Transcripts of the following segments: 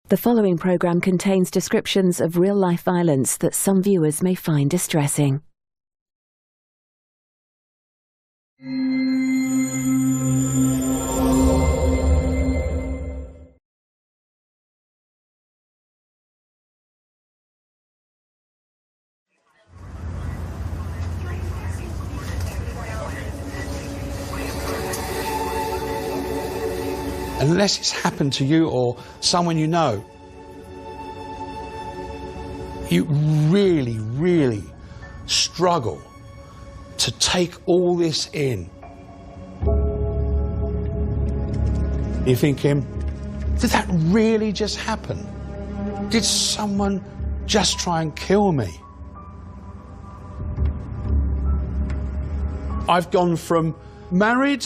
The following programme contains descriptions of real-life violence that some viewers may find distressing. Unless it's happened to you or someone you know, you really, really struggle to take all this in. You're thinking, did that really just happen? Did someone just try and kill me? I've gone from married,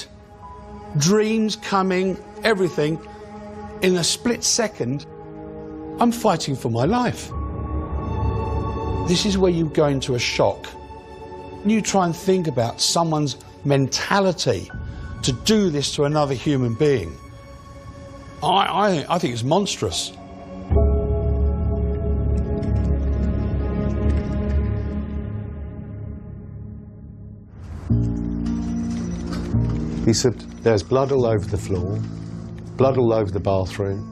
dreams coming, everything, in a split second, I'm fighting for my life. This is where you go into a shock. You try and think about someone's mentality to do this to another human being. I think it's monstrous. He said, there's blood all over the floor, blood all over the bathroom.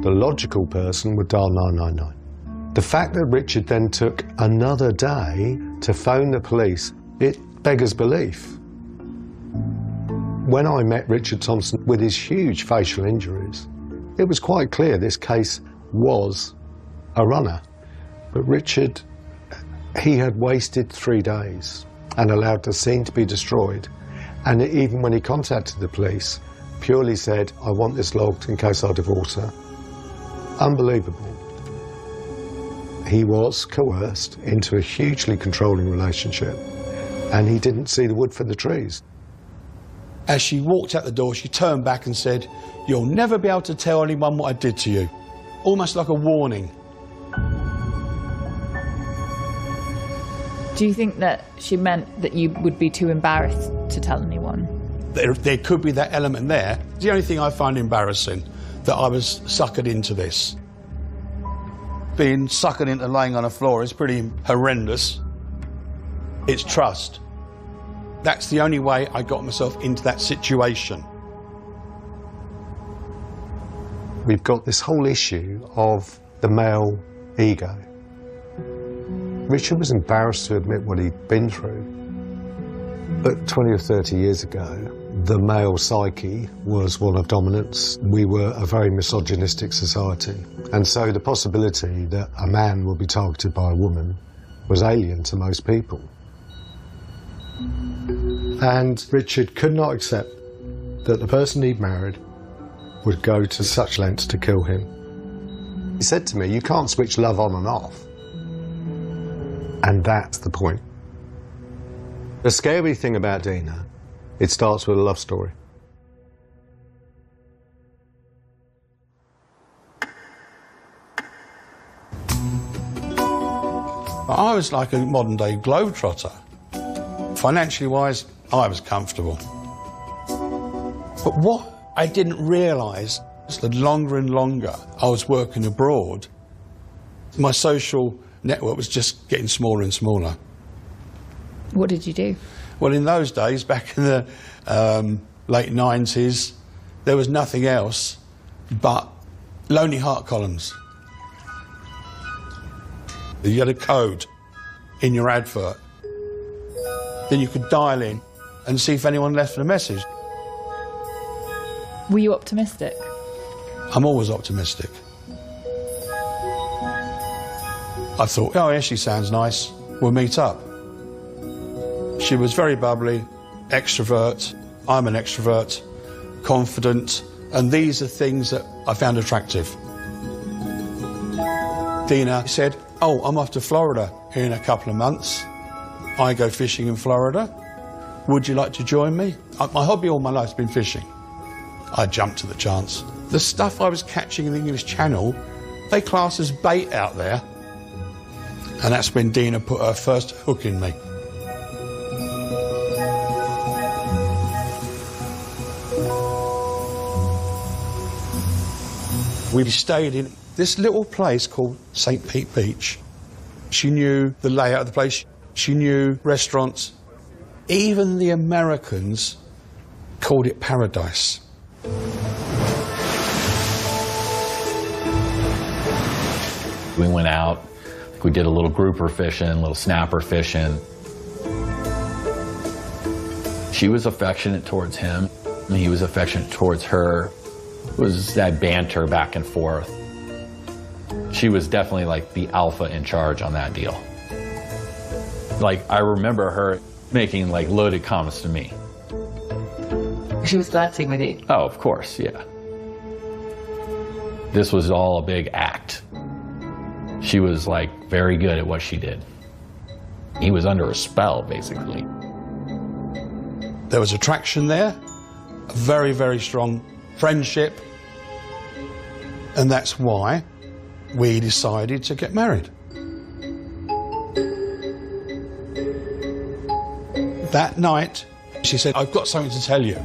The logical person would dial 999. The fact that Richard then took another day to phone the police, it beggars belief. When I met Richard Thompson with his huge facial injuries, it was quite clear this case was a runner. But Richard, he had wasted 3 days and allowed the scene to be destroyed. And even when he contacted the police, purely said, I want this logged in case I divorce her. Unbelievable. He was coerced into a hugely controlling relationship, and he didn't see the wood for the trees. As she walked out the door, she turned back and said, you'll never be able to tell anyone what I did to you. Almost like a warning. Do you think that she meant that you would be too embarrassed to tell anyone? There could be that element there. The only thing I find embarrassing, that I was suckered into this. Being suckered into laying on a floor is pretty horrendous. It's trust. That's the only way I got myself into that situation. We've got this whole issue of the male ego. Richard was embarrassed to admit what he'd been through. But 20 or 30 years ago, the male psyche was one of dominance. We were a very misogynistic society. And so the possibility that a man would be targeted by a woman was alien to most people. And Richard could not accept that the person he'd married would go to such lengths to kill him. He said to me, you can't switch love on and off. And that's the point. The scary thing about Dina, it starts with a love story. I was like a modern-day globetrotter. Financially wise, I was comfortable. But what I didn't realise is that longer and longer I was working abroad, my social network was just getting smaller and smaller. What did you do? Well, in those days, back in the late 90s, there was nothing else but Lonely Heart columns. You had a code in your advert. Then you could dial in and see if anyone left a message. Were you optimistic? I'm always optimistic. I thought, oh, yeah, she sounds nice. We'll meet up. She was very bubbly, extrovert. I'm an extrovert, confident, and these are things that I found attractive. Dina said, oh, I'm off to Florida in a couple of months. I go fishing in Florida. Would you like to join me? My hobby all my life has been fishing. I jumped at the chance. The stuff I was catching in the English Channel, they class as bait out there. And that's when Dina put her first hook in me. We stayed in this little place called St. Pete Beach. She knew the layout of the place. She knew restaurants. Even the Americans called it paradise. We went out, we did a little grouper fishing, a little snapper fishing. She was affectionate towards him, and he was affectionate towards her. It was that banter back and forth. She was definitely like the alpha in charge on that deal. Like, I remember her making like loaded comments to me. She was flirting with you? Oh, of course, yeah. This was all a big act. She was like very good at what she did. He was under a spell, basically. There was attraction there, a very, very strong friendship, and that's why we decided to get married. That night, she said, "I've got something to tell you."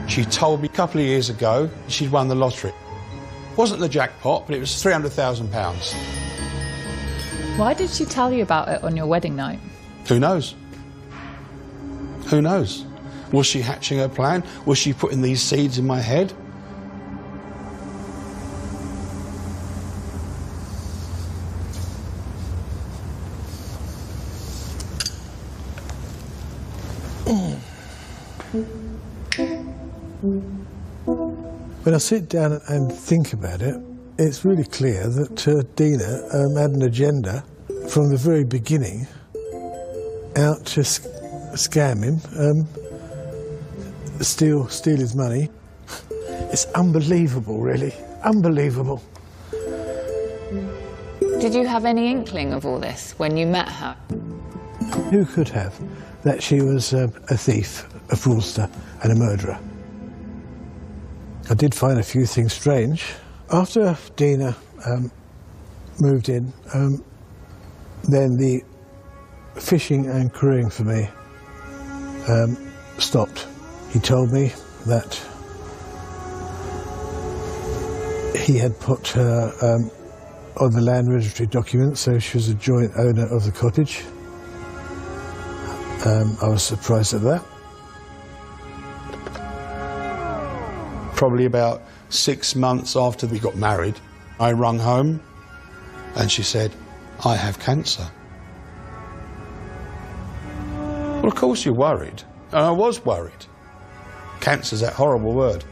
She told me a couple of years ago she'd won the lottery. It wasn't the jackpot, but it was £300,000. Why did she tell you about it on your wedding night? Who knows? Who knows? Was she hatching her plan? Was she putting these seeds in my head? When I sit down and think about it, it's really clear that Dina had an agenda from the very beginning out to scam him, steal his money. It's unbelievable, really. Unbelievable. Did you have any inkling of all this when you met her? Who could have? That she was a thief, a fraudster and a murderer. I did find a few things strange. After Dina moved in, then the fishing and crewing for me stopped. He told me that he had put her on the land registry documents, so she was a joint owner of the cottage. I was surprised at that. Probably about 6 months after we got married, I rung home and she said, "I have cancer." Well, of course you're worried. And I was worried. Cancer's that horrible word.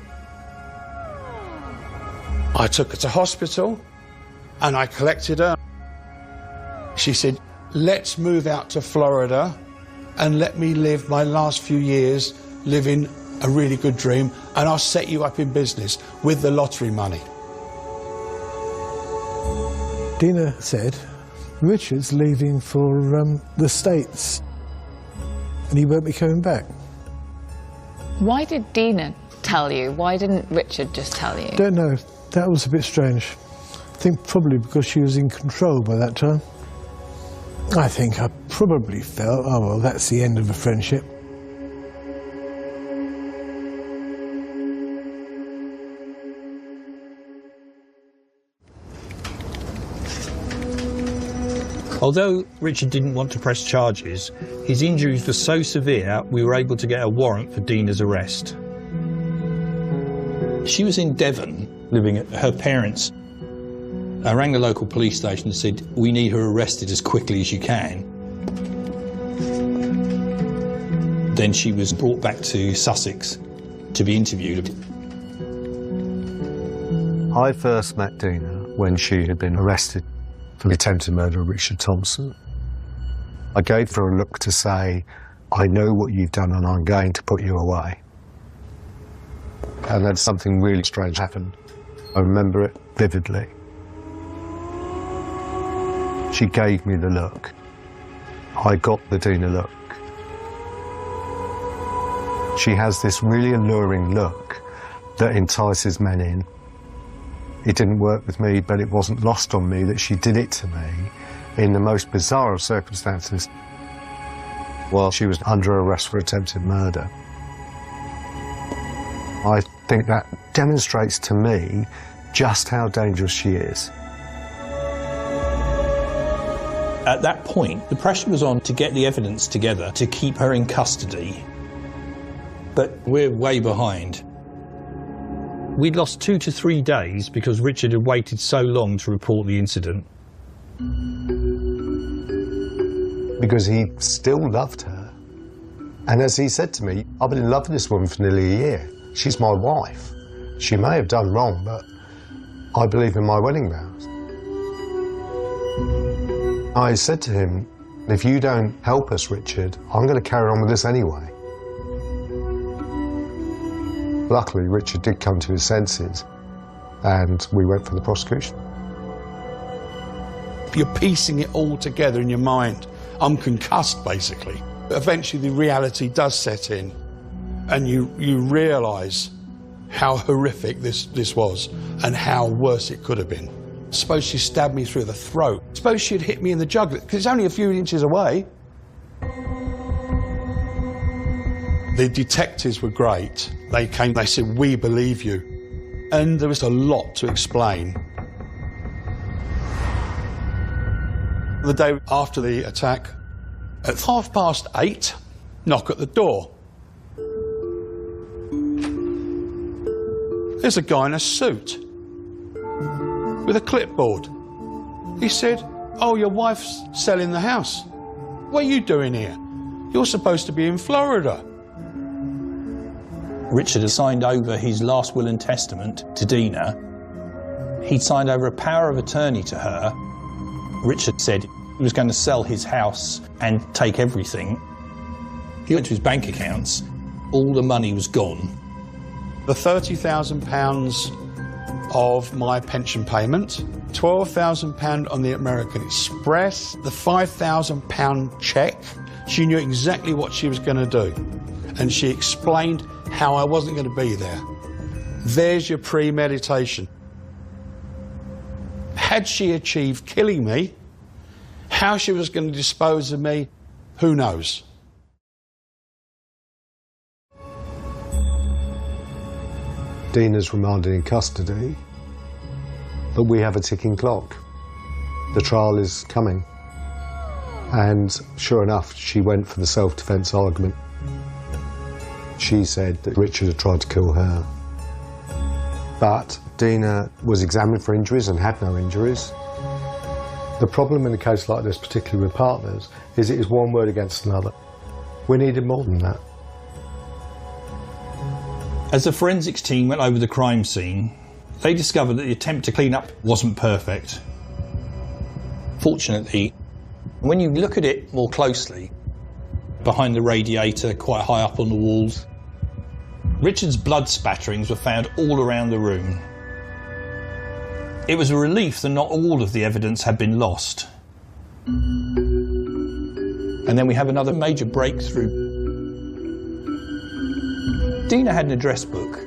I took her to hospital and I collected her. She said, "Let's move out to Florida and let me live my last few years living a really good dream, and I'll set you up in business with the lottery money." Dina said, "Richard's leaving for the States and he won't be coming back." Why did Dina tell you? Why didn't Richard just tell you? Don't know. That was a bit strange. I think probably because she was in control by that time. I think I probably felt, oh well, that's the end of a friendship. Although Richard didn't want to press charges, his injuries were so severe we were able to get a warrant for Dina's arrest. She was in Devon, living at her parents'. I rang the local police station and said, "We need her arrested as quickly as you can." Then she was brought back to Sussex to be interviewed. I first met Dina when she had been arrested for the attempted murder of Richard Thompson. I gave her a look to say, "I know what you've done and I'm going to put you away." And then something really strange happened. I remember it vividly. She gave me the look. I got the Dina look. She has this really alluring look that entices men in. It didn't work with me, but it wasn't lost on me that she did it to me in the most bizarre of circumstances while she was under arrest for attempted murder. I think that demonstrates to me just how dangerous she is. At that point, the pressure was on to get the evidence together to keep her in custody. But we're way behind. We'd lost 2 to 3 days because Richard had waited so long to report the incident. Because he still loved her. And as he said to me, I've been in love with this woman for nearly a year. She's my wife. She may have done wrong, but I believe in my wedding vows. I said to him, if you don't help us, Richard, I'm going to carry on with this anyway. Luckily, Richard did come to his senses, and we went for the prosecution. You're piecing it all together in your mind. I'm concussed, basically. Eventually, the reality does set in, and you realise how horrific this was and how worse it could have been. Suppose she stabbed me through the throat. Suppose she'd hit me in the jugular, because it's only a few inches away. The detectives were great. They came, they said, we believe you. And there was a lot to explain. The day after the attack, at 8:30, knock at the door. There's a guy in a suit with a clipboard. He said, oh, your wife's selling the house. What are you doing here? You're supposed to be in Florida. Richard had signed over his last will and testament to Dina. He'd signed over a power of attorney to her. Richard said he was going to sell his house and take everything. He went to his bank accounts. All the money was gone. The £30,000 of my pension payment, £12,000 on the American Express, the £5,000 cheque. She knew exactly what she was going to do. And she explained how I wasn't going to be there. There's your premeditation. Had she achieved killing me, how she was going to dispose of me, who knows? Dina's remanded in custody, but we have a ticking clock. The trial is coming. And sure enough, she went for the self-defence argument. She said that Richard had tried to kill her. But Dina was examined for injuries and had no injuries. The problem in a case like this, particularly with partners, is it is one word against another. We needed more than that. As the forensics team went over the crime scene, they discovered that the attempt to clean up wasn't perfect. Fortunately, when you look at it more closely, behind the radiator, quite high up on the walls, Richard's blood spatterings were found all around the room. It was a relief that not all of the evidence had been lost. And then we have another major breakthrough. Dina had an address book.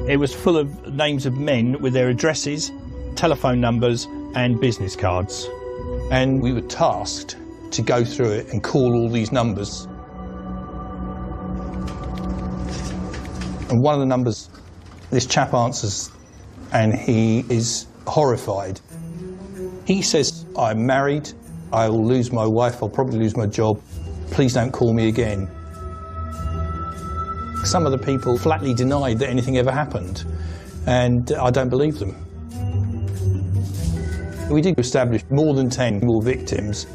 It was full of names of men with their addresses, telephone numbers and business cards. And we were tasked to go through it and call all these numbers. And one of the numbers, this chap answers, and he is horrified. He says, I'm married, I will lose my wife, I'll probably lose my job, please don't call me again. Some of the people flatly denied that anything ever happened, and I don't believe them. We did establish more than 10 more victims.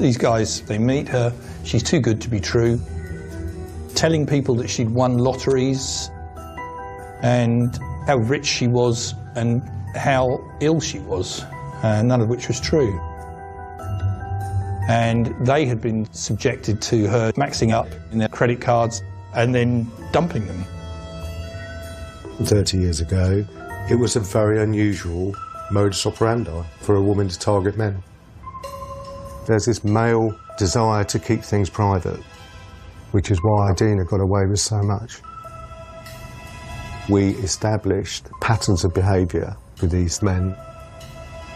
These guys, they meet her, she's too good to be true, telling people that she'd won lotteries and how rich she was and how ill she was, none of which was true. And they had been subjected to her maxing up in their credit cards and then dumping them. 30 years ago, it was a very unusual modus operandi for a woman to target men. There's this male desire to keep things private, which is why Dina got away with so much. We established patterns of behaviour with these men.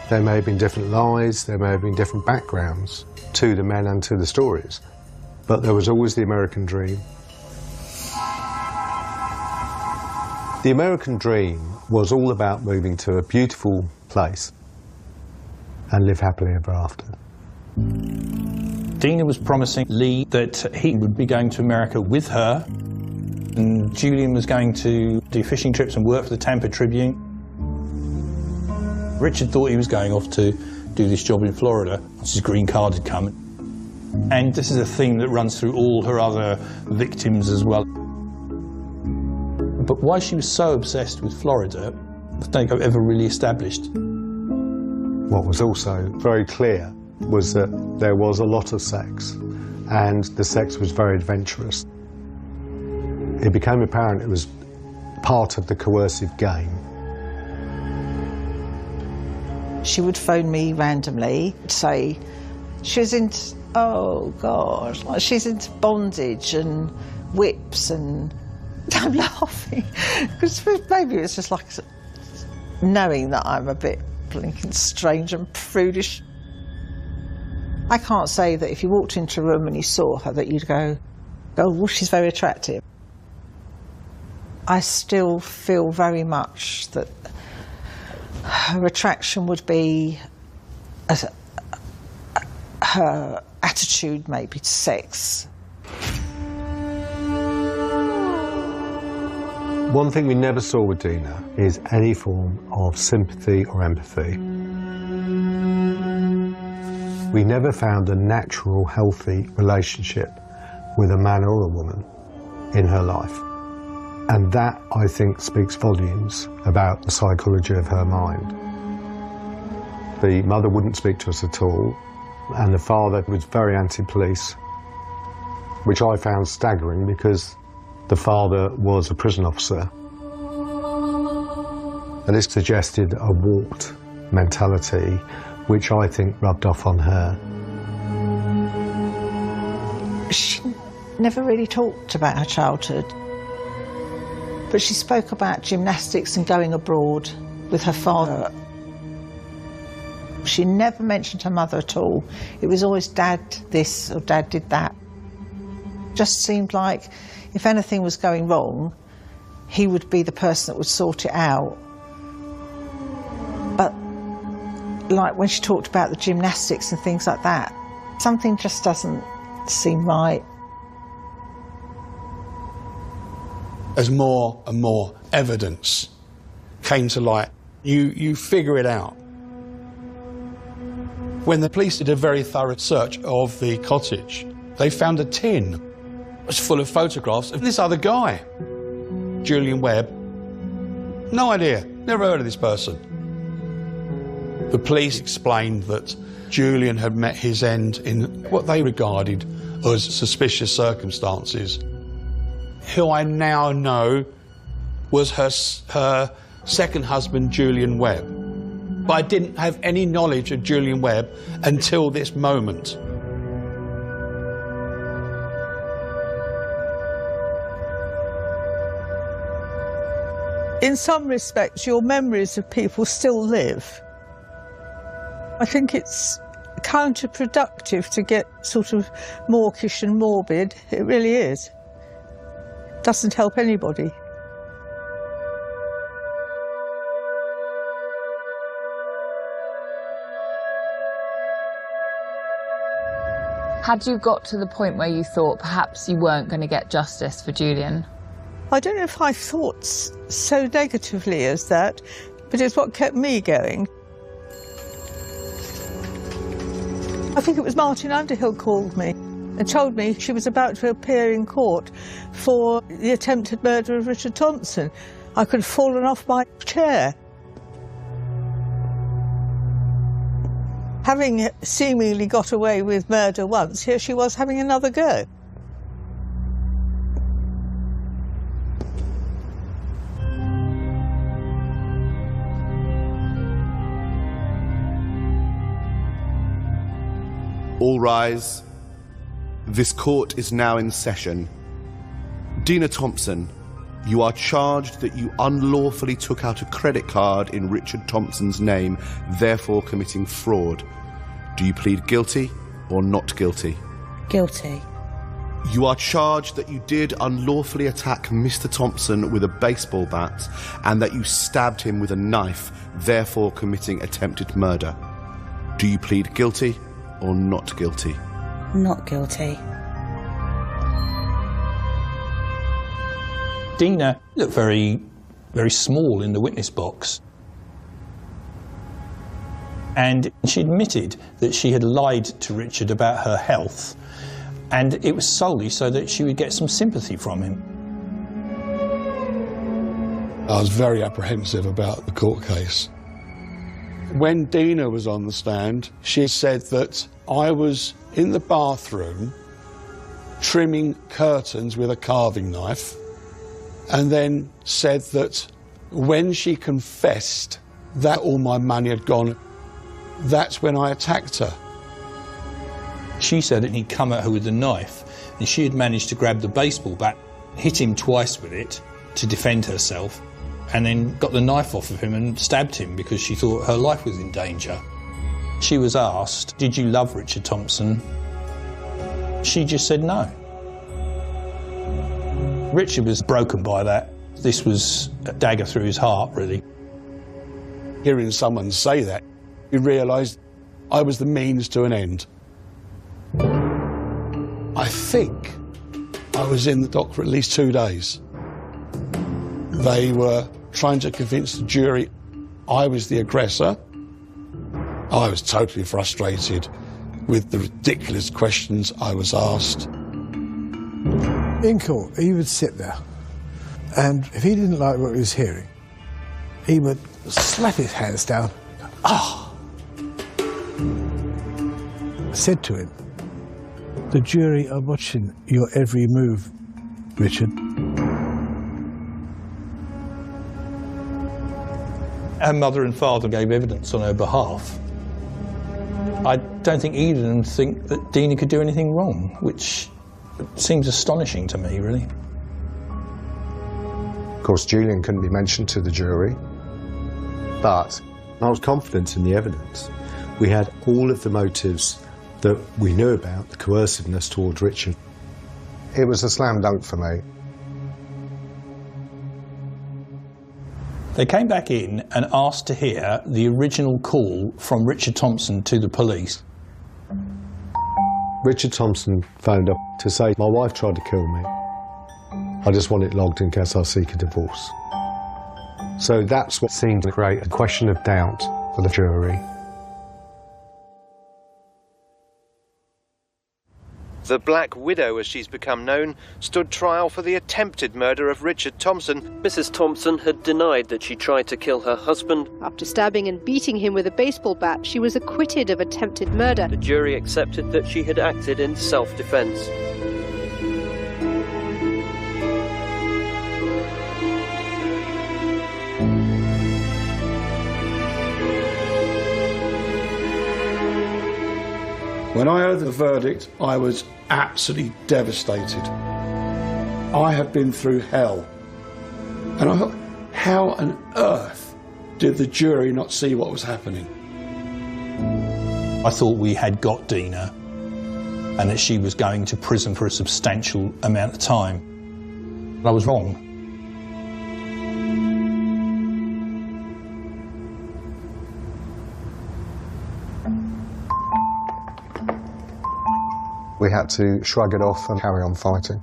There may have been different lies, there may have been different backgrounds to the men and to the stories, but there was always the American dream. The American dream was all about moving to a beautiful place and live happily ever after. Dina was promising Lee that he would be going to America with her, and Julian was going to do fishing trips and work for the Tampa Tribune. Richard thought he was going off to do this job in Florida once his green card had come. And this is a theme that runs through all her other victims as well. But why she was so obsessed with Florida, I don't think I've ever really established. What was also very clear was that there was a lot of sex, and the sex was very adventurous. It became apparent it was part of the coercive game. She would phone me randomly, say she's into, oh gosh, like she's into bondage and whips, and I'm laughing because maybe it's just like knowing that I'm a bit blinking strange and prudish. I can't say that if you walked into a room and you saw her that you'd go, oh, well, she's very attractive. I still feel very much that her attraction would be her attitude maybe to sex. One thing we never saw with Dina is any form of sympathy or empathy. We never found a natural, healthy relationship with a man or a woman in her life. And that, I think, speaks volumes about the psychology of her mind. The mother wouldn't speak to us at all, and the father was very anti-police, which I found staggering because the father was a prison officer. And this suggested a warped mentality, which I think rubbed off on her. She never really talked about her childhood, but she spoke about gymnastics and going abroad with her father. She never mentioned her mother at all. It was always Dad this or Dad did that. Just seemed like if anything was going wrong, he would be the person that would sort it out. But like when she talked about the gymnastics and things like that, something just doesn't seem right. As more and more evidence came to light, you figure it out. When the police did a very thorough search of the cottage, they found a tin. It was full of photographs of this other guy, Julian Webb. No idea, never heard of this person. The police explained that Julian had met his end in what they regarded as suspicious circumstances. Who I now know was her second husband, Julian Webb. But I didn't have any knowledge of Julian Webb until this moment. In some respects, your memories of people still live. I think it's counterproductive to get sort of mawkish and morbid. It really is. It doesn't help anybody. Had you got to the point where you thought perhaps you weren't going to get justice for Julian? I don't know if I thought so negatively as that, but it's what kept me going. I think it was Martin Underhill called me and told me she was about to appear in court for the attempted murder of Richard Thompson. I could have fallen off my chair. Having seemingly got away with murder once, here she was having another go. All rise. This court is now in session. Dina Thompson, you are charged that you unlawfully took out a credit card in Richard Thompson's name, therefore committing fraud. Do you plead guilty or not guilty? Guilty. You are charged that you did unlawfully attack Mr. Thompson with a baseball bat and that you stabbed him with a knife, therefore committing attempted murder. Do you plead guilty or not guilty? Not guilty. Dina looked very, very small in the witness box. And she admitted that she had lied to Richard about her health, and it was solely so that she would get some sympathy from him. I was very apprehensive about the court case. When Dina was on the stand, she said that I was in the bathroom trimming curtains with a carving knife, and then said that when she confessed that all my money had gone, that's when I attacked her. She said that he'd come at her with a knife, and she had managed to grab the baseball bat, hit him twice with it to defend herself, and then got the knife off of him and stabbed him because she thought her life was in danger. She was asked, "Did you love Richard Thompson?" She just said no. Richard was broken by that. This was a dagger through his heart, really. Hearing someone say that, you realised I was the means to an end. I think I was in the dock for at least 2 days. They were trying to convince the jury I was the aggressor. I was totally frustrated with the ridiculous questions I was asked. In court, he would sit there, and if he didn't like what he was hearing, he would slap his hands down. Ah! I said to him, "The jury are watching your every move, Richard." Her mother and father gave evidence on her behalf. I don't think either of them think that Dina could do anything wrong, which seems astonishing to me, really. Of course, Julian couldn't be mentioned to the jury, but I was confident in the evidence. We had all of the motives that we knew about, the coerciveness towards Richard. It was a slam dunk for me. They came back in and asked to hear the original call from Richard Thompson to the police. Richard Thompson phoned up to say, "My wife tried to kill me. I just want it logged in case I seek a divorce." So that's what seemed to create a question of doubt for the jury. The Black Widow, as she's become known, stood trial for the attempted murder of Richard Thompson. Mrs. Thompson had denied that she tried to kill her husband. After stabbing and beating him with a baseball bat, she was acquitted of attempted murder. The jury accepted that she had acted in self-defense. When I heard the verdict, I was absolutely devastated. I had been through hell. And I thought, how on earth did the jury not see what was happening? I thought we had got Dina and that she was going to prison for a substantial amount of time. I was wrong. We had to shrug it off and carry on fighting.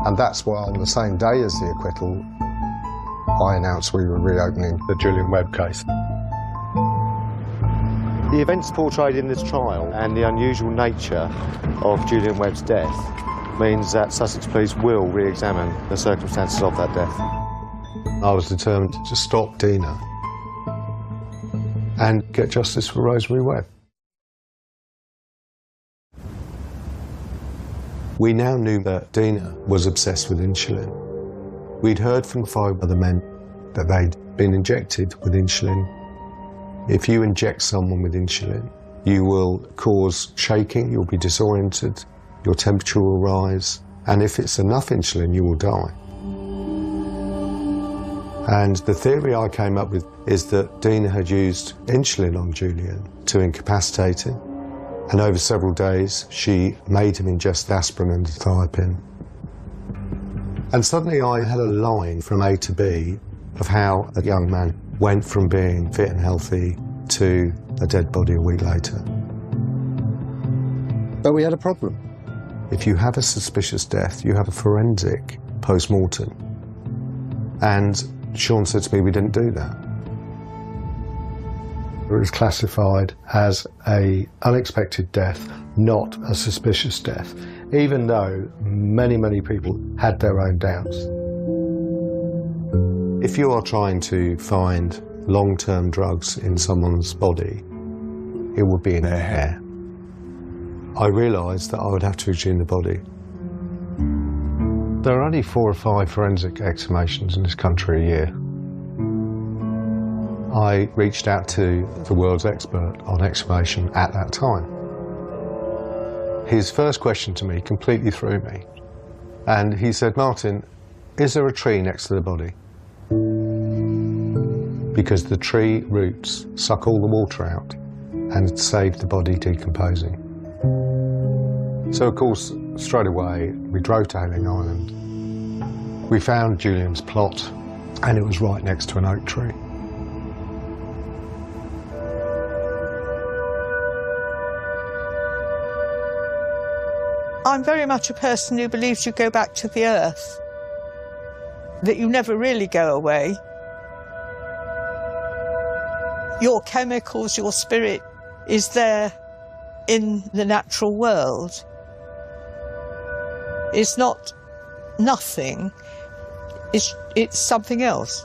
And that's why on the same day as the acquittal, I announced we were reopening the Julian Webb case. The events portrayed in this trial and the unusual nature of Julian Webb's death means that Sussex Police will re-examine the circumstances of that death. I was determined to stop Dina and get justice for Rosemary Webb. We now knew that Dina was obsessed with insulin. We'd heard from 5 other men that they'd been injected with insulin. If you inject someone with insulin, you will cause shaking, you'll be disoriented, your temperature will rise, and if it's enough insulin, you will die. And the theory I came up with is that Dina had used insulin on Julian to incapacitate him, And over several days, she made him ingest aspirin and thiopin. And suddenly I had a line from A to B of how a young man went from being fit and healthy to a dead body a week later. But we had a problem. If you have a suspicious death, you have a forensic post-mortem. And Sean said to me, we didn't do that. It was classified as an unexpected death, not a suspicious death, even though many, many people had their own doubts. If you are trying to find long-term drugs in someone's body, it would be in their hair. I realised that I would have to exhume the body. There are only 4 or 5 forensic exhumations in this country a year. I reached out to the world's expert on exhumation at that time. His first question to me completely threw me. And he said, Martin, is there a tree next to the body? Because the tree roots suck all the water out and save the body decomposing. So of course, straight away, we drove to Hailing Island. We found Julian's plot, and it was right next to an oak tree. I'm very much a person who believes you go back to the earth, that you never really go away. Your chemicals, your spirit is there in the natural world. It's not nothing, it's something else.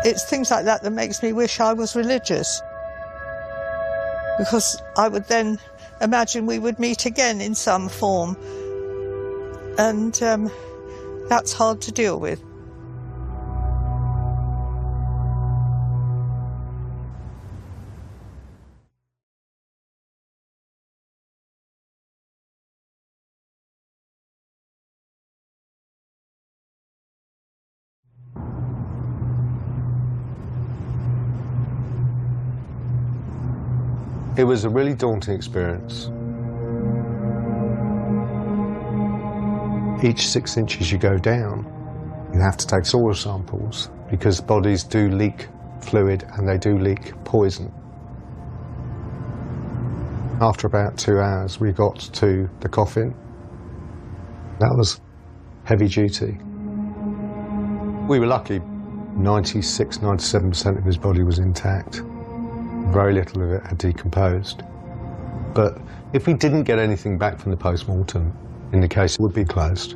It's things like that that makes me wish I was religious, because I would then imagine we would meet again in some form, and that's hard to deal with. It was a really daunting experience. Each 6 inches you go down, you have to take soil samples because bodies do leak fluid and they do leak poison. After about 2 hours, we got to the coffin. That was heavy duty. We were lucky. 96, 97% of his body was intact. Very little of it had decomposed. But if we didn't get anything back from the post-mortem, in the case, it would be closed.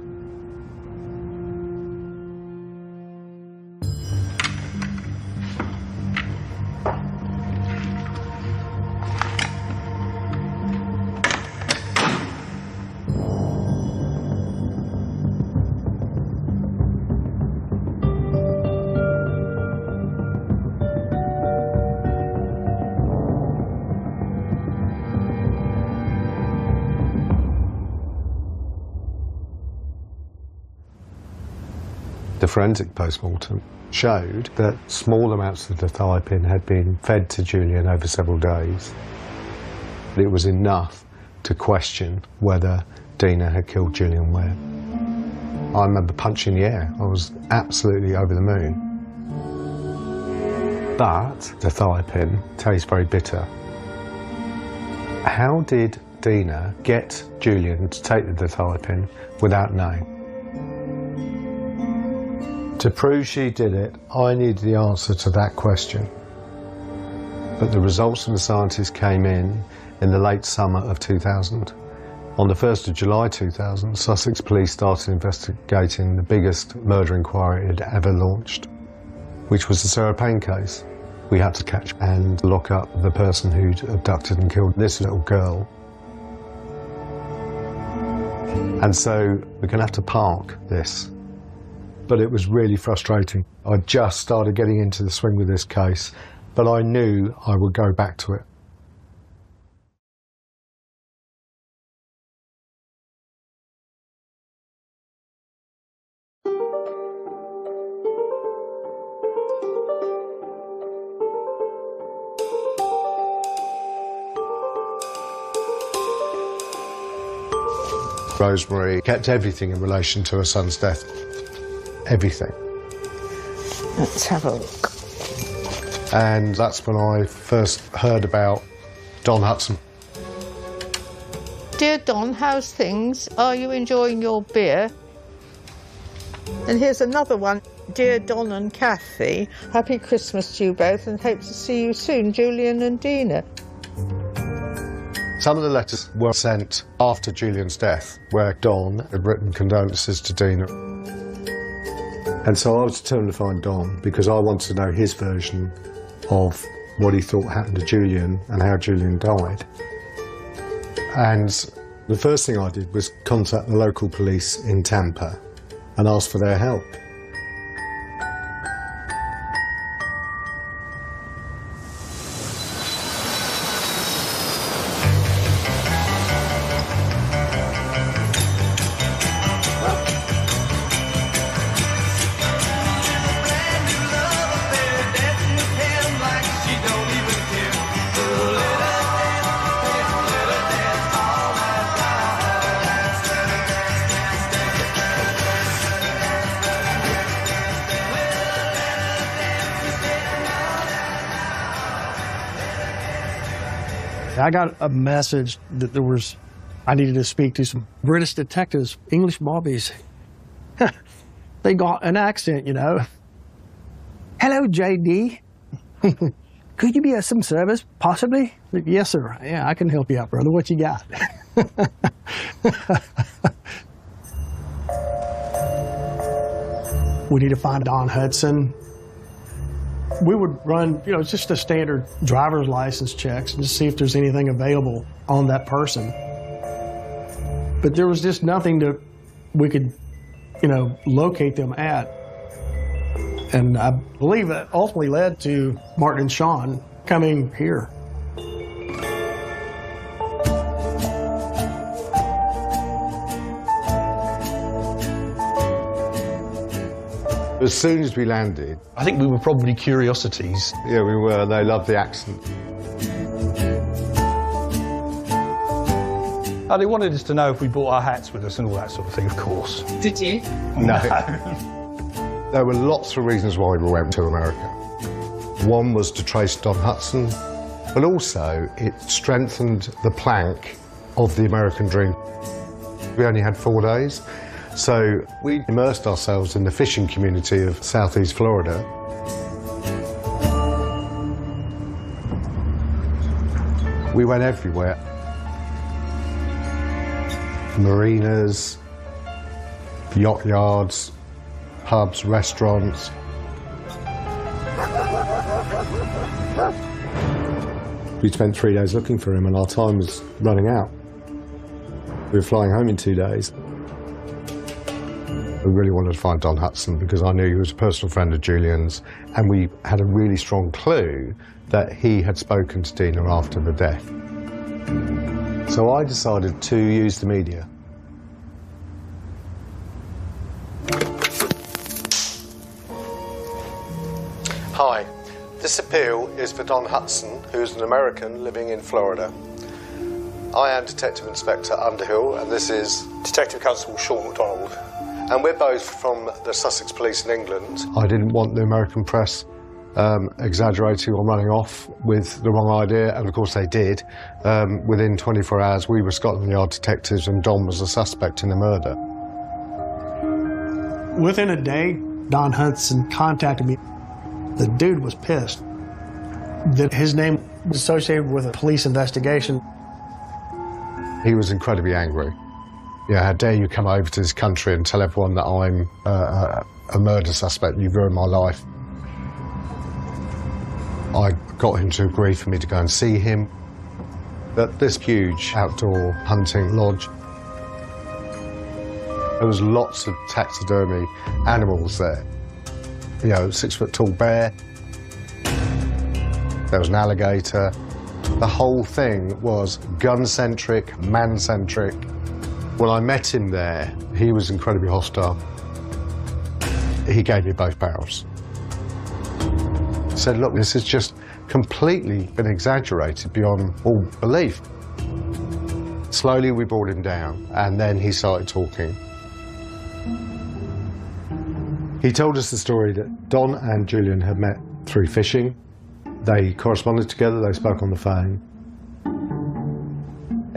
The forensic post-mortem showed that small amounts of the thiopin had been fed to Julian over several days. It was enough to question whether Dina had killed Julian Webb. I remember punching the air. I was absolutely over the moon. But the thiopin tastes very bitter. How did Dina get Julian to take the thiopin without knowing? To prove she did it, I needed the answer to that question. But the results from the scientists came in the late summer of 2000. On the 1st of July 2000, Sussex Police started investigating the biggest murder inquiry it had ever launched, which was the Sarah Payne case. We had to catch and lock up the person who'd abducted and killed this little girl. And so we're going to have to park this. But it was really frustrating. I just started getting into the swing with this case, but I knew I would go back to it. Rosemary kept everything in relation to her son's death. Everything. Let's have a look. And that's when I first heard about Don Hudson. Dear Don, how's things? Are you enjoying your beer? And here's another one. Dear Don and Kathy, happy Christmas to you both and hope to see you soon, Julian and Dina. Some of the letters were sent after Julian's death, where Don had written condolences to Dina. And so I was determined to find Don because I wanted to know his version of what he thought happened to Julian and how Julian died. And the first thing I did was contact the local police in Tampa and ask for their help. I got a message that I needed to speak to some British detectives, English bobbies. They got an accent, you know. Hello, JD. Could you be of some service, possibly? Yes, sir. Yeah, I can help you out, brother. What you got? We need to find Don Hudson. We would run, you know, just a standard driver's license checks and just see if there's anything available on that person. But there was just nothing that we could, you know, locate them at. And I believe that ultimately led to Martin and Sean coming here. As soon as we landed... I think we were probably curiosities. Yeah, we were. They loved the accent. They wanted us to know if we brought our hats with us and all that sort of thing, of course. Did you? No. There were lots of reasons why we went to America. One was to trace Don Hudson, but also it strengthened the plank of the American dream. We only had 4 days. So we immersed ourselves in the fishing community of southeast Florida. We went everywhere. Marinas, yacht yards, pubs, restaurants. We spent 3 days looking for him and our time was running out. We were flying home in 2 days. We really wanted to find Don Hudson because I knew he was a personal friend of Julian's and we had a really strong clue that he had spoken to Dina after the death. So I decided to use the media. Hi, this appeal is for Don Hudson, who's an American living in Florida. I am Detective Inspector Underhill and this is Detective Constable Sean MacDonald. And we're both from the Sussex Police in England. I didn't want the American press exaggerating or running off with the wrong idea, and of course they did. Within 24 hours, we were Scotland Yard detectives and Don was a suspect in the murder. Within a day, Don Hudson contacted me. The dude was pissed that his name was associated with a police investigation. He was incredibly angry. Yeah, how dare you come over to this country and tell everyone that I'm a murder suspect, you've ruined my life. I got him to agree for me to go and see him at this huge outdoor hunting lodge. There was lots of taxidermy animals there. You know, 6-foot-tall bear. There was an alligator. The whole thing was gun-centric, man-centric. When I met him there, he was incredibly hostile. He gave me both barrels. Said, look, this has just completely been exaggerated beyond all belief. Slowly we brought him down, and then he started talking. He told us the story that Don and Julian had met through fishing. They corresponded together, they spoke on the phone.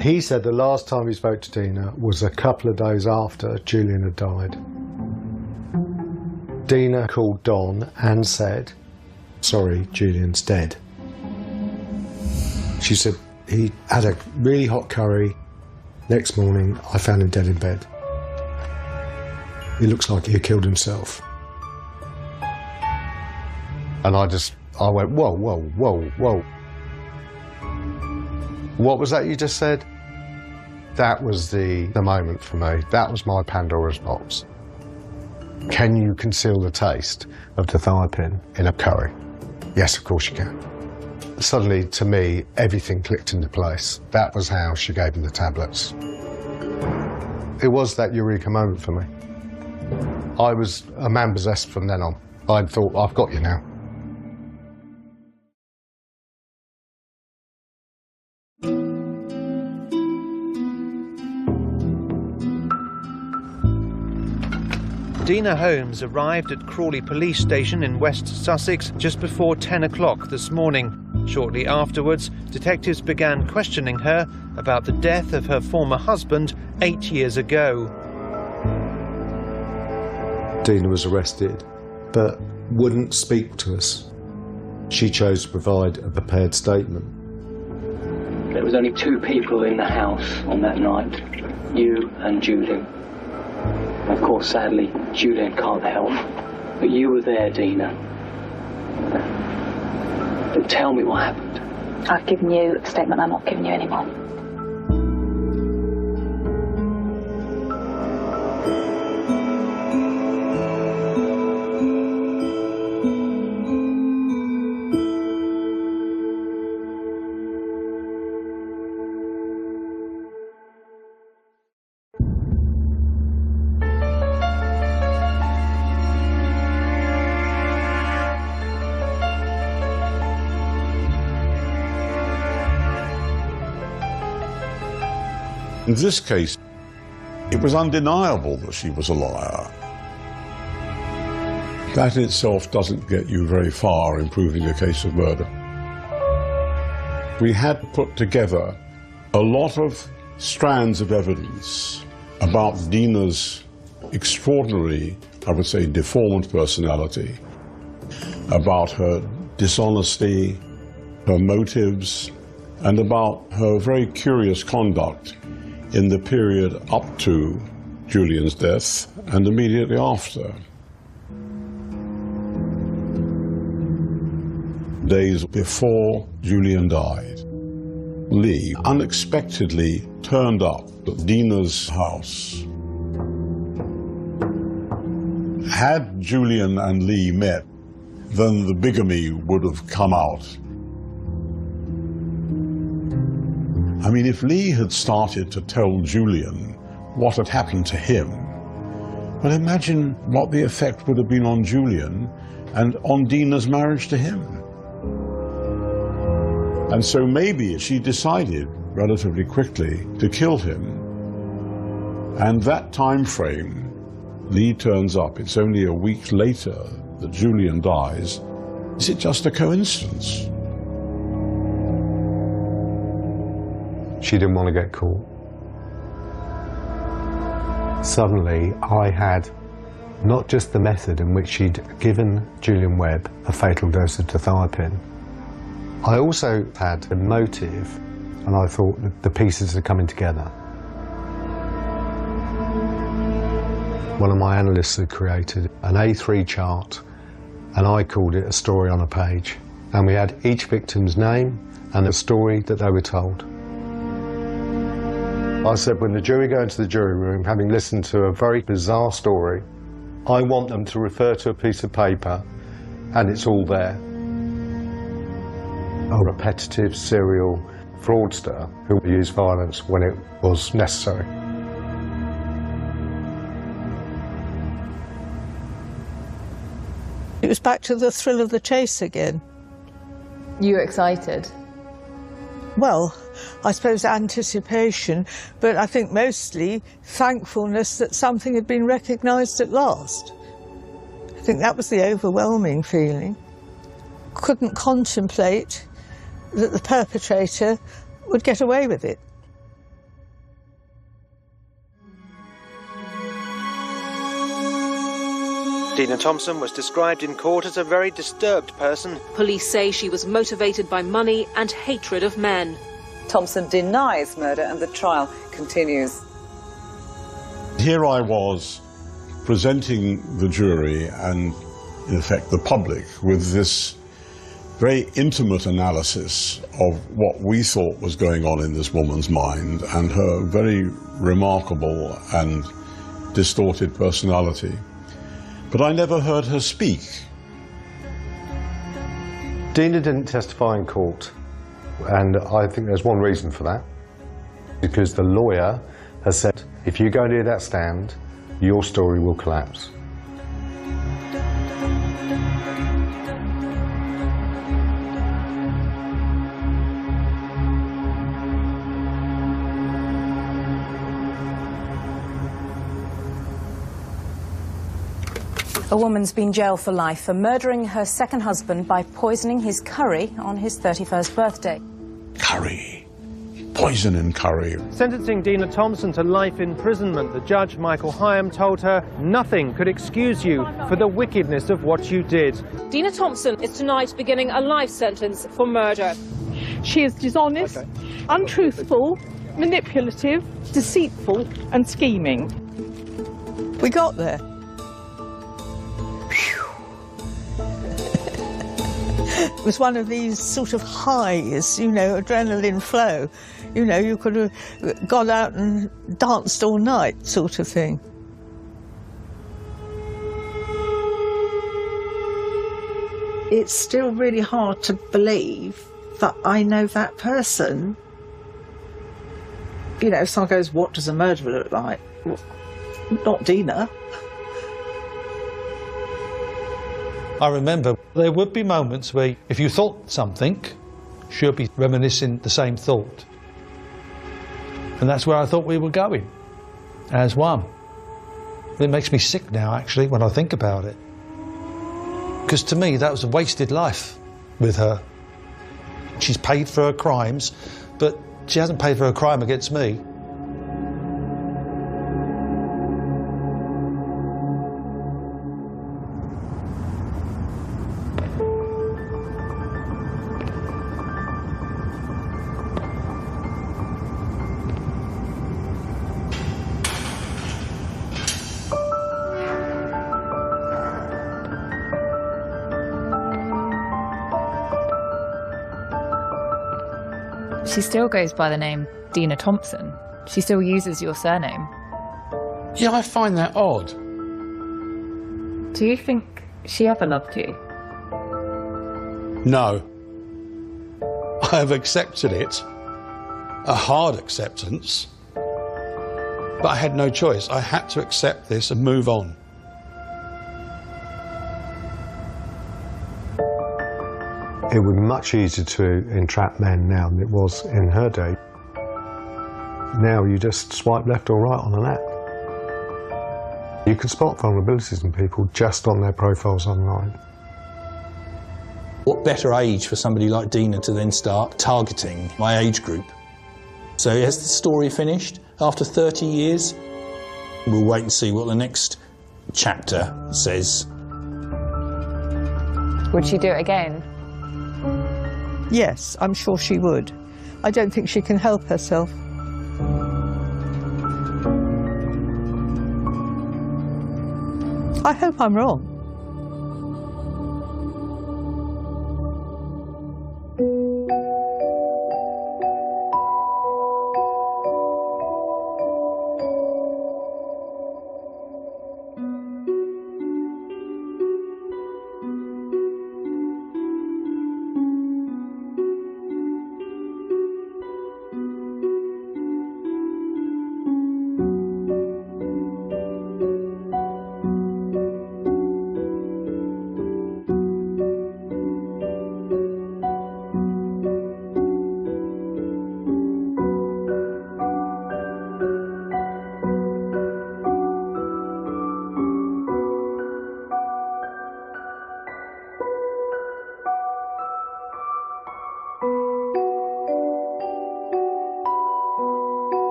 He said the last time he spoke to Dina was a couple of days after Julian had died. Dina called Don and said, "Sorry, Julian's dead." She said, "He had a really hot curry. Next morning, I found him dead in bed. It looks like he killed himself." And I went, whoa, whoa, whoa, whoa. What was that you just said? That was the moment for me. That was my Pandora's box. Can you conceal the taste of the thiopin in a curry? Yes, of course you can. Suddenly, to me, everything clicked into place. That was how she gave me the tablets. It was that eureka moment for me. I was a man possessed from then on. I thought, I've got you now. Dina Holmes arrived at Crawley Police Station in West Sussex just before 10 o'clock this morning. Shortly afterwards, detectives began questioning her about the death of her former husband 8 years ago. Dina was arrested, but wouldn't speak to us. She chose to provide a prepared statement. There was only 2 people in the house on that night, you and Julian. Of course, sadly, Julian can't help, but you were there, Dina. Then tell me what happened. I've given you a statement, I'm not giving you any more. In this case, it was undeniable that she was a liar. That in itself doesn't get you very far in proving a case of murder. We had put together a lot of strands of evidence about Dina's extraordinary, I would say, deformed personality, about her dishonesty, her motives, and about her very curious conduct in the period up to Julian's death and immediately after. Days before Julian died, Lee unexpectedly turned up at Dina's house. Had Julian and Lee met, then the bigamy would have come out. I mean, if Lee had started to tell Julian what had happened to him, well, imagine what the effect would have been on Julian and on Dina's marriage to him. And so maybe she decided relatively quickly to kill him. And that time frame, Lee turns up, it's only a week later that Julian dies. Is it just a coincidence? She didn't want to get caught. Suddenly, I had not just the method in which she'd given Julian Webb a fatal dose of thiopin, I also had a motive, and I thought that the pieces are coming together. One of my analysts had created an A3 chart, and I called it a story on a page. And we had each victim's name and the story that they were told. I said, when the jury go into the jury room, having listened to a very bizarre story, I want them to refer to a piece of paper, and it's all there. A repetitive serial fraudster who used violence when it was necessary. It was back to the thrill of the chase again. You were excited? Well, I suppose, anticipation, but I think mostly thankfulness that something had been recognised at last. I think that was the overwhelming feeling. Couldn't contemplate that the perpetrator would get away with it. Dina Thompson was described in court as a very disturbed person. Police say she was motivated by money and hatred of men. Thompson denies murder and the trial continues. Here I was presenting the jury and, in effect, the public with this very intimate analysis of what we thought was going on in this woman's mind and her very remarkable and distorted personality. But I never heard her speak. Dina didn't testify in court, and I think there's one reason for that. Because the lawyer has said, if you go near that stand, your story will collapse. A woman's been jailed for life for murdering her second husband by poisoning his curry on his 31st birthday. Curry. Poison in curry. Sentencing Dina Thompson to life imprisonment, the judge, Michael Hyam, told her nothing could excuse you for the wickedness of what you did. Dina Thompson is tonight beginning a life sentence for murder. She is dishonest, untruthful, manipulative, deceitful and scheming. We got there. It was one of these sort of highs, you know, adrenaline flow. You know, you could have gone out and danced all night sort of thing. It's still really hard to believe that I know that person. You know, if someone goes, what does a murderer look like? Well, not Dina. I remember there would be moments where if you thought something, she'll be reminiscing the same thought. And that's where I thought we were going, as one. It makes me sick now, actually, when I think about it. Because to me, that was a wasted life with her. She's paid for her crimes, but she hasn't paid for her crime against me. She still goes by the name Dina Thompson. She still uses your surname. Yeah, I find that odd. Do you think she ever loved you? No. I have accepted it. A hard acceptance. But I had no choice. I had to accept this and move on. It would be much easier to entrap men now than it was in her day. Now you just swipe left or right on an app. You can spot vulnerabilities in people just on their profiles online. What better age for somebody like Dina to then start targeting my age group? So has the story finished after 30 years? We'll wait and see what the next chapter says. Would she do it again? Yes, I'm sure she would. I don't think she can help herself. I hope I'm wrong.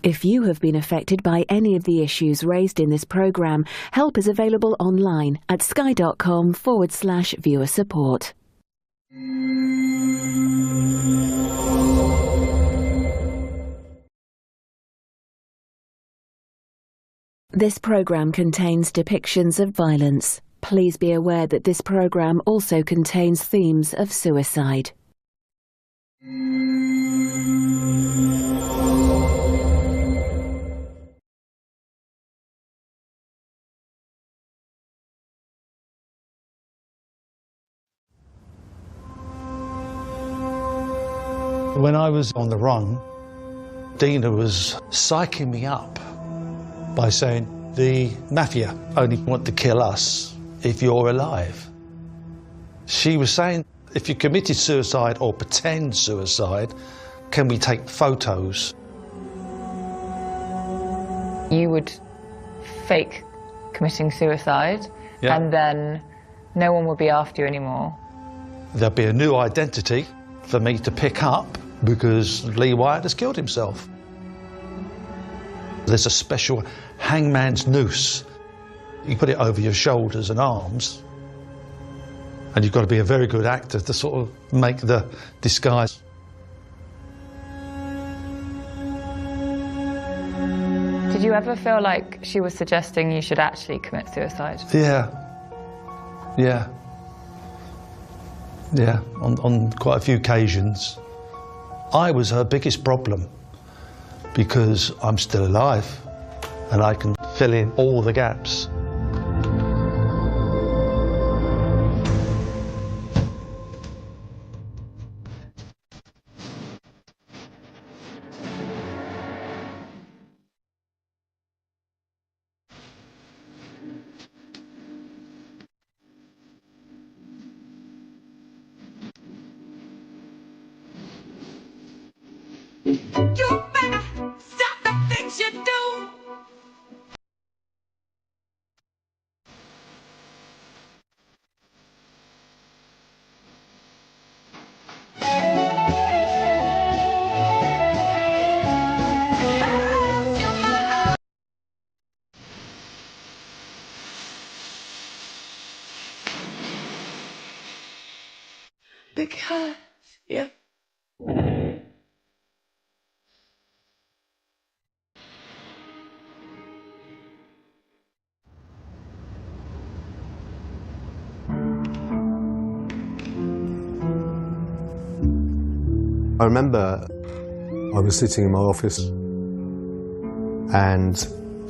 If you have been affected by any of the issues raised in this programme, help is available online at sky.com/viewer support. This programme contains depictions of violence. Please be aware that this programme also contains themes of suicide. When I was on the run, Dina was psyching me up by saying, the mafia only want to kill us if you're alive. She was saying, if you committed suicide or pretend suicide, can we take photos? You would fake committing suicide, Yeah. and then no one would be after you anymore. There'd be a new identity for me to pick up because Lee Wyatt has killed himself. There's a special hangman's noose. You put it over your shoulders and arms, and you've got to be a very good actor to sort of make the disguise. Did you ever feel like she was suggesting you should actually commit suicide? Yeah. On quite a few occasions. I was her biggest problem because I'm still alive and I can fill in all the gaps. You better stop the things you do. Because, yeah. I remember I was sitting in my office and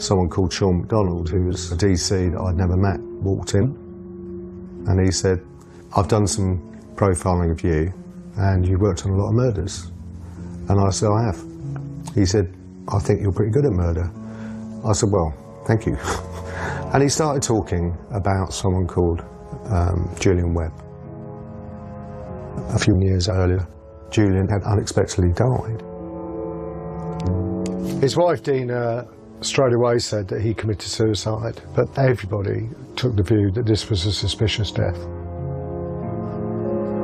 someone called Sean McDonald, who was a DC that I'd never met, walked in and he said, I've done some profiling of you and you worked on a lot of murders. And I said, I have. He said, I think you're pretty good at murder. I said, well, thank you. And he started talking about someone called Julian Webb. A few years earlier, Julian had unexpectedly died. His wife, Dina, straight away said that he committed suicide, but everybody took the view that this was a suspicious death.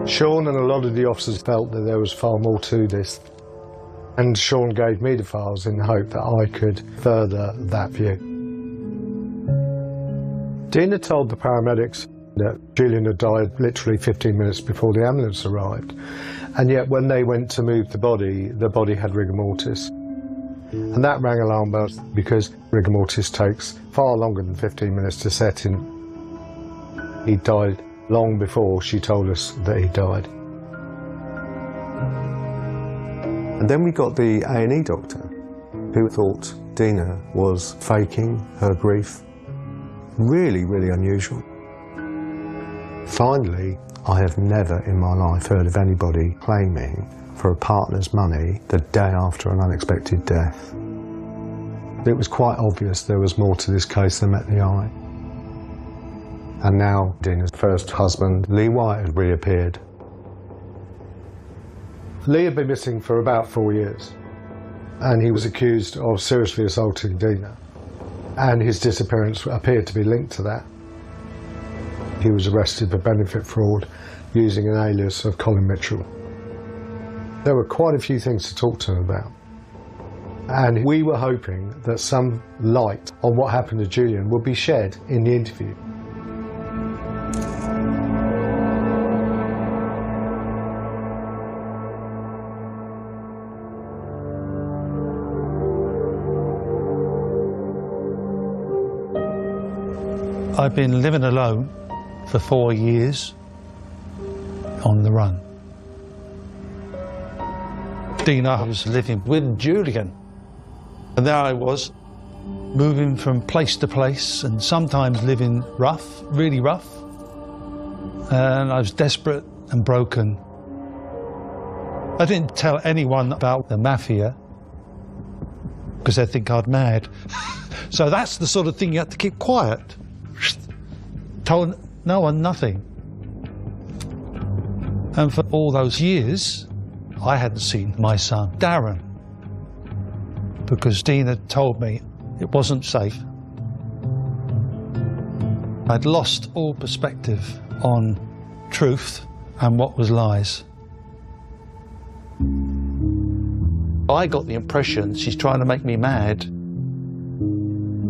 Sean and a lot of the officers felt that there was far more to this, and Sean gave me the files in the hope that I could further that view. Dina told the paramedics that Julian had died literally 15 minutes before the ambulance arrived, and yet when they went to move the body had rigor mortis. And that rang alarm bells because rigor mortis takes far longer than 15 minutes to set in. He died long before she told us that he died. And then we got the A&E doctor who thought Dina was faking her grief. Really, really unusual. Finally, I have never in my life heard of anybody claiming for a partner's money the day after an unexpected death. It was quite obvious there was more to this case than met the eye. And now Dina's first husband, Lee Wyatt, had reappeared. Lee had been missing for about 4 years, and he was accused of seriously assaulting Dina, and his disappearance appeared to be linked to that. He was arrested for benefit fraud using an alias of Colin Mitchell. There were quite a few things to talk to him about, And we were hoping that some light on what happened to Julian would be shed in the interview. I've been living alone for 4 years on the run. Dina was living with Julian. And there I was, moving from place to place and sometimes living rough, really rough. And I was desperate and broken. I didn't tell anyone about the mafia because they'd think I'd mad. So that's the sort of thing you have to keep quiet. Told no one nothing. And for all those years, I hadn't seen my son, Darren, because Dina told me it wasn't safe. I'd lost all perspective on truth and what was lies. I got the impression she's trying to make me mad.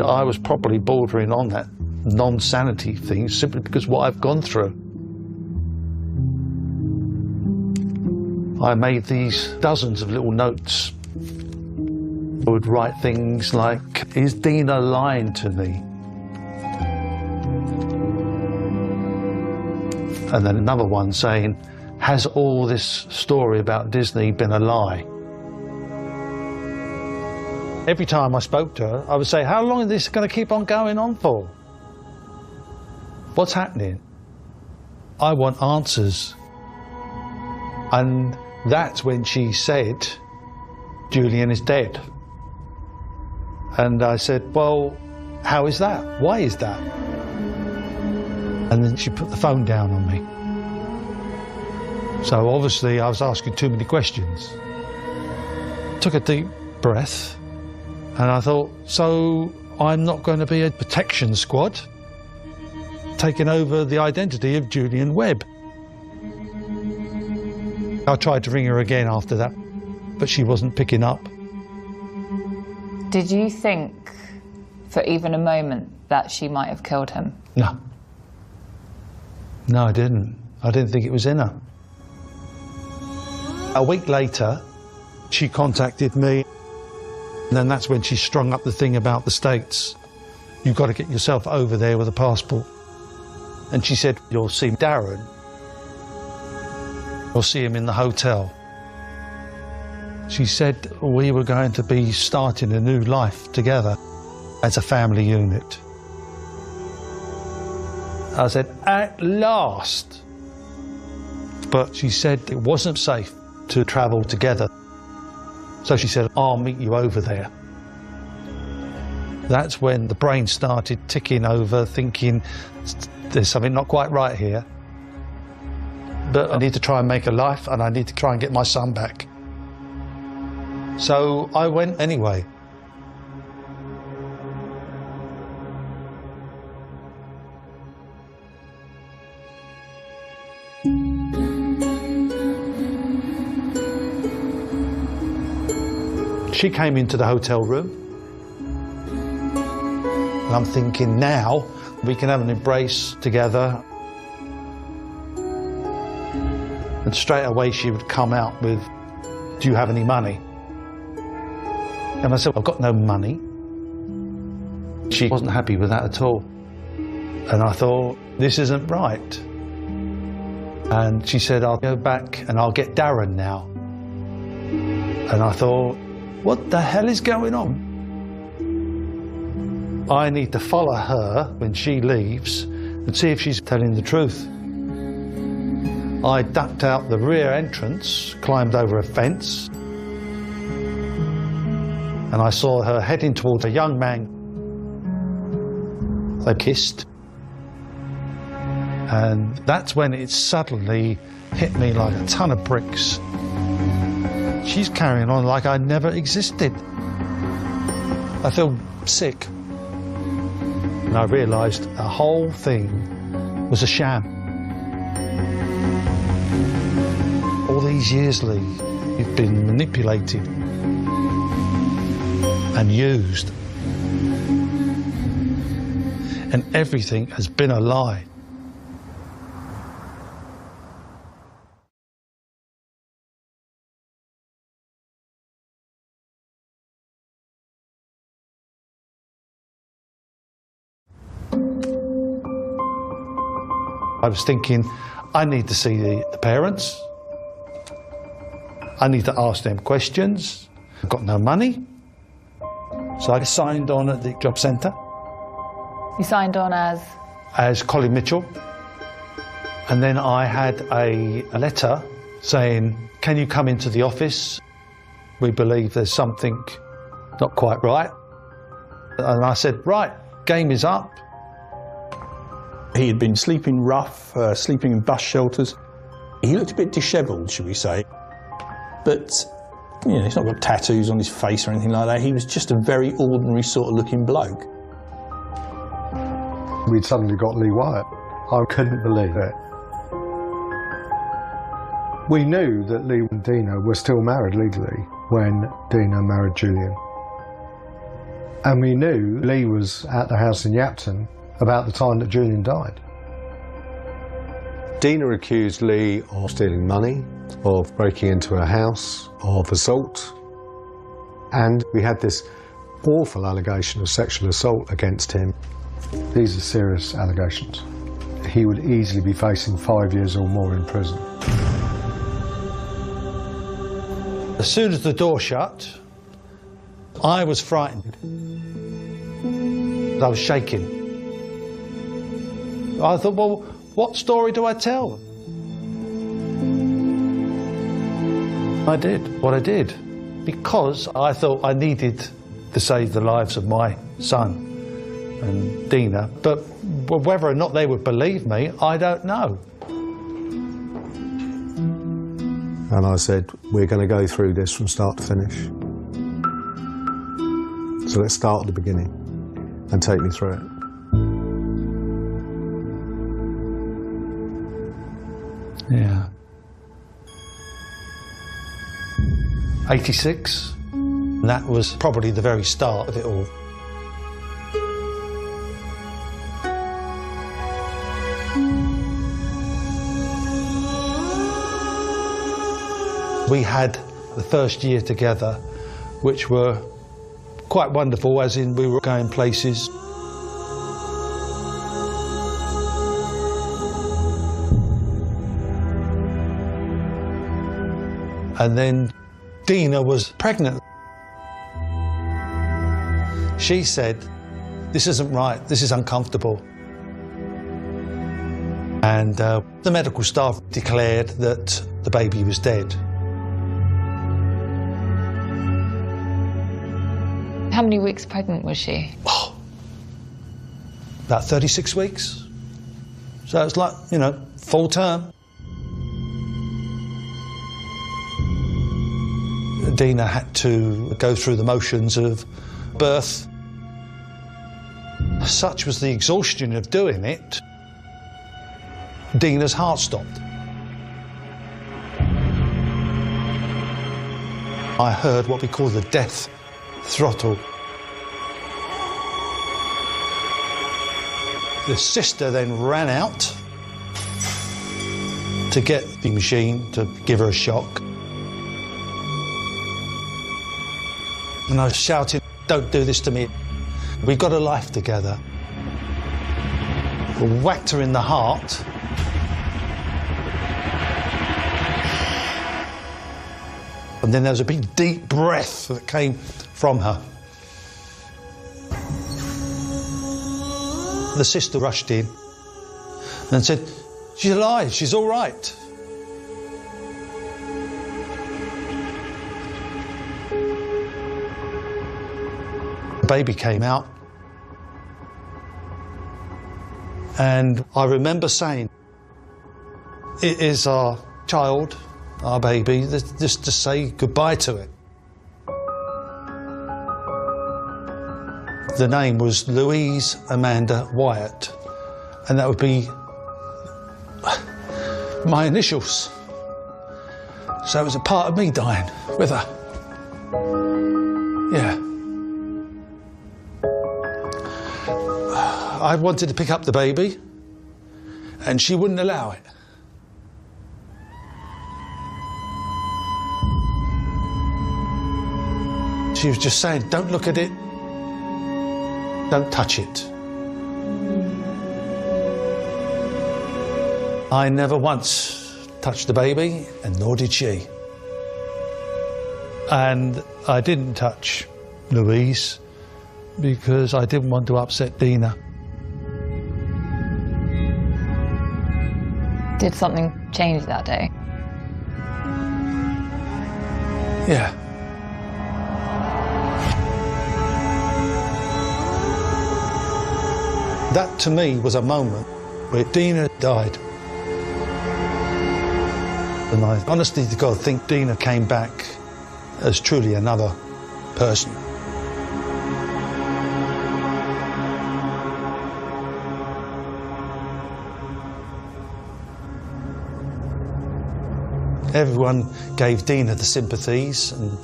I was probably bordering on that non-sanity thing simply because what I've gone through. I made these dozens of little notes. I would write things like, is Dina lying to me? And then another one saying, has all this story about Disney been a lie? Every time I spoke to her, I would say, how long is this going to keep on going on for? What's happening? I want answers. And that's when she said, Julian is dead. And I said, well, how is that? Why is that? And then she put the phone down on me. So obviously I was asking too many questions. Took a deep breath and I thought, so I'm not going to be a protection squad taking over the identity of Julian Webb. I tried to ring her again after that, but she wasn't picking up. Did you think for even a moment that she might have killed him? No. No, I didn't. I didn't think it was in her. A week later, she contacted me, and then that's when she strung up the thing about the States. You've got to get yourself over there with a passport. And she said, you'll see Darren. You'll see him in the hotel. She said we were going to be starting a new life together as a family unit. I said, at last. But she said it wasn't safe to travel together. So she said, I'll meet you over there. That's when the brain started ticking over, thinking there's something not quite right here. But I need to try and make a life, and I need to try and get my son back. So I went anyway. She came into the hotel room, and I'm thinking now we can have an embrace together. And straight away she would come out with, do you have any money? And I said, I've got no money. She wasn't happy with that at all. And I thought, this isn't right. And she said, I'll go back and I'll get Darren now. And I thought, what the hell is going on? I need to follow her when she leaves and see if she's telling the truth. I ducked out the rear entrance, climbed over a fence, and I saw her heading towards a young man. They kissed. And that's when it suddenly hit me like a ton of bricks. She's carrying on like I never existed. I feel sick. And I realised the whole thing was a sham. All these years, Lee, you've been manipulated. and used. And everything has been a lie. I was thinking, I need to see the parents. I need to ask them questions. I've got no money. So I signed on at the job centre. You signed on as? As Colin Mitchell. And then I had a letter saying, can you come into the office? We believe there's something not quite right. And I said, right, game is up. He had been sleeping rough, sleeping in bus shelters. He looked a bit dishevelled, should we say. But, you know, he's not got tattoos on his face or anything like that. He was just a very ordinary sort of looking bloke. We'd suddenly got Lee Wyatt. I couldn't believe it. We knew that Lee and Dina were still married legally when Dina married Julian. And we knew Lee was at the house in Yapton about the time that Julian died. Dina accused Lee of stealing money, of breaking into her house, of assault, and we had this awful allegation of sexual assault against him. These are serious allegations. He would easily be facing 5 years or more in prison. As soon as the door shut, I was frightened. I was shaking. I thought, well, what story do I tell? I did what I did because I thought I needed to save the lives of my son and Dina, but whether or not they would believe me, I don't know. And I said, we're going to go through this from start to finish. So let's start at the beginning and take me through it. Yeah. 86, and that was probably the very start of it all. We had the first year together, which were quite wonderful, as in we were going places. And then Dina was pregnant. She said, this isn't right, this is uncomfortable. And the medical staff declared that the baby was dead. How many weeks pregnant was she? Oh, about 36 weeks. So it's like, you know, full term. Dina had to go through the motions of birth. Such was the exhaustion of doing it, Dina's heart stopped. I heard what we call the death throttle. The sister then ran out to get the machine to give her a shock. And I was shouting, don't do this to me. We've got a life together. We whacked her in the heart. And then there was a big deep breath that came from her. The sister rushed in and said, she's alive, she's all right. The baby came out. And I remember saying, it is our child, our baby, just to say goodbye to it. The name was Louise Amanda Wyatt, and that would be my initials. So it was a part of me dying with her. Yeah. I wanted to pick up the baby, and she wouldn't allow it. She was just saying, don't look at it, don't touch it. I never once touched the baby, and nor did she. And I didn't touch Louise because I didn't want to upset Dina. Did something change that day? Yeah. That to me was a moment where Dina died. And I honestly to God think Dina came back as truly another person. Everyone gave Dina the sympathies, and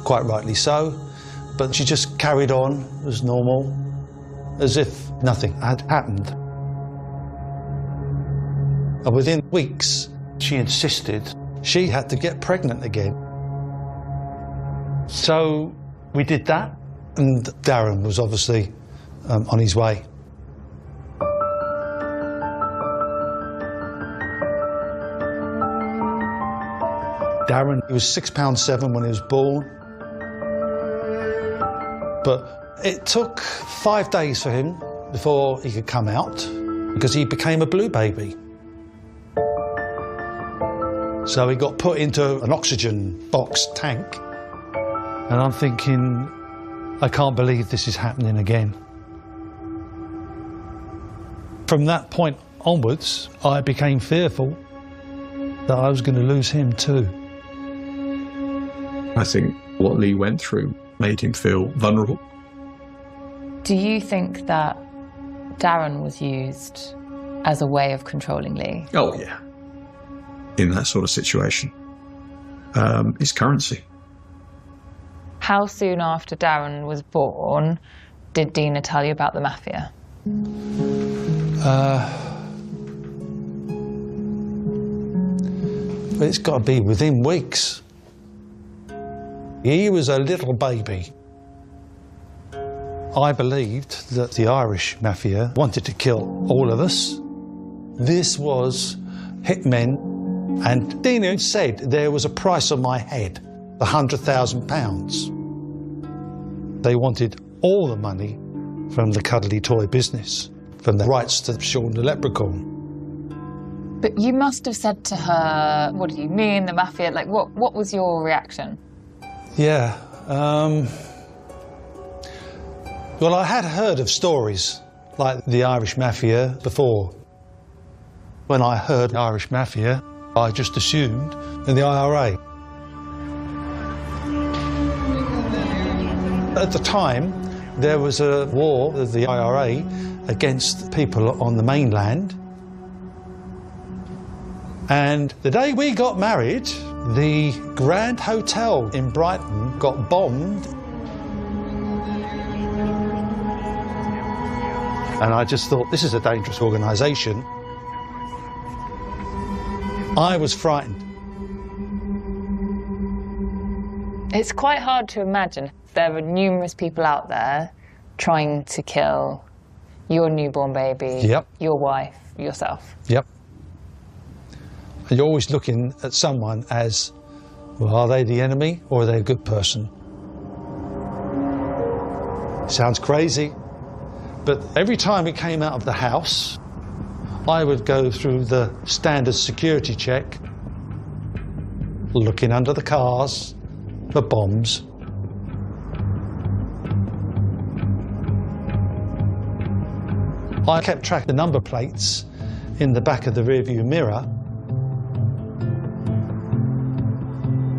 quite rightly so, but she just carried on as normal, as if nothing had happened. And within weeks, she insisted she had to get pregnant again. So we did that, and Darren was obviously on his way. Darren, he was £6'7" when he was born. But it took 5 days for him before he could come out, because he became a blue baby. So he got put into an oxygen box tank. And I'm thinking, I can't believe this is happening again. From that point onwards, I became fearful that I was going to lose him too. I think what Lee went through made him feel vulnerable. Do you think that Darren was used as a way of controlling Lee? Oh, yeah. In that sort of situation. It's currency. How soon after Darren was born did Dina tell you about the mafia? It's got to be within weeks. He was a little baby. I believed that the Irish mafia wanted to kill all of us. This was hitmen, and Dina said there was a price on my head, £100,000. They wanted all the money from the cuddly toy business, from the rights to Sean the Leprechaun. But you must have said to her, what do you mean, the mafia? Like, what was your reaction? Yeah. Well, I had heard of stories like the Irish Mafia before. When I heard Irish Mafia, I just assumed in the IRA. At the time, there was a war of the IRA against people on the mainland. And the day we got married, the Grand Hotel in Brighton got bombed. And I just thought, this is a dangerous organisation. I was frightened. It's quite hard to imagine. There are numerous people out there trying to kill your newborn baby, Yep. your wife, yourself. Yep. And you're always looking at someone as, well, are they the enemy or are they a good person? Sounds crazy, but every time we came out of the house, I would go through the standard security check, looking under the cars for bombs. I kept track of the number plates in the back of the rearview mirror.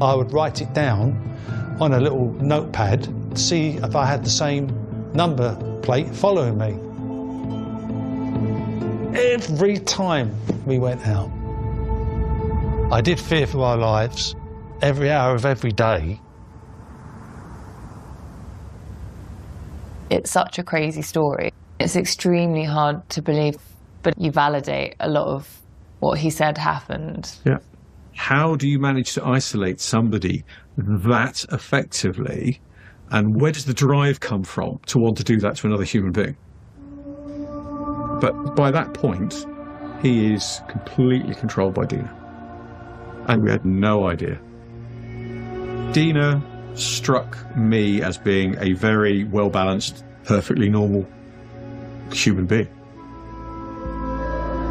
I would write it down on a little notepad to see if I had the same number plate following me. Every time we went out, I did fear for our lives every hour of every day. It's such a crazy story. It's extremely hard to believe, but you validate a lot of what he said happened. Yeah. How do you manage to isolate somebody that effectively, and where does the drive come from to want to do that to another human being? But by that point, he is completely controlled by Dina. And we had no idea. Dina struck me as being a very well-balanced, perfectly normal human being.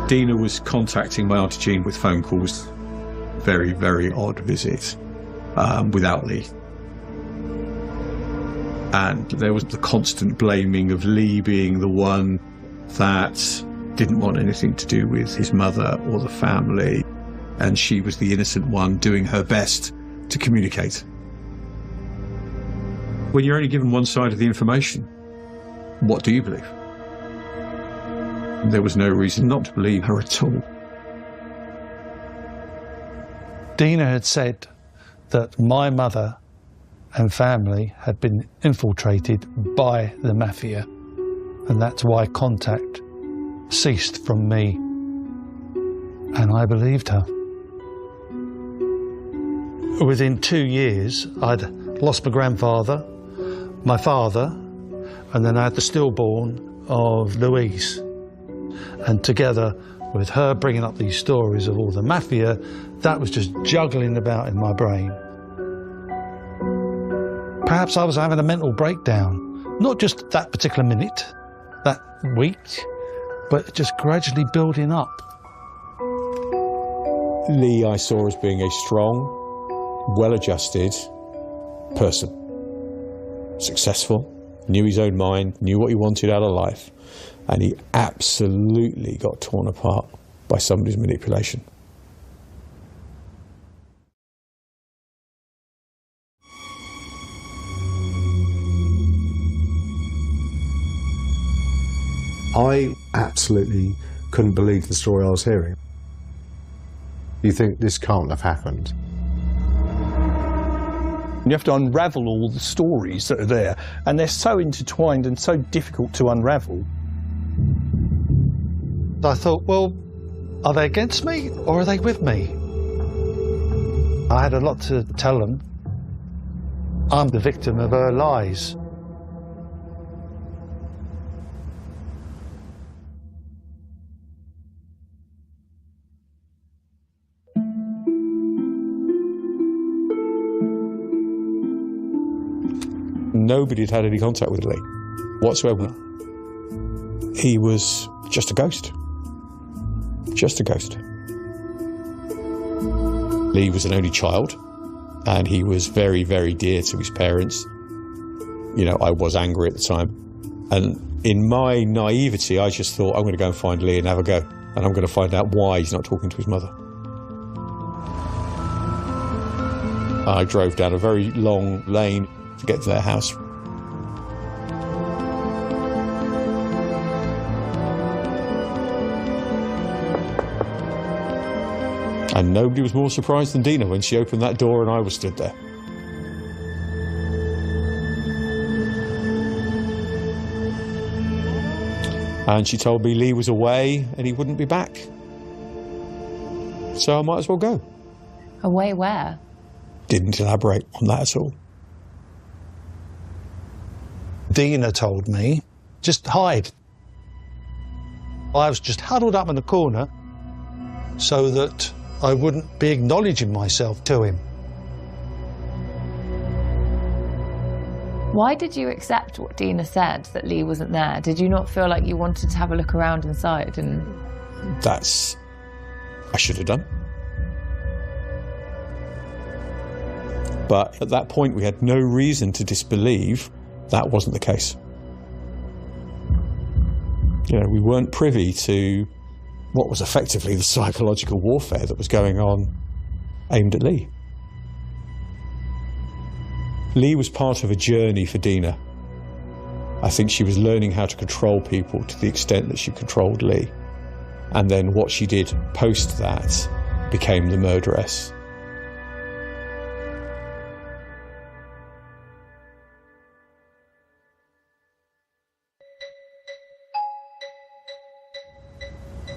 Dina was contacting my Auntie Jean with phone calls. Very, very odd visit without Lee. And there was the constant blaming of Lee being the one that didn't want anything to do with his mother or the family, and she was the innocent one doing her best to communicate. When you're only given one side of the information, what do you believe? There was no reason not to believe her at all. Dina had said that my mother and family had been infiltrated by the mafia, and that's why contact ceased from me. And I believed her. Within 2 years, I'd lost my grandfather, my father, and then I had the stillborn of Louise. And together with her bringing up these stories of all the mafia, that was just juggling about in my brain. Perhaps I was having a mental breakdown, not just that particular minute, that week, but just gradually building up. Lee I saw as being a strong, well-adjusted person. Successful, knew his own mind, knew what he wanted out of life, and he absolutely got torn apart by somebody's manipulation. I absolutely couldn't believe the story I was hearing. You think this can't have happened? You have to unravel all the stories that are there, and they're so intertwined and so difficult to unravel. I thought, well, are they against me or are they with me? I had a lot to tell them. I'm the victim of her lies. Nobody had had any contact with Lee whatsoever. He was just a ghost. Just a ghost. Lee was an only child, and he was very, very dear to his parents. You know, I was angry at the time. And in my naivety, I just thought, I'm going to go and find Lee and have a go. And I'm going to find out why he's not talking to his mother. I drove down a very long lane to get to their house. And nobody was more surprised than Dina when she opened that door and I was stood there. And she told me Lee was away and he wouldn't be back. So I might as well go. Away where? Didn't elaborate on that at all. Dina told me, just hide. I was just huddled up in the corner so that I wouldn't be acknowledging myself to him. Why did you accept what Dina said, that Lee wasn't there? Did you not feel like you wanted to have a look around inside? And That's... I should have done. But at that point we had no reason to disbelieve that wasn't the case. You know, we weren't privy to what was effectively the psychological warfare that was going on aimed at Lee. Lee was part of a journey for Dina. I think she was learning how to control people to the extent that she controlled Lee. And then what she did post that became the murderess.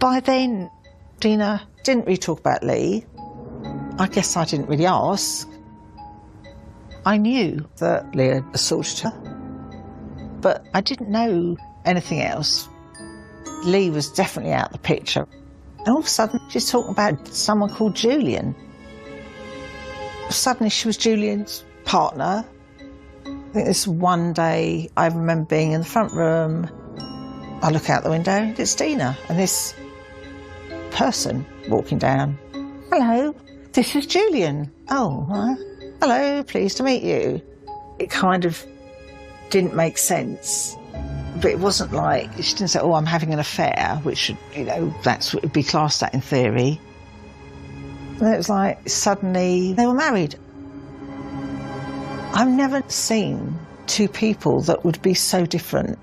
By then, Dina didn't really talk about Lee. I guess I didn't really ask. I knew that Lee had assaulted her, but I didn't know anything else. Lee was definitely out of the picture. And all of a sudden, she's talking about someone called Julian. Suddenly, she was Julian's partner. I think this one day, I remember being in the front room. I look out the window, and it's Dina, and this person walking down. Hello, this is Julian. Oh, hello, pleased to meet you. It kind of didn't make sense. But it wasn't like, she didn't say, oh, I'm having an affair, which should, you know, that's what would be classed at in theory. And it was like, suddenly they were married. I've never seen two people that would be so different.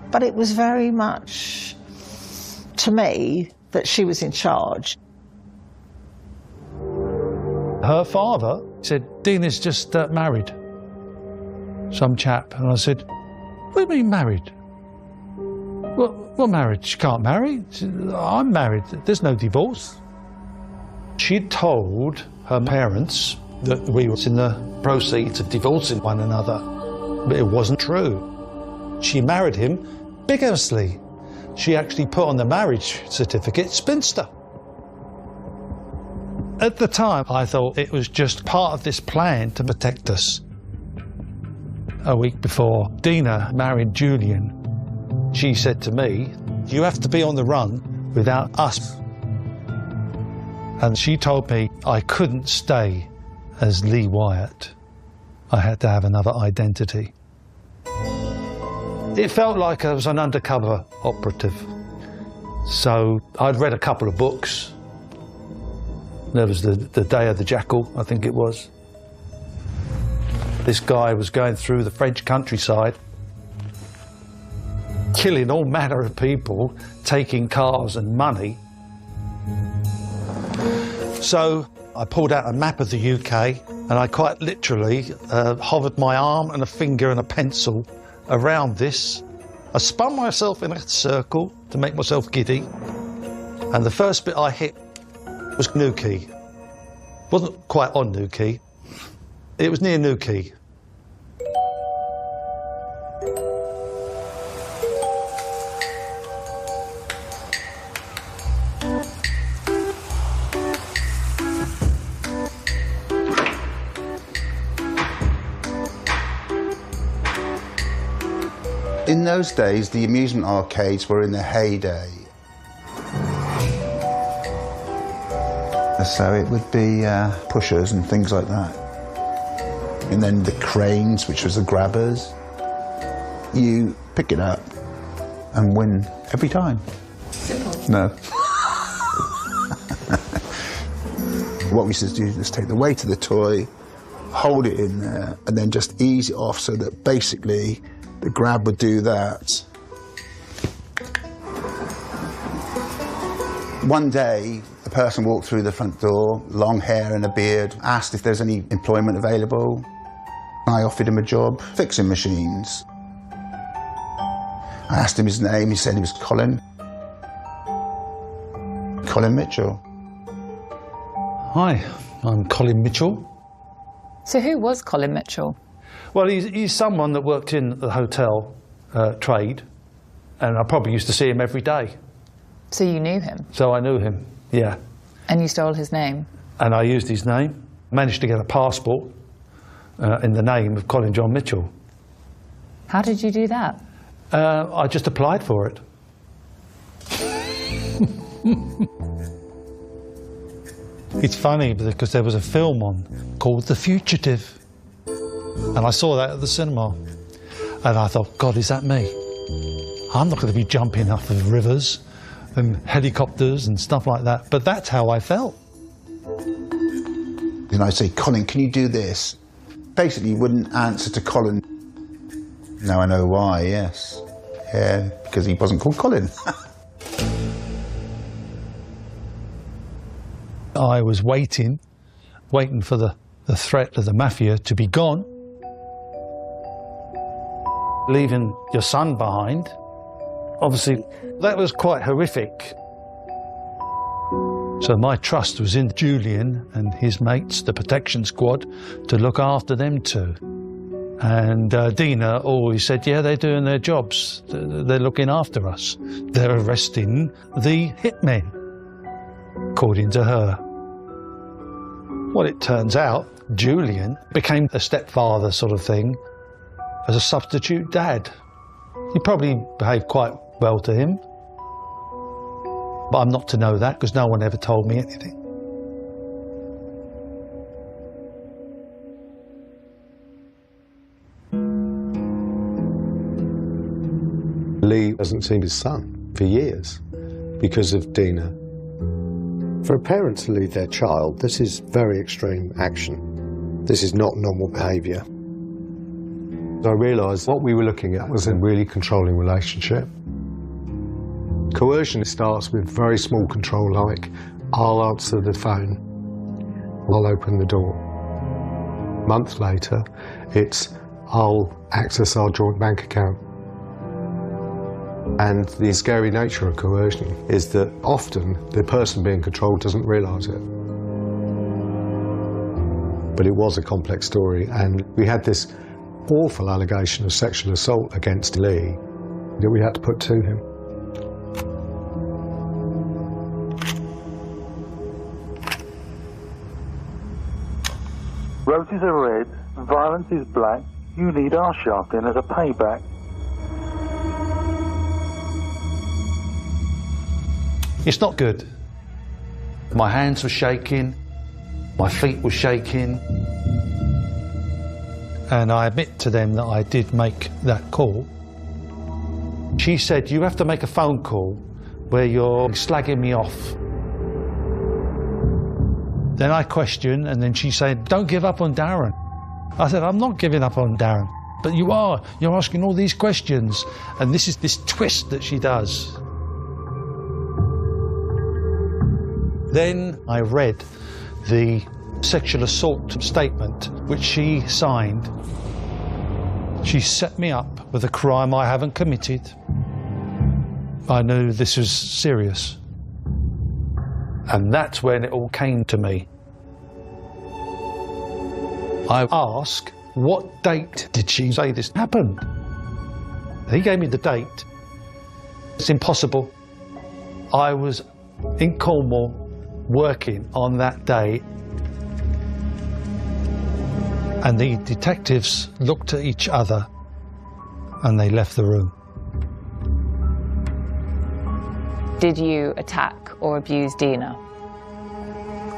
But it was very much, to me, that she was in charge. Her father said, Dina's just married. Some chap. And I said, what do you mean married? Well, married. She can't marry. I'm married. There's no divorce. She'd told her parents that we were in the proceeds of divorcing one another, but it wasn't true. She married him bigously. She actually put on the marriage certificate, spinster. At the time, I thought it was just part of this plan to protect us. A week before Dina married Julian, she said to me, you have to be on the run without us. And she told me I couldn't stay as Lee Wyatt. I had to have another identity. It felt like I was an undercover operative. So I'd read a couple of books. There was the Day of the Jackal, I think it was. This guy was going through the French countryside, killing all manner of people, taking cars and money. So I pulled out a map of the UK and I quite literally hovered my arm and a finger and a pencil around this. I spun myself in a circle to make myself giddy, and the first bit I hit was Newquay. Wasn't quite on Newquay. It was near Newquay. In those days, the amusement arcades were in their heyday. So it would be pushers and things like that. And then the cranes, which was the grabbers. You pick it up and win every time. Simple. No. What we used to do is take the weight of the toy, hold it in there, and then just ease it off so that basically the grab would do that. One day, a person walked through the front door, long hair and a beard, asked if there's any employment available. I offered him a job fixing machines. I asked him his name, he said he was Colin. Colin Mitchell. Hi, I'm Colin Mitchell. So who was Colin Mitchell? Well, he's someone that worked in the hotel trade, and I probably used to see him every day. So you knew him? So I knew him, yeah. And you stole his name? And I used his name, managed to get a passport in the name of Colin John Mitchell. How did you do that? I just applied for it. It's funny because there was a film on called The Fugitive. And I saw that at the cinema. And I thought, God, is that me? I'm not going to be jumping off of rivers and helicopters and stuff like that. But that's how I felt. And I'd say, Colin, can you do this? Basically, you wouldn't answer to Colin. Now I know why, yes. Yeah, because he wasn't called Colin. I was waiting for the threat of the mafia to be gone. Leaving your son behind Obviously, that was quite horrific. So my trust was in Julian and his mates, the protection squad, to look after them too. And Dina always said, yeah, they're doing their jobs. They're looking after us. They're arresting the hitmen, according to her. Well, it turns out Julian became a stepfather sort of thing as a substitute dad. He probably behaved quite well to him. But I'm not to know that because no one ever told me anything. Lee hasn't seen his son for years because of Dina. For a parent to leave their child, this is very extreme action. This is not normal behaviour. I realised what we were looking at was a really controlling relationship. Coercion starts with very small control, like, I'll answer the phone, I'll open the door. A month later, it's, I'll access our joint bank account. And the scary nature of coercion is that often the person being controlled doesn't realise it. But it was a complex story, and we had this awful allegation of sexual assault against Lee that we had to put to him. Roses are red, violence is black, you need our shotgun as a payback. It's not good. My hands were shaking, my feet were shaking, and I admit to them that I did make that call. She said, you have to make a phone call where you're slagging me off. Then I questioned, and then she said, don't give up on Darren. I said, I'm not giving up on Darren, but you are. You're asking all these questions, and this is this twist that she does. Then I read the sexual assault statement, which she signed. She set me up with a crime I haven't committed. I knew this was serious. And that's when it all came to me. I asked, what date did she say this happened? He gave me the date. It's impossible. I was in Cornwall working on that day, and the detectives looked at each other and they left the room. Did you attack or abuse Dina?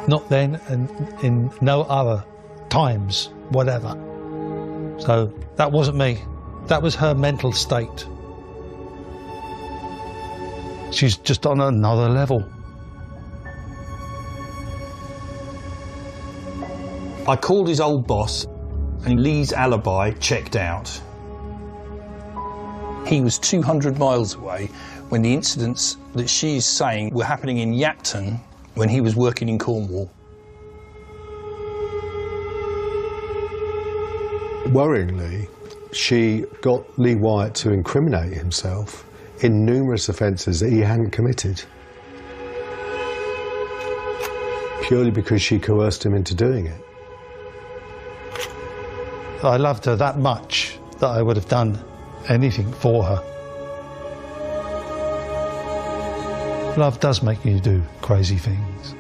Not then, and in no other times, whatever. So that wasn't me. That was her mental state. She's just on another level. I called his old boss, and Lee's alibi checked out. He was 200 miles away when the incidents that she's saying were happening in Yapton when he was working in Cornwall. Worryingly, she got Lee Wyatt to incriminate himself in numerous offences that he hadn't committed, purely because she coerced him into doing it. I loved her that much that I would have done anything for her. Love does make you do crazy things.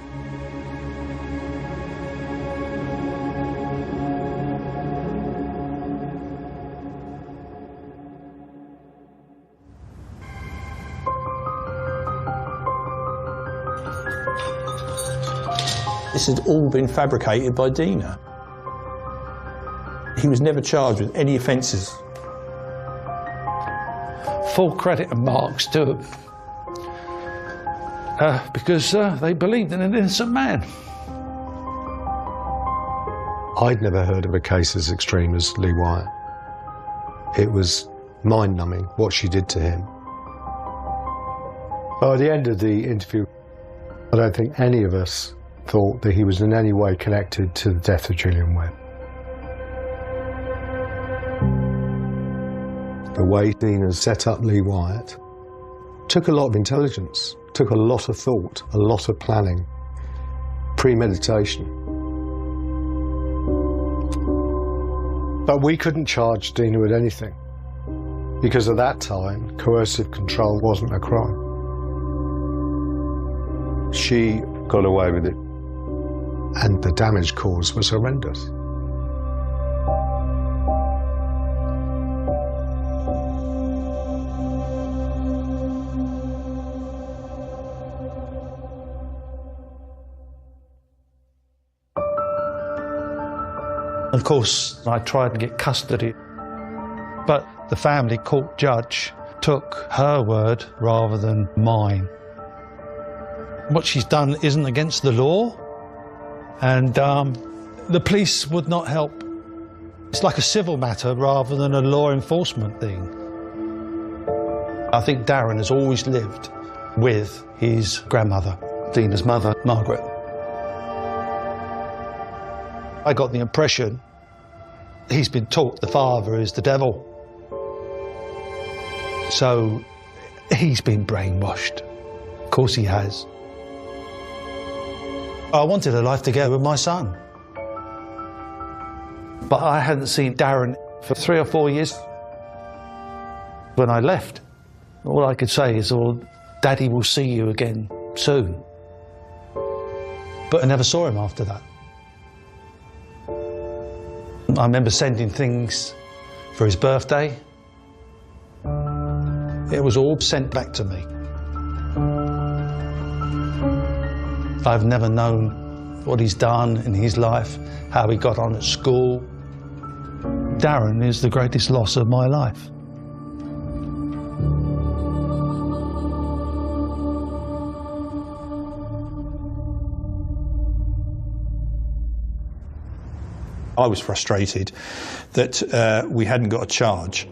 This had all been fabricated by Dina. He was never charged with any offences. Full credit and marks to him. Because they believed in an innocent man. I'd never heard of a case as extreme as Lee Wyatt. It was mind-numbing what she did to him. By the end of the interview, I don't think any of us thought that he was in any way connected to the death of Julian Webb. The way Dina set up Lee Wyatt Took a lot of intelligence, took a lot of thought, a lot of planning, premeditation. But we couldn't charge Dina with anything, because at that time, coercive control wasn't a crime. She got away with it, and the damage caused was horrendous. Of course, I tried to get custody, but the family court judge took her word rather than mine. What she's done isn't against the law, and the police would not help. It's like a civil matter rather than a law enforcement thing. I think Darren has always lived with his grandmother, Dina's mother, Margaret. I got the impression he's been taught the father is the devil. So he's been brainwashed. Of course he has. I wanted a life together with my son. But I hadn't seen Darren for 3 or 4 years. When I left, all I could say is, well, Daddy will see you again soon. But I never saw him after that. I remember sending things for his birthday. It was all sent back to me. I've never known what he's done in his life, how he got on at school. Darren is the greatest loss of my life. I was frustrated that we hadn't got a charge.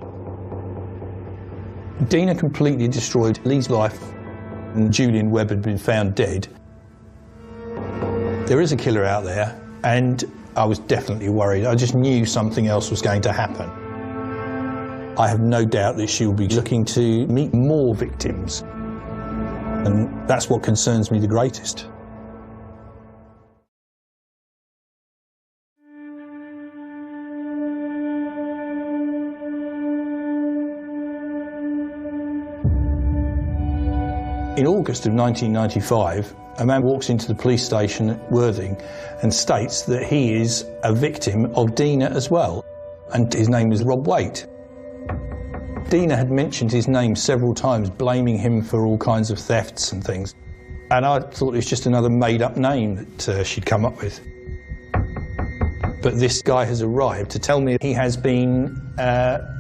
Dina completely destroyed Lee's life, and Julian Webb had been found dead. There is a killer out there, and I was definitely worried. I just knew something else was going to happen. I have no doubt that she will be looking to meet more victims, and that's what concerns me the greatest. In August of 1995, a man walks into the police station at Worthing and states that he is a victim of Dina as well, and his name is Rob Waite. Dina had mentioned his name several times, blaming him for all kinds of thefts and things, and I thought it was just another made-up name that she'd come up with. But this guy has arrived to tell me he has been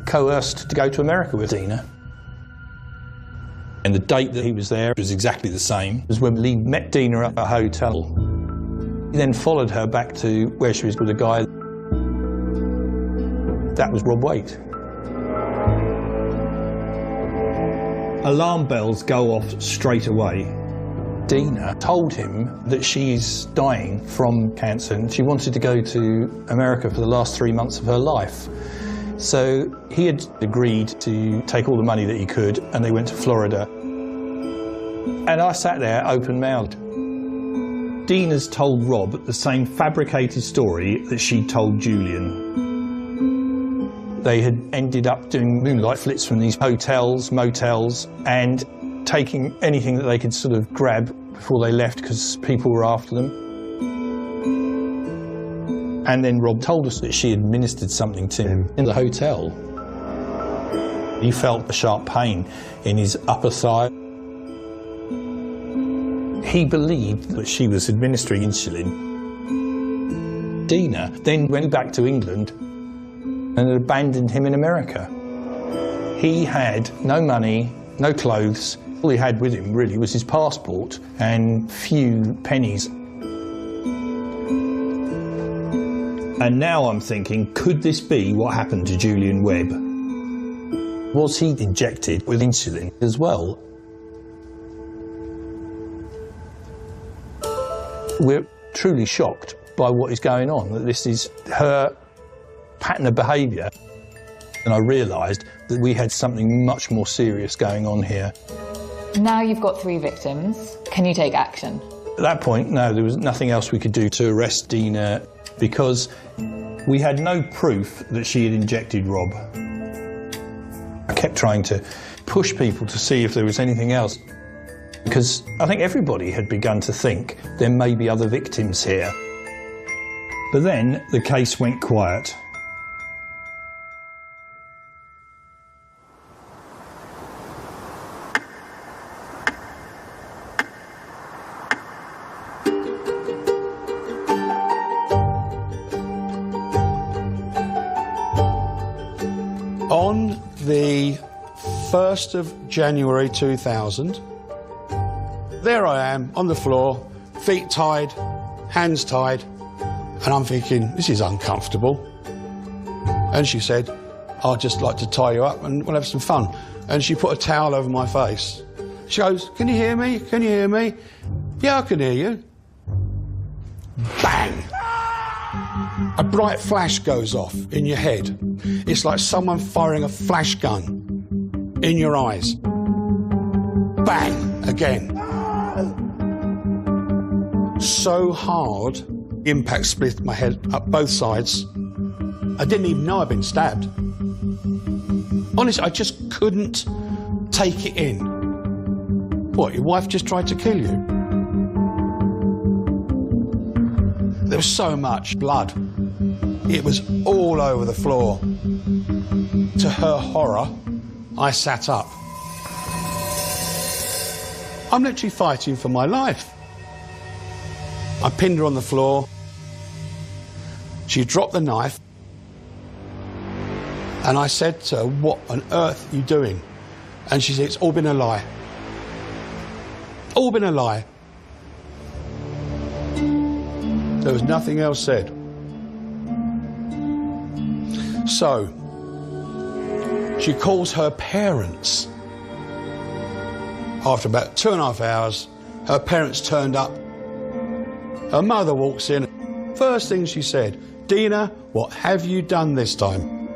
coerced to go to America with Dina. And the date that he was there was exactly the same as when Lee met Dina at a hotel. He then followed her back to where she was with a guy. That was Rob Waite. Alarm bells go off straight away. Dina told him that she's dying from cancer and she wanted to go to America for the last 3 months of her life. So he had agreed to take all the money that he could, and they went to Florida. And I sat there open-mouthed. Dina's told Rob the same fabricated story that she'd told Julian. They had ended up doing moonlight flits from these hotels, motels, and taking anything that they could sort of grab before they left because people were after them. And then Rob told us that she administered something to him in the hotel. He felt a sharp pain in his upper thigh. He believed that she was administering insulin. Dina then went back to England and had abandoned him in America. He had no money, no clothes. All he had with him really was his passport and few pennies. And now I'm thinking, could this be what happened to Julian Webb? Was he injected with insulin as well? We're truly shocked by what is going on, that this is her pattern of behaviour. And I realised that we had something much more serious going on here. Now you've got 3 victims. Can you take action? At that point, no, there was nothing else we could do to arrest Dina because we had no proof that she had injected Rob. I kept trying to push people to see if there was anything else because I think everybody had begun to think there may be other victims here. But then the case went quiet. On the 1st of January 2000, there I am on the floor, feet tied, hands tied, and I'm thinking, this is uncomfortable. And she said, I'd just like to tie you up and we'll have some fun. And she put a towel over my face. She goes, can you hear me? Can you hear me? Yeah, I can hear you. Bang! A bright flash goes off in your head. It's like someone firing a flash gun in your eyes. Bang! Again. So hard, impact split my head up both sides. I didn't even know I'd been stabbed. Honestly, I just couldn't take it in. What, your wife just tried to kill you? There was so much blood. It was all over the floor. To her horror, I sat up. I'm literally fighting for my life. I pinned her on the floor. She dropped the knife. And I said to her, what on earth are you doing? And she said, it's all been a lie. All been a lie. There was nothing else said. So, she calls her parents. After about 2.5 hours, her parents turned up. Her mother walks in. First thing she said, Dina, what have you done this time?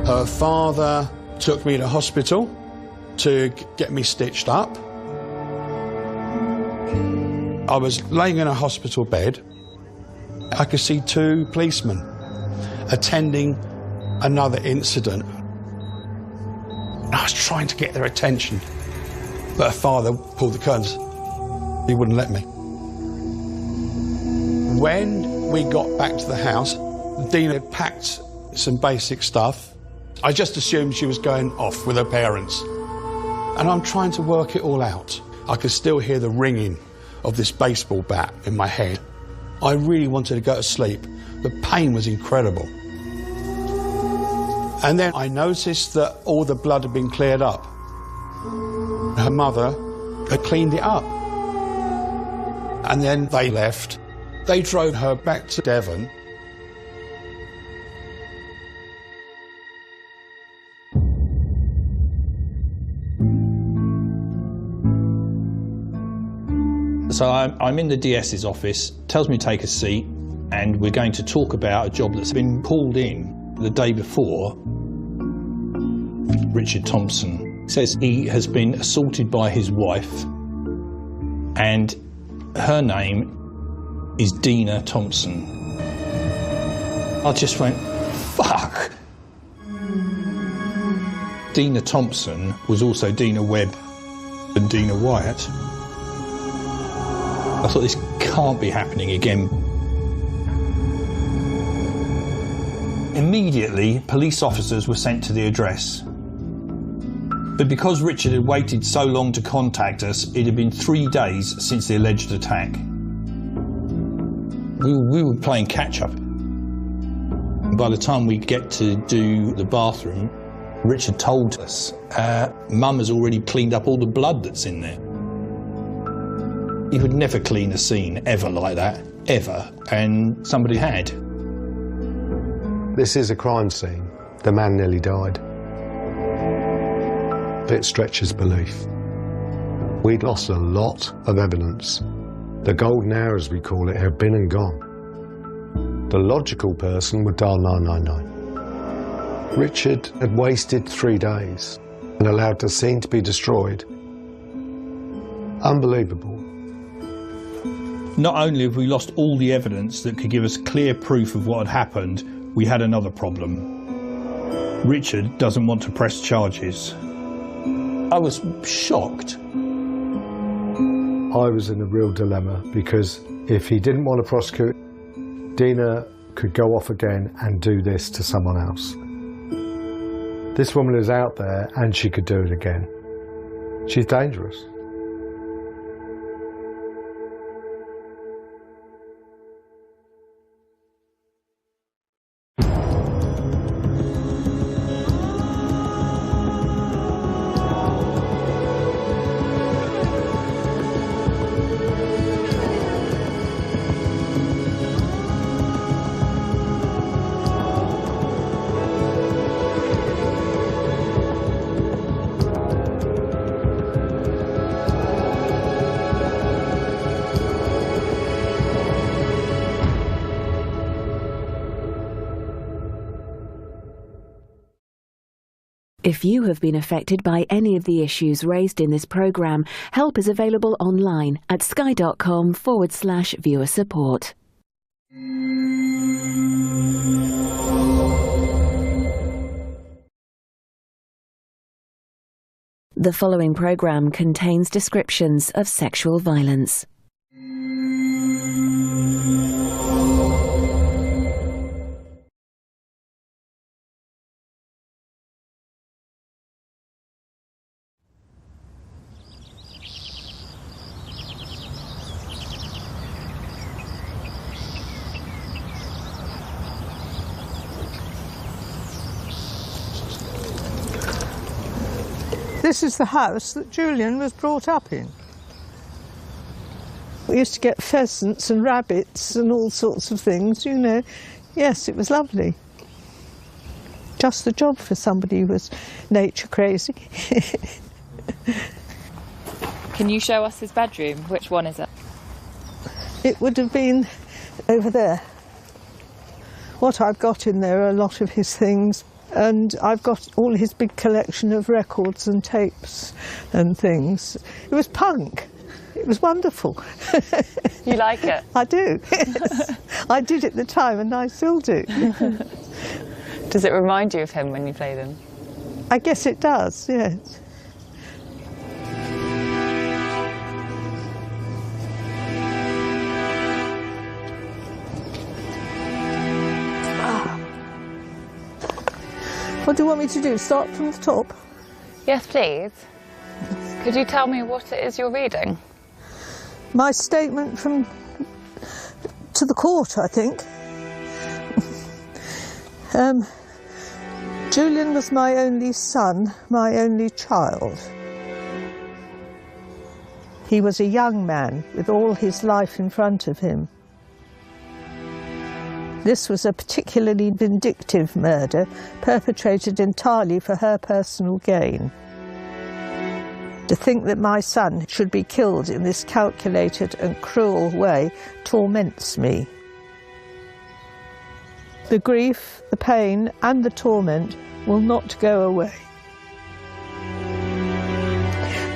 Her father took me to hospital to get me stitched up. I was laying in a hospital bed. I could see 2 policemen attending another incident. I was trying to get their attention, but her father pulled the curtains. He wouldn't let me. When we got back to the house, Dina had packed some basic stuff. I just assumed she was going off with her parents. And I'm trying to work it all out. I could still hear the ringing of this baseball bat in my head. I really wanted to go to sleep. The pain was incredible. And then I noticed that all the blood had been cleared up. Her mother had cleaned it up. And then they left. They drove her back to Devon. So I'm in the DS's office, tells me to take a seat, and we're going to talk about a job that's been pulled in the day before. Richard Thompson says he has been assaulted by his wife, and her name is Dina Thompson. I just went, fuck! Dina Thompson was also Dina Webb and Dina Wyatt. I thought, this can't be happening again. Immediately, police officers were sent to the address. But because Richard had waited so long to contact us, it had been 3 days since the alleged attack. We were playing catch-up. By the time we get to do the bathroom, Richard told us, Mum has already cleaned up all the blood that's in there. He would never clean a scene ever like that, ever, and somebody had. This is a crime scene. The man nearly died. It stretches belief. We'd lost a lot of evidence. The golden hour, as we call it, had been and gone. The logical person would dial 999. Richard had wasted 3 days. and allowed the scene to be destroyed. Unbelievable. Not only have we lost all the evidence that could give us clear proof of what had happened, we had another problem. Richard doesn't want to press charges. I was shocked. I was in a real dilemma because if he didn't want to prosecute, Dina could go off again and do this to someone else. This woman is out there and she could do it again. She's dangerous. If you have been affected by any of the issues raised in this programme, help is available online at sky.com/viewer support. The following programme contains descriptions of sexual violence. This is the house that Julian was brought up in. We used to get pheasants and rabbits and all sorts of things, you know. Yes, it was lovely. Just the job for somebody who was nature crazy. Can you show us his bedroom? Which one is it? It would have been over there. What I've got in there are a lot of his things. And I've got all his big collection of records and tapes and things. It was punk. It was wonderful. You like it? I do. Yes. I did at the time and I still do. Does it remind you of him when you play them? I guess it does, yes. What do you want me to do? Start from the top? Yes, please. Could you tell me what it is you're reading? My statement to the court, I think. Julian was my only son, my only child. He was a young man with all his life in front of him. This was a particularly vindictive murder, perpetrated entirely for her personal gain. To think that my son should be killed in this calculated and cruel way torments me. The grief, the pain, and the torment will not go away.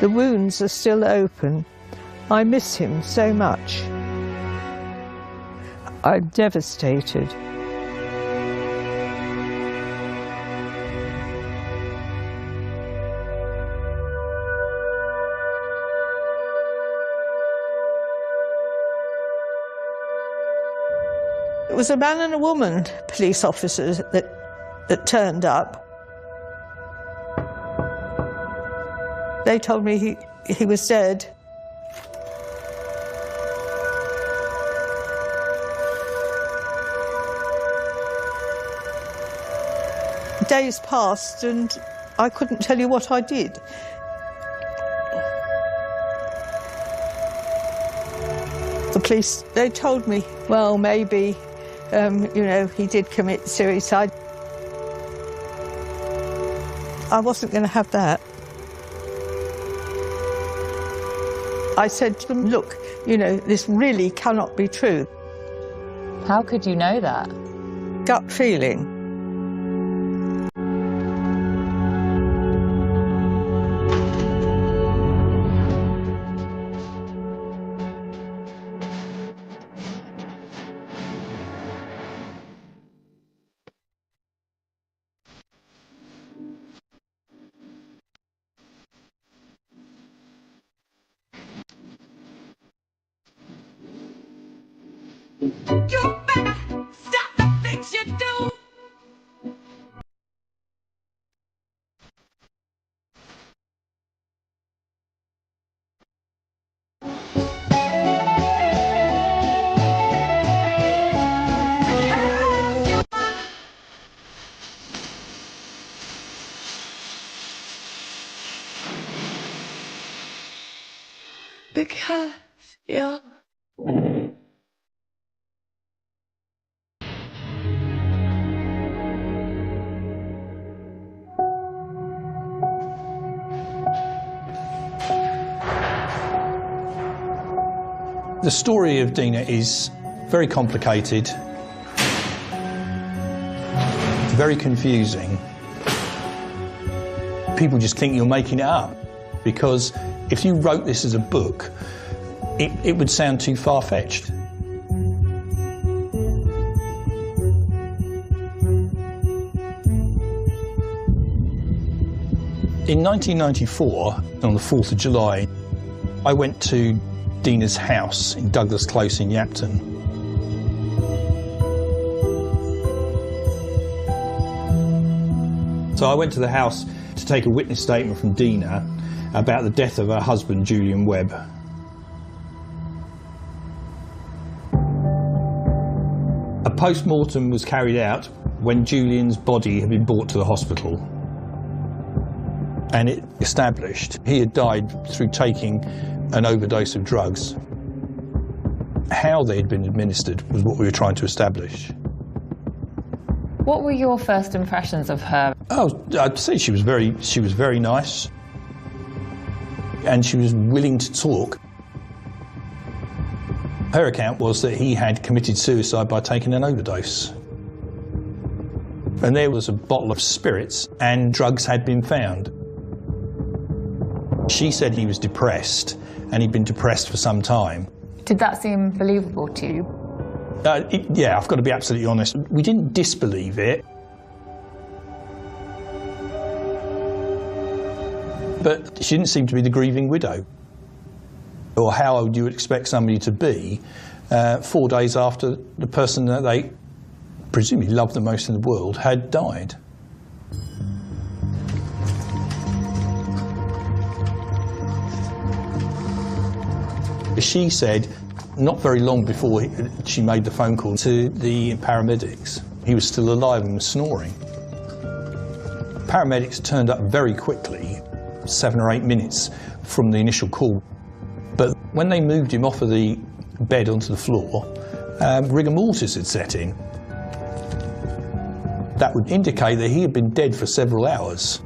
The wounds are still open. I miss him so much. I'm devastated. It was a man and a woman police officers that turned up. They told me he was dead. Days passed and I couldn't tell you what I did. The police, they told me, well, maybe, you know, he did commit suicide. I wasn't going to have that. I said to them, look, you know, this really cannot be true. How could you know that? Gut feeling. You better stop the things you do. Because you're... The story of Dina is very complicated, very confusing. People just think you're making it up, because if you wrote this as a book, it would sound too far-fetched. In 1994, on the 4th of July, I went to Dina's house in Douglas Close in Yapton. So I went to the house to take a witness statement from Dina about the death of her husband, Julian Webb. A post-mortem was carried out when Julian's body had been brought to the hospital. And it established he had died through taking an overdose of drugs. How they had been administered was what we were trying to establish. What were your first impressions of her? Oh, I'd say she was very nice, and she was willing to talk. Her account was that he had committed suicide by taking an overdose. And there was a bottle of spirits, and drugs had been found. She said he was depressed, and he'd been depressed for some time. Did that seem believable to you? Yeah, I've got to be absolutely honest. We didn't disbelieve it. But she didn't seem to be the grieving widow. Or how would you expect somebody to be 4 days after the person that they presumably loved the most in the world had died? She said, not very long before she made the phone call to the paramedics, he was still alive and was snoring. Paramedics turned up very quickly, 7 or 8 minutes from the initial call. But when they moved him off of the bed onto the floor, rigor mortis had set in. That would indicate that he had been dead for several hours.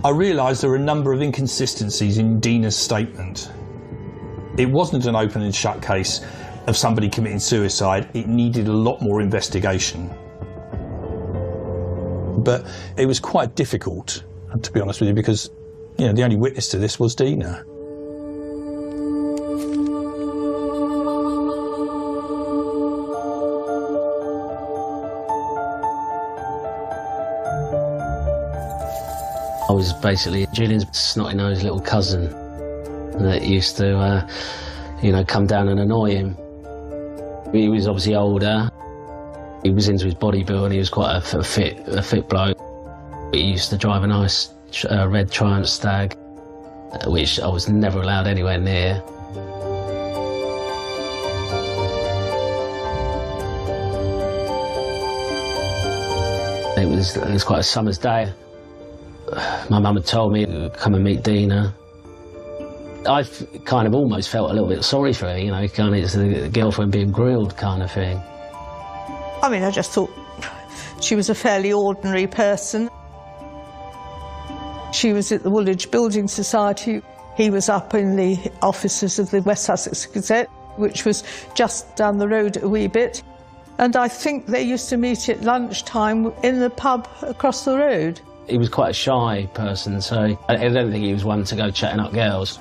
I realised there were a number of inconsistencies in Dina's statement. It wasn't an open and shut case of somebody committing suicide. It needed a lot more investigation. But it was quite difficult, to be honest with you, because the only witness to this was Dina. I was basically Julian's snotty-nosed little cousin that used to, come down and annoy him. He was obviously older. He was into his bodybuilding. He was quite a fit bloke. He used to drive a nice red Triumph Stag, which I was never allowed anywhere near. It was quite a summer's day. My mum had told me to come and meet Dina. I've kind of almost felt a little bit sorry for her, kind of it's the girlfriend being grilled kind of thing. I mean, I just thought she was a fairly ordinary person. She was at the Woolwich Building Society. He was up in the offices of the West Sussex Gazette, which was just down the road a wee bit. And I think they used to meet at lunchtime in the pub across the road. He was quite a shy person, so I don't think he was one to go chatting up girls.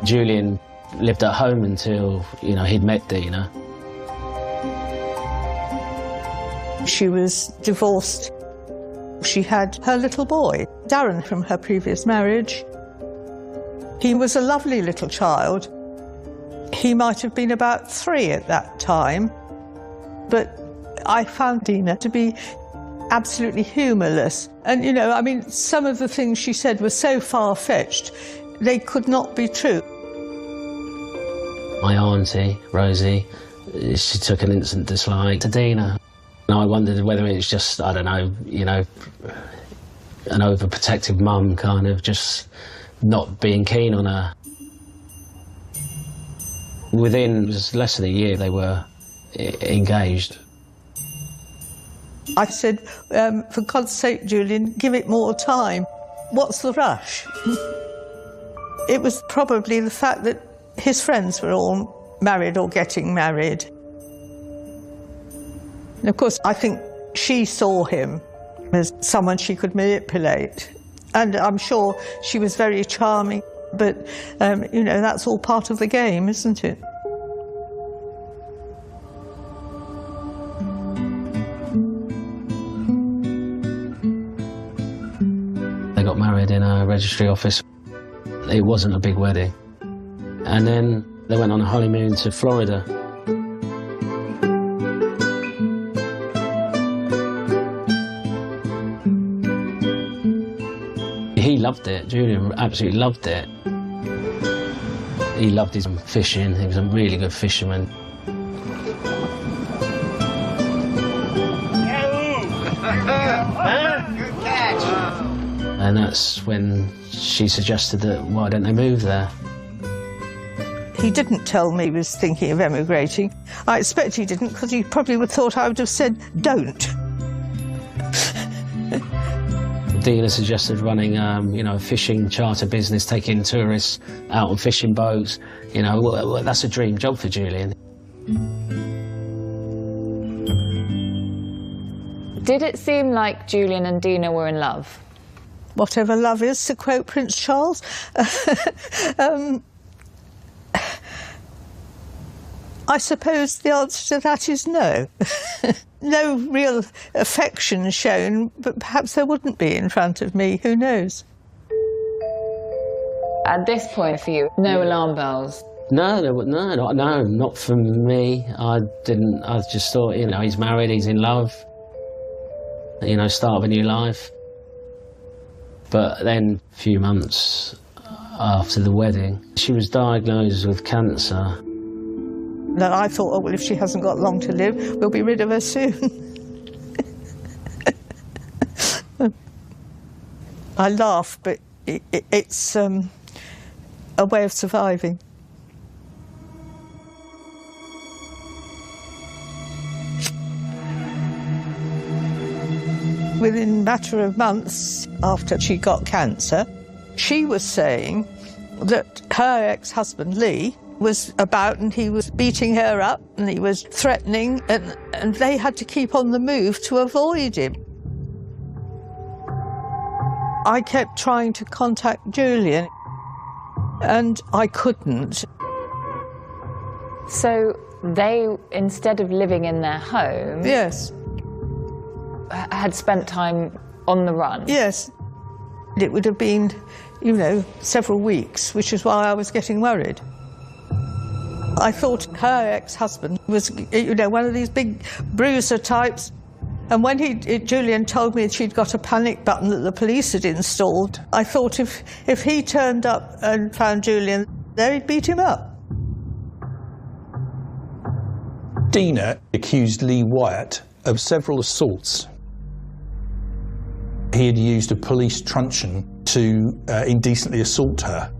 Julian lived at home until, he'd met Dina. She was divorced. She had her little boy, Darren, from her previous marriage. He was a lovely little child. He might have been about 3 at that time, but I found Dina to be absolutely humourless. And, you know, I mean, some of the things she said were so far-fetched, they could not be true. My auntie, Rosie, she took an instant dislike to Dina. And I wondered whether it was just, I don't know, you know, an overprotective mum kind of just not being keen on her. Within just less than a year, they were engaged. I said, for God's sake, Julian, give it more time. What's the rush? It was probably the fact that his friends were all married or getting married. And of course, I think she saw him as someone she could manipulate. And I'm sure she was very charming, but, you know, that's all part of the game, isn't it? They got married in a registry office. It wasn't a big wedding. And then they went on a honeymoon to Florida. He loved it. Julian absolutely loved it. He loved his fishing. He was a really good fisherman. Good catch. And that's when she suggested that why don't they move there? He didn't tell me he was thinking of emigrating. I expect he didn't, because he probably would have thought I would have said, don't. Dina suggested running, you know, a fishing charter business, taking tourists out on fishing boats. You know, well, that's a dream job for Julian. Did it seem like Julian and Dina were in love? Whatever love is, to quote Prince Charles. I suppose the answer to that is no. No real affection shown, but perhaps there wouldn't be in front of me, who knows? At this point for you, no alarm bells? No, not for me. I just thought, you know, he's married, he's in love. You know, start of a new life. But then, a few months after the wedding, she was diagnosed with cancer. And I thought, oh, well, if she hasn't got long to live, we'll be rid of her soon. I laugh, but it's a way of surviving. Within a matter of months after she got cancer, she was saying that her ex-husband, Lee, was about and he was beating her up and he was threatening and they had to keep on the move to avoid him. I kept trying to contact Julian and I couldn't. So they, instead of living in their home... Yes. ...had spent time on the run? Yes. It would have been, you know, several weeks, which is why I was getting worried. I thought her ex-husband was, you know, one of these big bruiser types. And when Julian told me she'd got a panic button that the police had installed, I thought if he turned up and found Julian, they'd beat him up. Dina accused Lee Wyatt of several assaults. He had used a police truncheon to indecently assault her.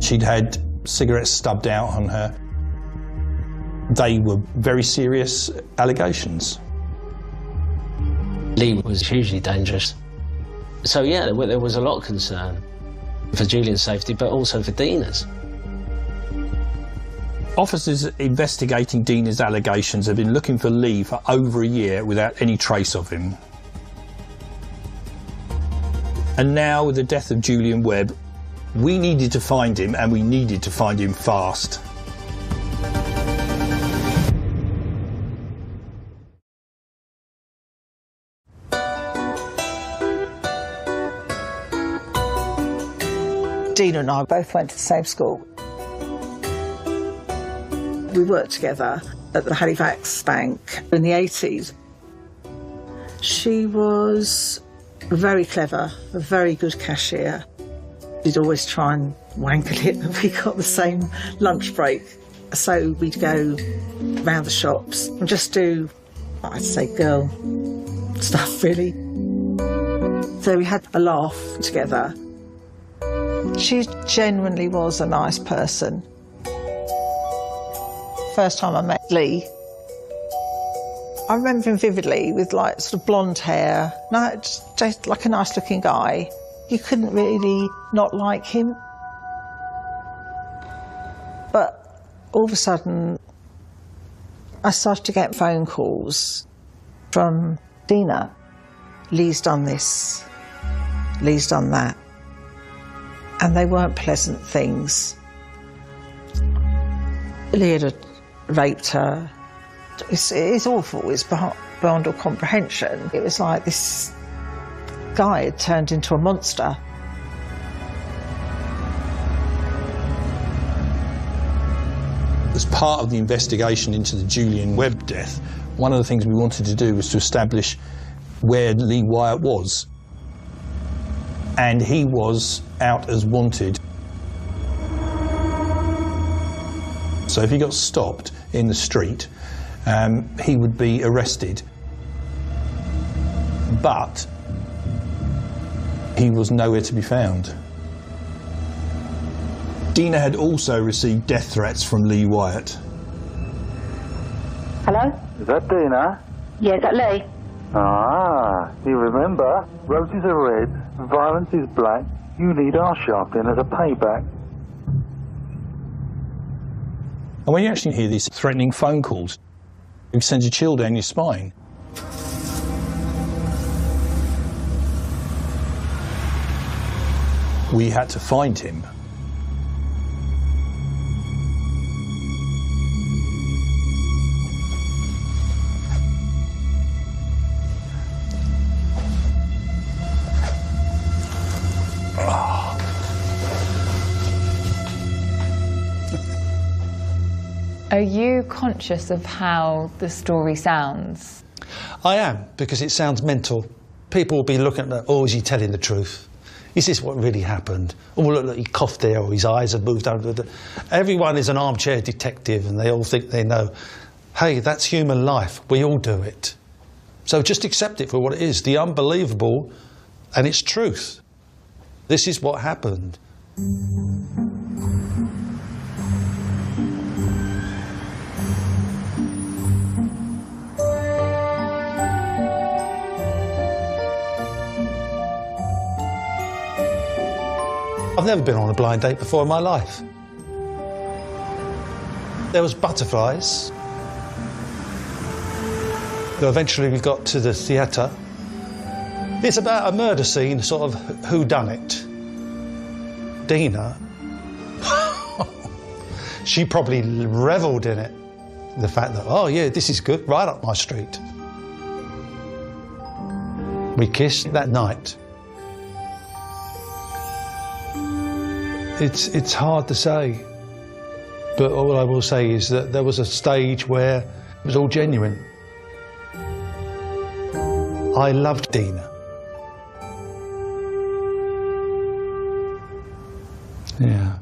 She'd had cigarettes stubbed out on her. They were very serious allegations. Lee was hugely dangerous. So yeah, there was a lot of concern for Julian's safety, but also for Dina's. Officers investigating Dina's allegations have been looking for Lee for over a year without any trace of him. And now, with the death of Julian Webb, we needed to find him, and we needed to find him fast. Dina and I both went to the same school. We worked together at the Halifax Bank in the 80s. She was very clever, a very good cashier. She'd always try and wangle it that we got the same lunch break. So we'd go round the shops and just do, I'd say, girl stuff, really. So we had a laugh together. She genuinely was a nice person. First time I met Lee, I remember him vividly with like sort of blonde hair, just like a nice looking guy. You couldn't really not like him. But all of a sudden, I started to get phone calls from Dina. Lee's done this, Lee's done that. And they weren't pleasant things. Lee had raped her. It's awful, it's beyond all comprehension. It was like this guy had turned into a monster. As part of the investigation into the Julian Webb death, one of the things we wanted to do was to establish where Lee Wyatt was. And he was out as wanted. So if he got stopped in the street, he would be arrested. But he was nowhere to be found. Dina had also received death threats from Lee Wyatt. Hello? Is that Dina? Yeah, is that Lee? Ah, you remember? Roses are red, violence is black. You need our shotgun as a payback. And when you actually hear these threatening phone calls, it sends a chill down your spine. We had to find him. Are you conscious of how the story sounds? I am, because it sounds mental. People will be looking at that, oh, is he telling the truth? Is this what really happened? Oh, look, he coughed there, or his eyes have moved over. Everyone is an armchair detective, and they all think they know. Hey, that's human life. We all do it. So just accept it for what it is, the unbelievable, and it's truth. This is what happened. I've never been on a blind date before in my life. There was butterflies. Eventually we got to the theatre. It's about a murder scene, sort of whodunit. Dina, she probably revelled in it. The fact that, oh yeah, this is good, right up my street. We kissed that night. It's hard to say, but all I will say is that there was a stage where it was all genuine. I loved Dina. Yeah.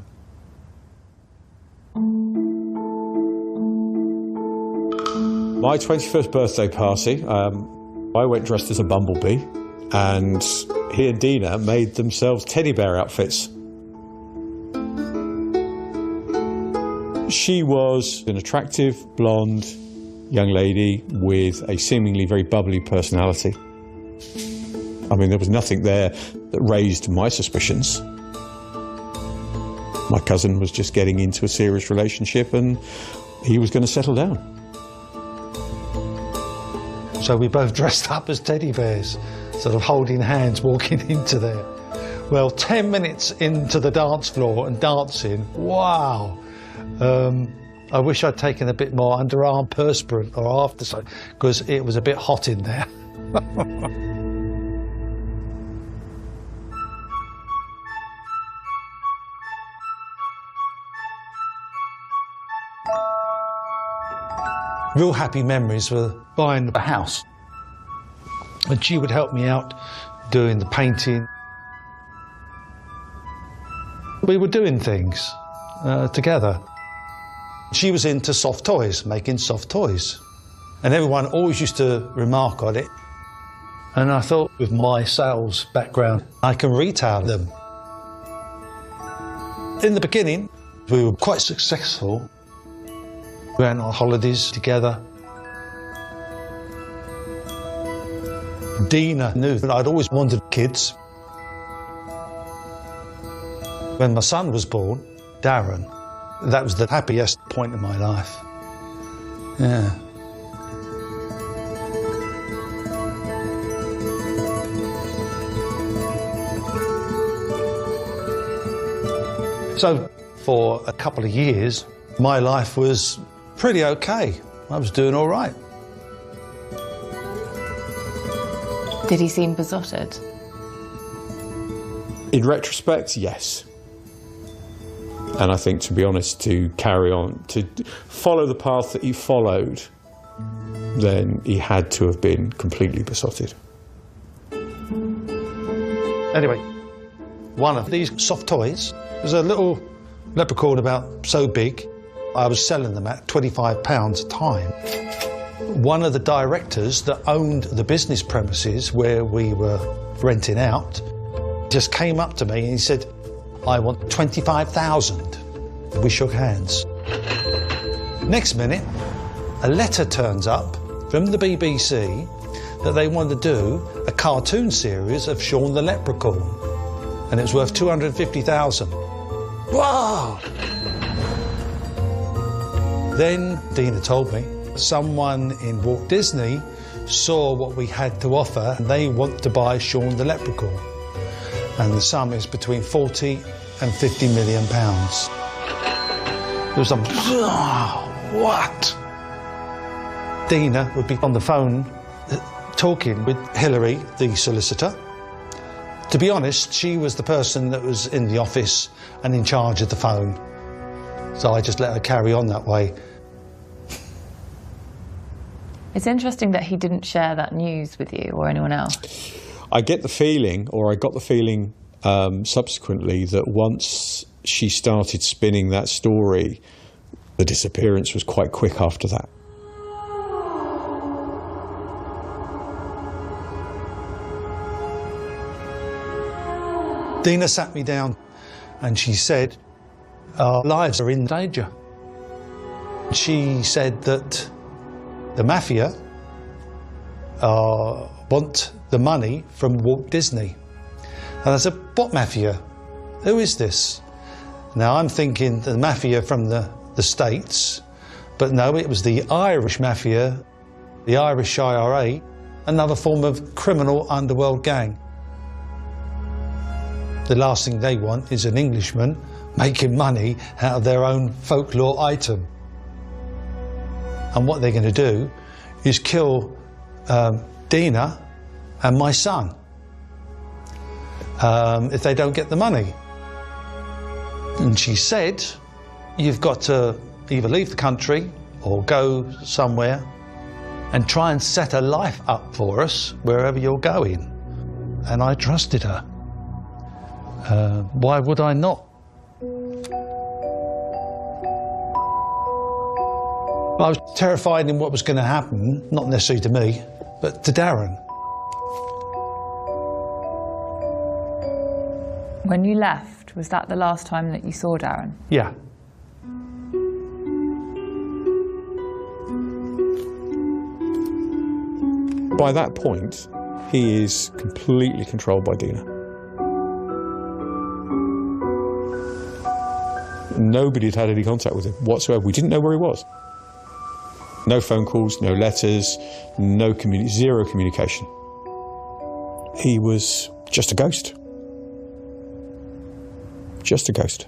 My 21st birthday party, I went dressed as a bumblebee, and he and Dina made themselves teddy bear outfits. She was an attractive, blonde young lady with a seemingly very bubbly personality. I mean, there was nothing there that raised my suspicions. My cousin was just getting into a serious relationship and he was going to settle down. So we both dressed up as teddy bears, sort of holding hands, walking into there. Well, 10 minutes into the dance floor and dancing, wow. I wish I'd taken a bit more underarm perspirant or aftershave, because it was a bit hot in there. real happy memories were buying a house. And she would help me out doing the painting. We were doing things together. She was into soft toys, making soft toys. And everyone always used to remark on it. And I thought, with my sales background, I can retail them. In the beginning, we were quite successful. We went on holidays together. Dina knew that I'd always wanted kids. When my son was born, Darren, that was the happiest point in my life. Yeah. So, for a couple of years, my life was pretty okay. I was doing all right. Did he seem besotted? In retrospect, yes. And I think, to be honest, to carry on, to follow the path that he followed, then he had to have been completely besotted. Anyway, one of these soft toys was a little leprechaun about so big. I was selling them at £25 a time. One of the directors that owned the business premises where we were renting out just came up to me and he said, "I want 25,000. We shook hands. Next minute, a letter turns up from the BBC that they want to do a cartoon series of Shaun the Leprechaun, and it was worth 250,000. Wow! Then Dina told me someone in Walt Disney saw what we had to offer and they want to buy Shaun the Leprechaun. And the sum is between 40 and 50 million pounds. There was some, what? Dina would be on the phone talking with Hillary, the solicitor. To be honest, she was the person that was in the office and in charge of the phone. So I just let her carry on that way. It's interesting that he didn't share that news with you or anyone else. I get the feeling, or I got the feeling subsequently, that once she started spinning that story, the disappearance was quite quick after that. Dina sat me down and she said, our lives are in danger. She said that the mafia want the money from Walt Disney. And I said, what mafia? Who is this? Now I'm thinking the mafia from the States, but no, it was the Irish mafia, the Irish IRA, another form of criminal underworld gang. The last thing they want is an Englishman making money out of their own folklore item. And what they're going to do is kill Dina and my son if they don't get the money. And she said, you've got to either leave the country or go somewhere and try and set a life up for us wherever you're going. And I trusted her. Why would I not? I was terrified in what was going to happen, not necessarily to me, but to Darren. When you left, was that the last time that you saw Darren? Yeah. By that point, he is completely controlled by Dina. Nobody had had any contact with him whatsoever. We didn't know where he was. No phone calls, no letters, zero communication. He was just a ghost. Just a ghost.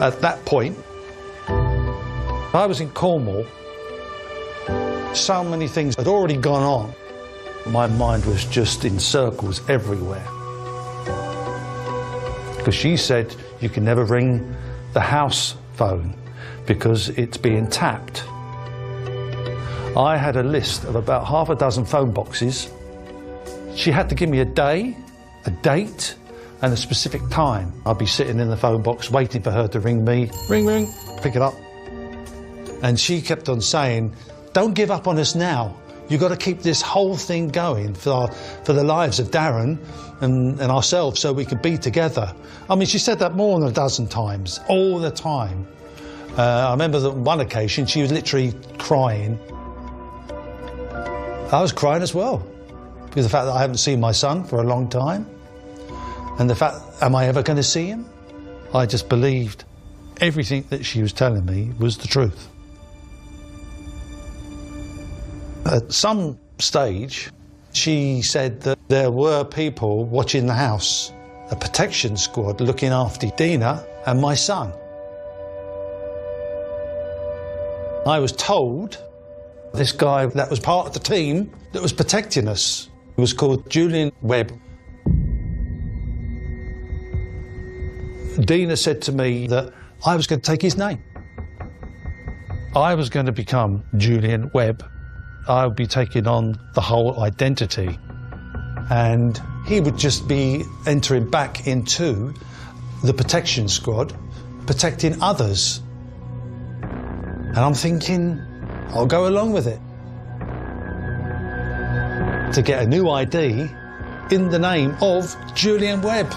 At that point, I was in Cornwall. So many things had already gone on. My mind was just in circles everywhere. Because she said, you can never ring the house phone because it's being tapped. I had a list of about half a dozen phone boxes. She had to give me a day, a date, and a specific time. I'd be sitting in the phone box waiting for her to ring me. Ring, ring, pick it up. And she kept on saying, don't give up on us now. You've got to keep this whole thing going for the lives of Darren and ourselves so we can be together. I mean, she said that more than a dozen times, all the time. I remember that on one occasion she was literally crying. I was crying as well, because the fact that I haven't seen my son for a long time, and the fact, am I ever going to see him? I just believed everything that she was telling me was the truth. At some stage, she said that there were people watching the house, a protection squad looking after Dina and my son. I was told this guy that was part of the team that was protecting us was called Julian Webb. Dina said to me that I was going to take his name. I was going to become Julian Webb. I would be taking on the whole identity, and he would just be entering back into the protection squad, protecting others. And I'm thinking, I'll go along with it. To get a new ID in the name of Julian Webb.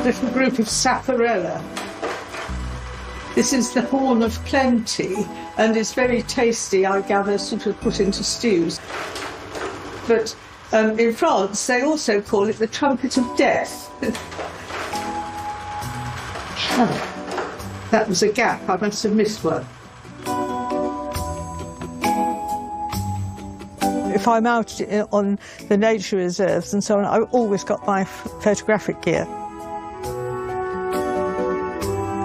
Little group of sapparella. This is the horn of plenty, and it's very tasty, I gather, sort of put into stews. But in France, they also call it the trumpet of death. That was a gap, I must have missed one. If I'm out on the nature reserves and so on, I've always got my photographic gear.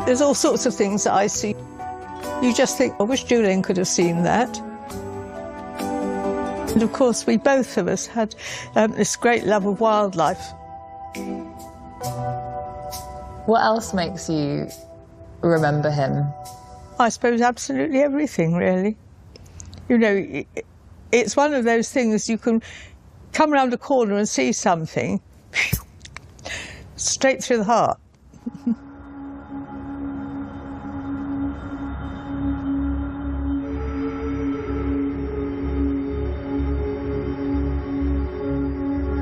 There's all sorts of things that I see. You just think, I wish Julian could have seen that. And of course, we both of us had this great love of wildlife. What else makes you remember him? I suppose absolutely everything, really. You know, it's one of those things you can come round a corner and see something straight through the heart.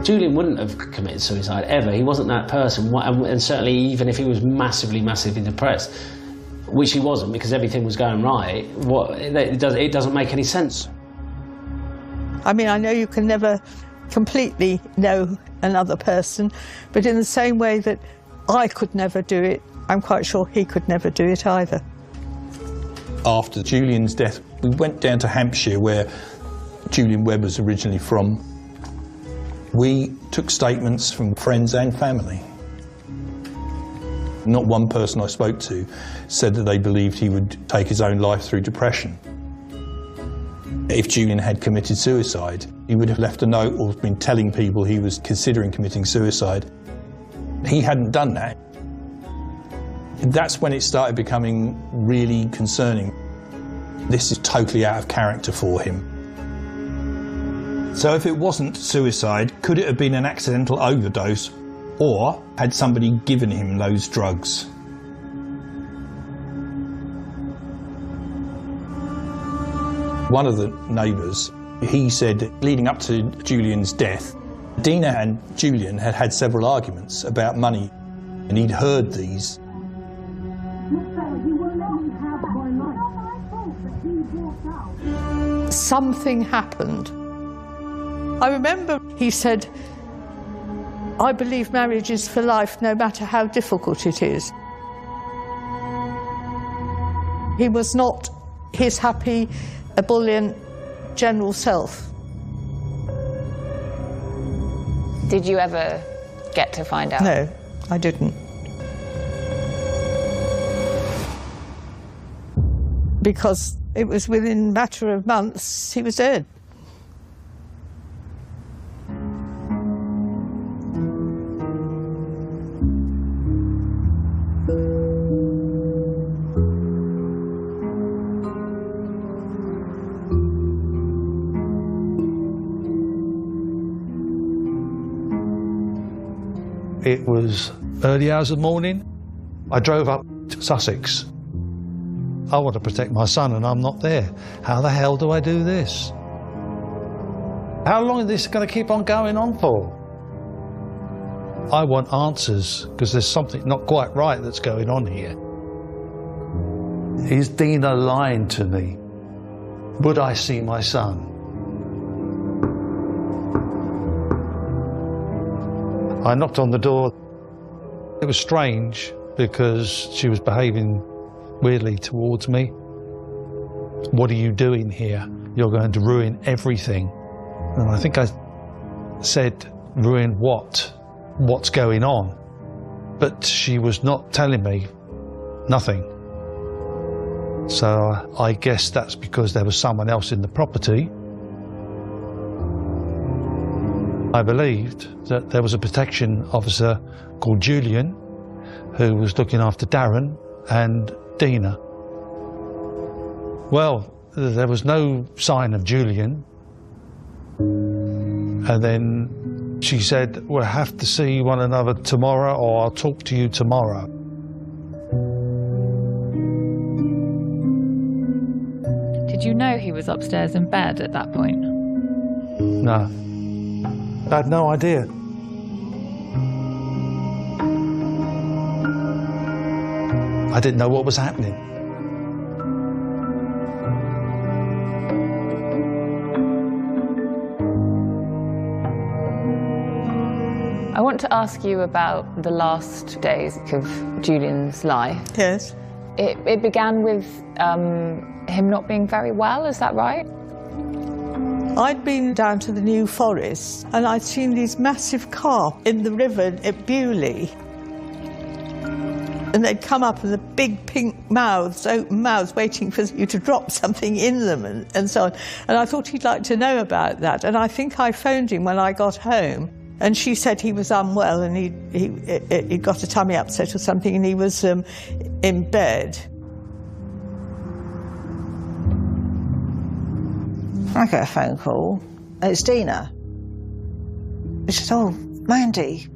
Julian wouldn't have committed suicide ever. He wasn't that person, and certainly even if he was massively, massively depressed, which he wasn't because everything was going right, it doesn't make any sense. I mean, I know you can never completely know another person, but in the same way that I could never do it, I'm quite sure he could never do it either. After Julian's death, we went down to Hampshire, where Julian Webb was originally from. We took statements from friends and family. Not one person I spoke to said that they believed he would take his own life through depression. If Julian had committed suicide, he would have left a note or been telling people he was considering committing suicide. He hadn't done that. That's when it started becoming really concerning. This is totally out of character for him. So if it wasn't suicide, could it have been an accidental overdose, or had somebody given him those drugs? One of the neighbours, he said leading up to Julian's death, Dina and Julian had had several arguments about money, and he'd heard these. Something happened. I remember he said, I believe marriage is for life no matter how difficult it is. He was not his happy, ebullient general self. Did you ever get to find out? No, I didn't. Because it was within a matter of months he was dead. It was early hours of the morning. I drove up to Sussex. I want to protect my son and I'm not there. How the hell do I do this? How long is this going to keep on going on for? I want answers because there's something not quite right that's going on here. Is Dina lying to me? Would I see my son? I knocked on the door. It was strange because she was behaving weirdly towards me. What are you doing here? You're going to ruin everything. And I think I said, ruin what? What's going on? But she was not telling me nothing. So I guess that's because there was someone else in the property. I believed that there was a protection officer called Julian who was looking after Darren and Dina. Well, there was no sign of Julian. And then she said, we'll have to see one another tomorrow or I'll talk to you tomorrow. Did you know he was upstairs in bed at that point? No. I had no idea. I didn't know what was happening. I want to ask you about the last days of Julian's life. Yes. It began with him not being very well, is that right? I'd been down to the New Forest and I'd seen these massive carp in the river at Bewley. And they'd come up with the big pink mouths, open mouths, waiting for you to drop something in them and so on. And I thought he'd like to know about that. And I think I phoned him when I got home. And she said he was unwell and he'd got a tummy upset or something and he was in bed. I get a phone call. It's Dina. She said, oh, Mandy,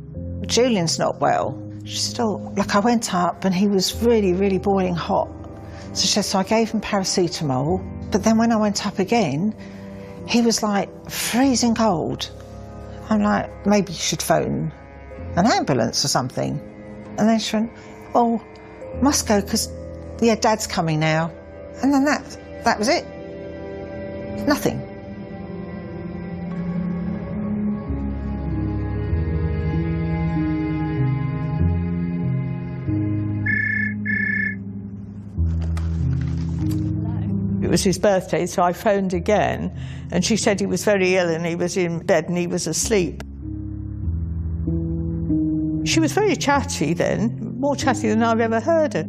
Julian's not well. She said, oh, look, I went up and he was really, really boiling hot. So she said, so I gave him paracetamol. But then when I went up again, he was like freezing cold. I'm like, maybe you should phone an ambulance or something. And then she went, oh, must go because, yeah, Dad's coming now. And then that was it. Nothing. It was his birthday, so I phoned again, and she said he was very ill and he was in bed and he was asleep. She was very chatty then, more chatty than I've ever heard her.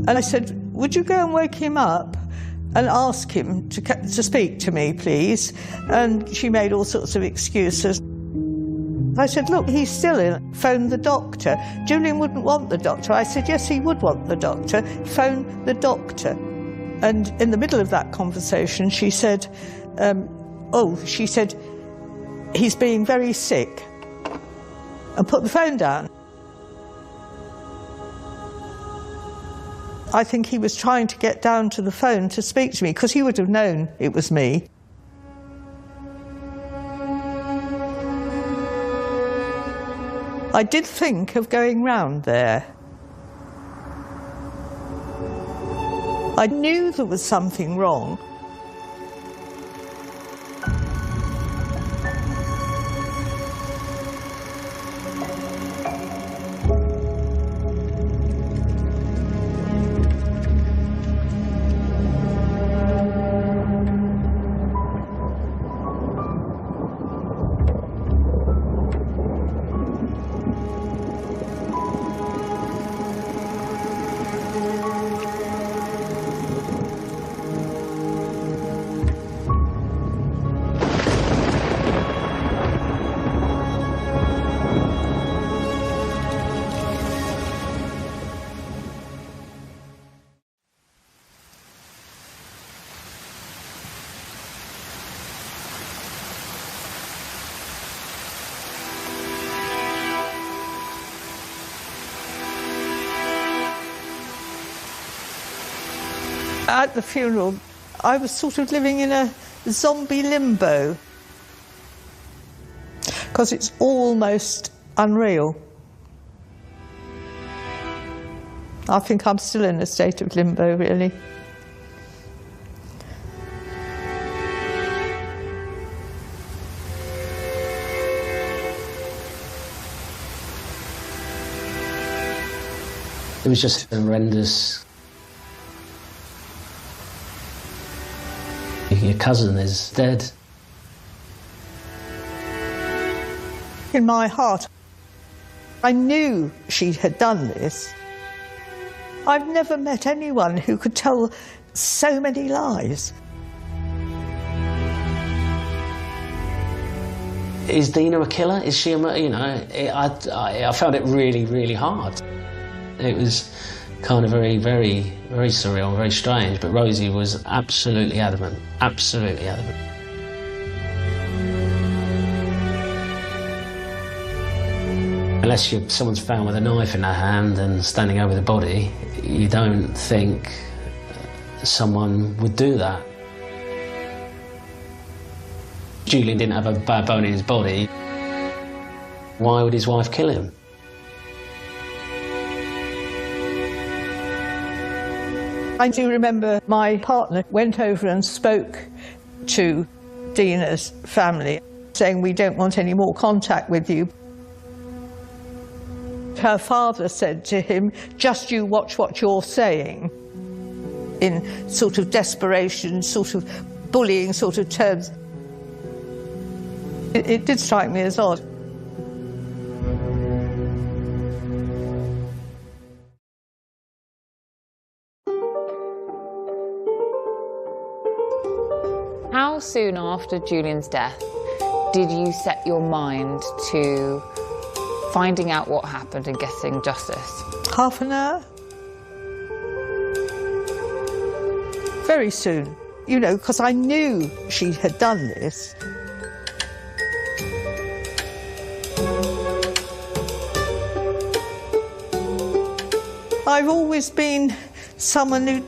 And I said, would you go and wake him up and ask him to speak to me, please? And she made all sorts of excuses. I said, look, he's still ill. Phone the doctor. Julian wouldn't want the doctor. I said, yes, he would want the doctor. Phone the doctor. And in the middle of that conversation, she said, he's being very sick. And put the phone down. I think he was trying to get down to the phone to speak to me, because he would have known it was me. I did think of going round there. I knew there was something wrong. At the funeral, I was sort of living in a zombie limbo, because it's almost unreal. I think I'm still in a state of limbo, really. It was just horrendous. Your cousin is dead. In my heart, I knew she had done this. I've never met anyone who could tell so many lies. Is Dina a killer? Is she a, you know, I found it really, really hard. It was kind of very, very, very surreal, very strange, but Rosie was absolutely adamant, absolutely adamant. Unless someone's found with a knife in their hand and standing over the body, you don't think someone would do that. Julian didn't have a bad bone in his body. Why would his wife kill him? I do remember my partner went over and spoke to Dina's family, saying, we don't want any more contact with you. Her father said to him, just you watch what you're saying, in sort of desperation, sort of bullying sort of terms. It did strike me as odd. How soon after Julian's death did you set your mind to finding out what happened and getting justice? Half an hour. Very soon, you know, because I knew she had done this. I've always been someone who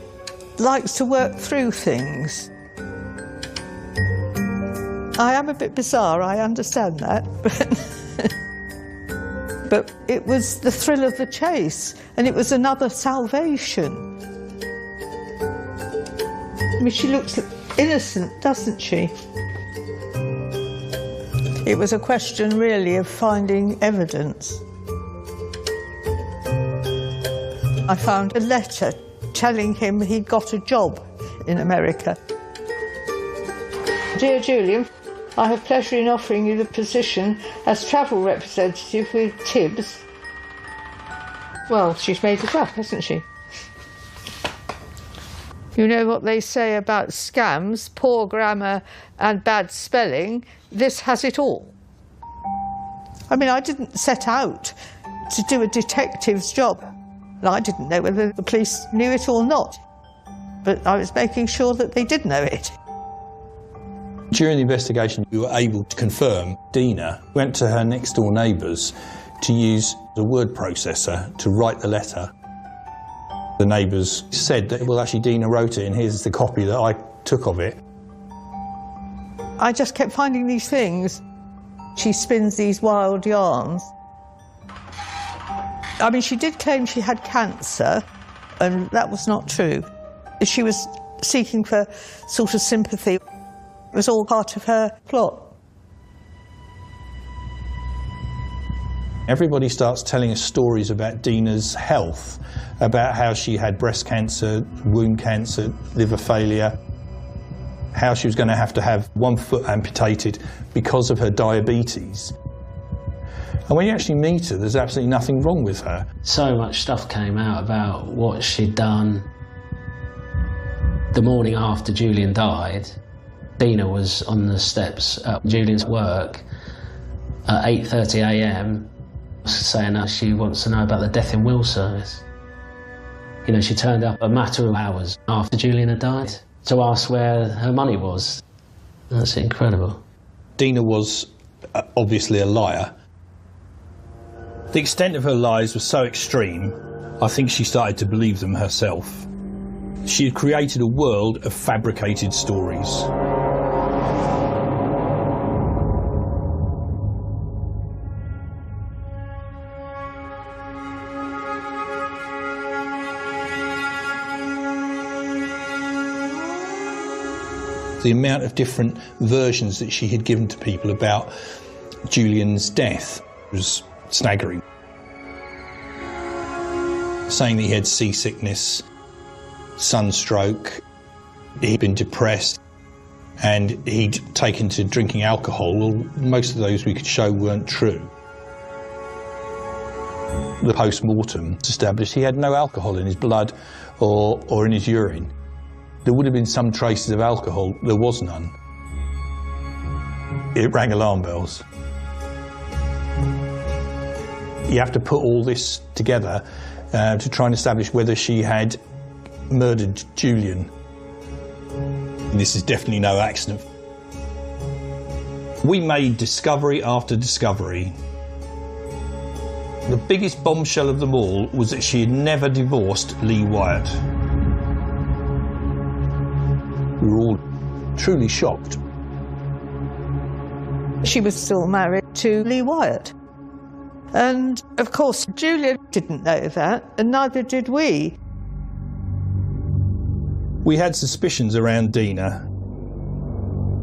likes to work through things. I am a bit bizarre, I understand that, but it was the thrill of the chase, and it was another salvation. I mean, she looks innocent, doesn't she? It was a question, really, of finding evidence. I found a letter telling him he'd got a job in America. Dear Julian, I have pleasure in offering you the position as travel representative with Tibbs. Well, she's made it up, hasn't she? You know what they say about scams, poor grammar and bad spelling. This has it all. I mean, I didn't set out to do a detective's job. I didn't know whether the police knew it or not, but I was making sure that they did know it. During the investigation, we were able to confirm Dina went to her next door neighbours to use a word processor to write the letter. The neighbours said that, well, actually Dina wrote it and here's the copy that I took of it. I just kept finding these things. She spins these wild yarns. I mean, she did claim she had cancer, and that was not true. She was seeking for sort of sympathy. It was all part of her plot. Everybody starts telling us stories about Dina's health, about how she had breast cancer, womb cancer, liver failure, how she was going to have one foot amputated because of her diabetes. And when you actually meet her, there's absolutely nothing wrong with her. So much stuff came out about what she'd done. The morning after Julian died, Dina was on the steps at Julian's work at 8:30 a.m. saying that she wants to know about the death in will service. You know, she turned up a matter of hours after Julian had died to ask where her money was. That's incredible. Dina was obviously a liar. The extent of her lies was so extreme, I think she started to believe them herself. She had created a world of fabricated stories. The amount of different versions that she had given to people about Julian's death was staggering. Saying that he had seasickness, sunstroke, he'd been depressed, and he'd taken to drinking alcohol. Well, most of those we could show weren't true. The post-mortem established he had no alcohol in his blood or in his urine. There would have been some traces of alcohol, there was none. It rang alarm bells. You have to put all this together to try and establish whether she had murdered Julian. And this is definitely no accident. We made discovery after discovery. The biggest bombshell of them all was that she had never divorced Lee Wyatt. We were all truly shocked. She was still married to Lee Wyatt. And, of course, Julian didn't know that, and neither did we. We had suspicions around Dina,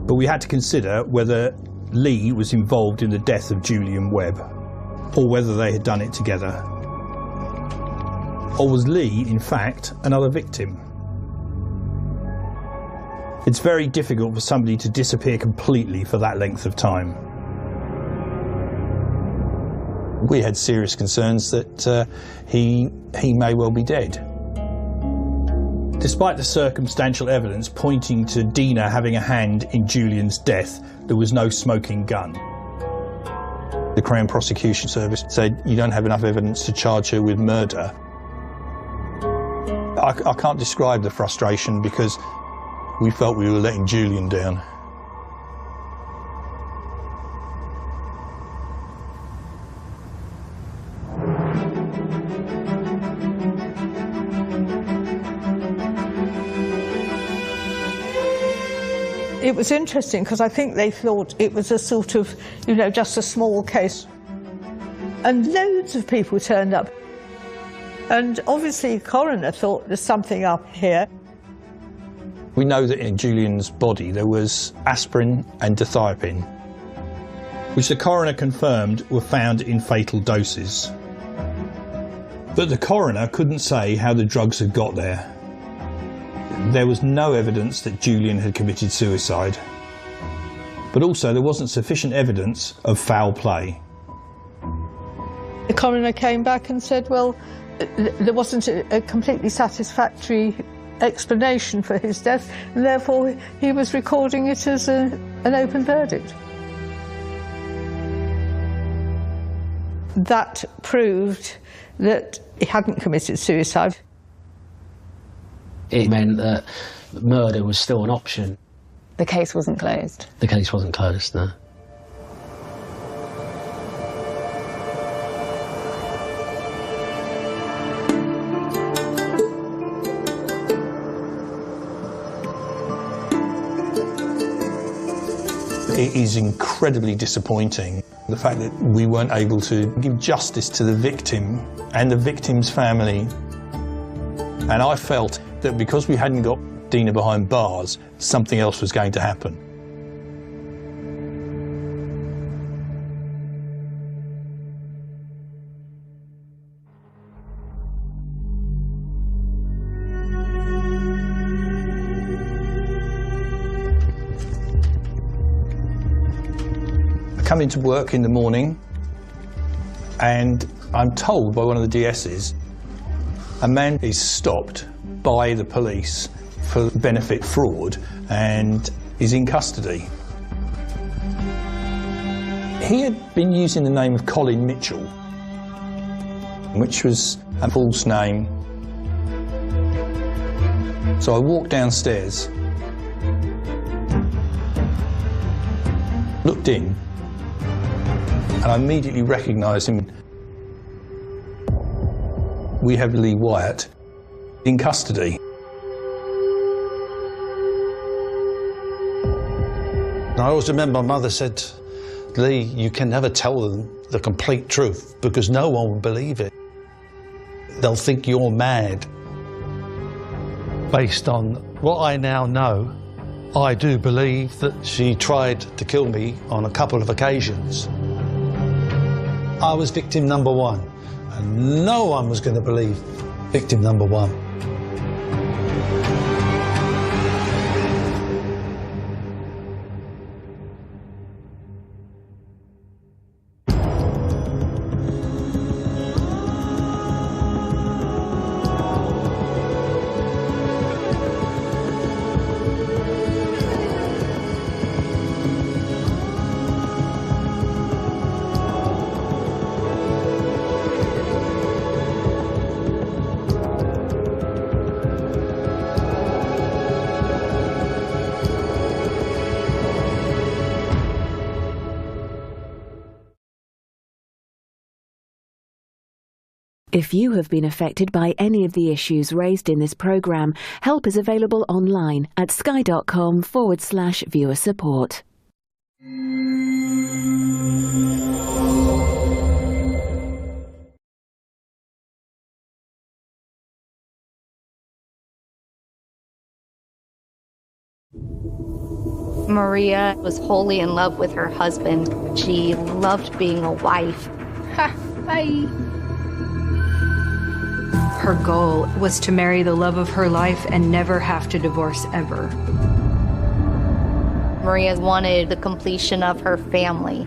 but we had to consider whether Lee was involved in the death of Julian Webb, or whether they had done it together. Or was Lee, in fact, another victim? It's very difficult for somebody to disappear completely for that length of time. We had serious concerns that he may well be dead. Despite the circumstantial evidence pointing to Dina having a hand in Julian's death, there was no smoking gun. The Crown Prosecution Service said, you don't have enough evidence to charge her with murder. I can't describe the frustration because we felt we were letting Julian down. It was interesting because I think they thought it was a sort of, you know, just a small case. And loads of people turned up. And obviously the coroner thought there's something up here. We know that in Julian's body there was aspirin and dithiopine, which the coroner confirmed were found in fatal doses. But the coroner couldn't say how the drugs had got there. There was no evidence that Julian had committed suicide, but also there wasn't sufficient evidence of foul play. The coroner came back and said, well, there wasn't a completely satisfactory explanation for his death, and therefore he was recording it as an open verdict. That proved that he hadn't committed suicide. It meant that murder was still an option. The case wasn't closed? The case wasn't closed, no. It is incredibly disappointing, the fact that we weren't able to give justice to the victim and the victim's family. And I felt that because we hadn't got Dina behind bars, something else was going to happen. I come into work in the morning and I'm told by one of the DSs a man is stopped by the police for benefit fraud and is in custody. He had been using the name of Colin Mitchell, which was a false name. So I walked downstairs, looked in, and I immediately recognised him. We have Lee Wyatt in custody. I always remember my mother said, Lee, you can never tell them the complete truth because no one will believe it. They'll think you're mad. Based on what I now know, I do believe that she tried to kill me on a couple of occasions. I was victim number one, and no one was going to believe victim number one. If you have been affected by any of the issues raised in this programme, help is available online at sky.com/viewer support. Maria was wholly in love with her husband. She loved being a wife. Ha! Bye! Her goal was to marry the love of her life and never have to divorce ever. Maria wanted the completion of her family,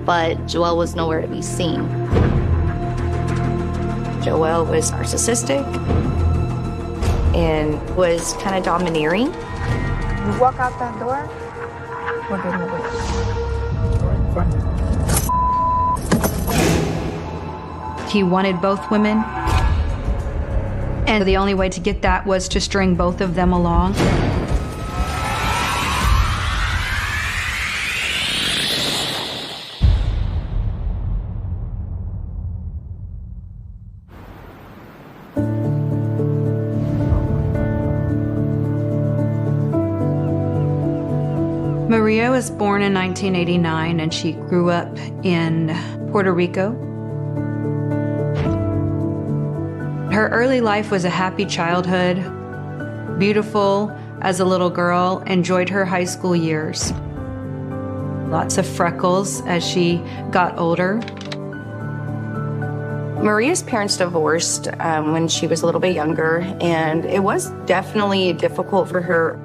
but Joel was nowhere to be seen. Joel was narcissistic and was kind of domineering. You walk out that door, we're getting away. He wanted both women, and the only way to get that was to string both of them along. Maria was born in 1989 and she grew up in Puerto Rico. Her early life was a happy childhood, beautiful as a little girl, enjoyed her high school years. Lots of freckles as she got older. Maria's parents divorced when she was a little bit younger, and it was definitely difficult for her.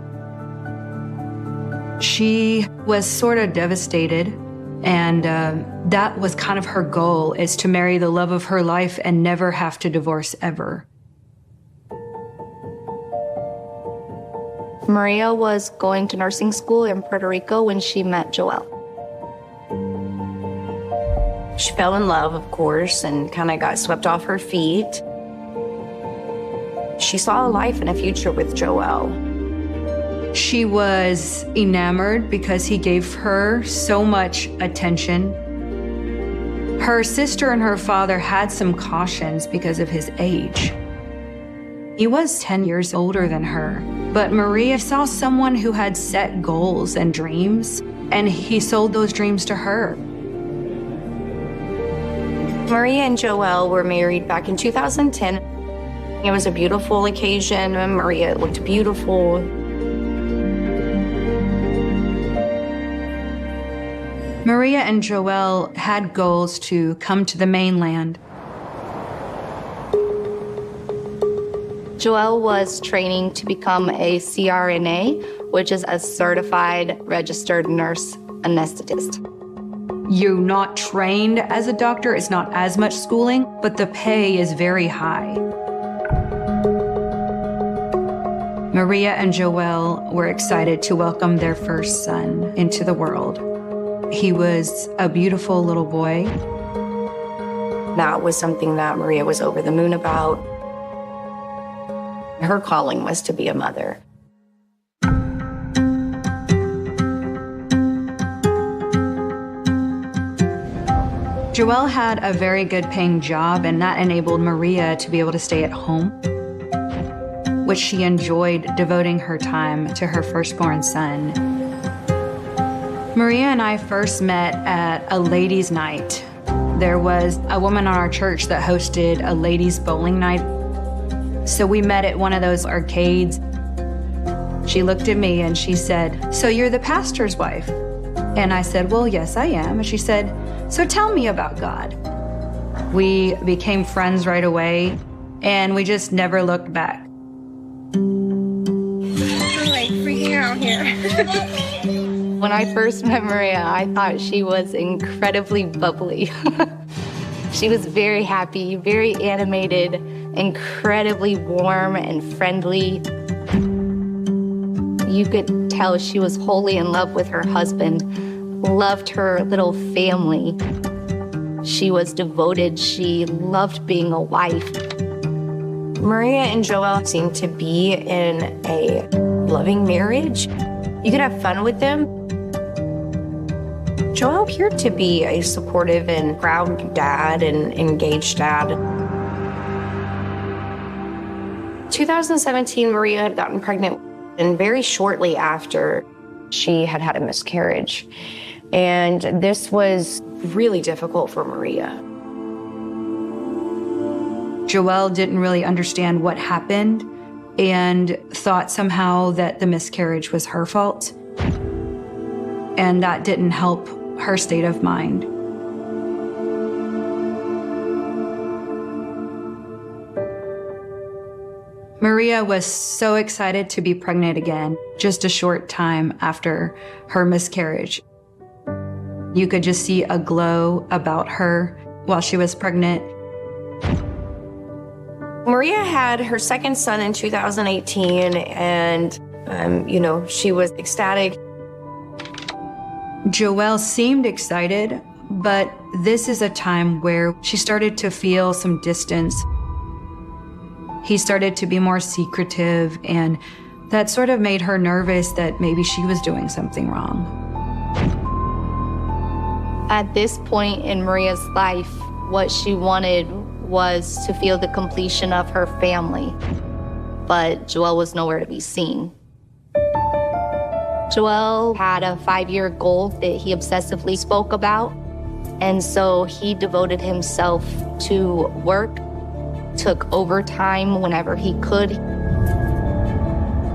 She was sort of devastated, and that was kind of her goal, is to marry the love of her life and never have to divorce ever. Maria was going to nursing school in Puerto Rico when she met Joel. She fell in love, of course, and kind of got swept off her feet. She saw a life and a future with Joel. She was enamored because he gave her so much attention. Her sister and her father had some cautions because of his age. He was 10 years older than her, but Maria saw someone who had set goals and dreams, and he sold those dreams to her. Maria and Joel were married back in 2010. It was a beautiful occasion. Maria looked beautiful. Maria and Joel had goals to come to the mainland. Joel was training to become a CRNA, which is a certified registered nurse anesthetist. You're not trained as a doctor, it's not as much schooling, but the pay is very high. Maria and Joel were excited to welcome their first son into the world. He was a beautiful little boy. That was something that Maria was over the moon about. Her calling was to be a mother. Joel had a very good paying job, and that enabled Maria to be able to stay at home, which she enjoyed, devoting her time to her firstborn son. Maria and I first met at a ladies' night. There was a woman on our church that hosted a ladies' bowling night. So we met at one of those arcades. She looked at me and she said, "So you're the pastor's wife?" And I said, "Well, yes, I am." And she said, "So tell me about God." We became friends right away, and we just never looked back. I'm like freaking out here. When I first met Maria, I thought she was incredibly bubbly. She was very happy, very animated, incredibly warm and friendly. You could tell she was wholly in love with her husband, loved her little family. She was devoted. She loved being a wife. Maria and Joel seemed to be in a loving marriage. You could have fun with them. Joel appeared to be a supportive and proud dad and engaged dad. 2017, Maria had gotten pregnant, and very shortly after, she had had a miscarriage. And this was really difficult for Maria. Joel didn't really understand what happened and thought somehow that the miscarriage was her fault. And that didn't help her state of mind. Maria was so excited to be pregnant again, just a short time after her miscarriage. You could just see a glow about her while she was pregnant. Maria had her second son in 2018, and, she was ecstatic. Joelle seemed excited, but this is a time where she started to feel some distance. He started to be more secretive, and that sort of made her nervous that maybe she was doing something wrong. At this point in Maria's life, what she wanted was to feel the completion of her family, but Joel was nowhere to be seen. Joel had a 5-year goal that he obsessively spoke about, and so he devoted himself to work, took overtime whenever he could.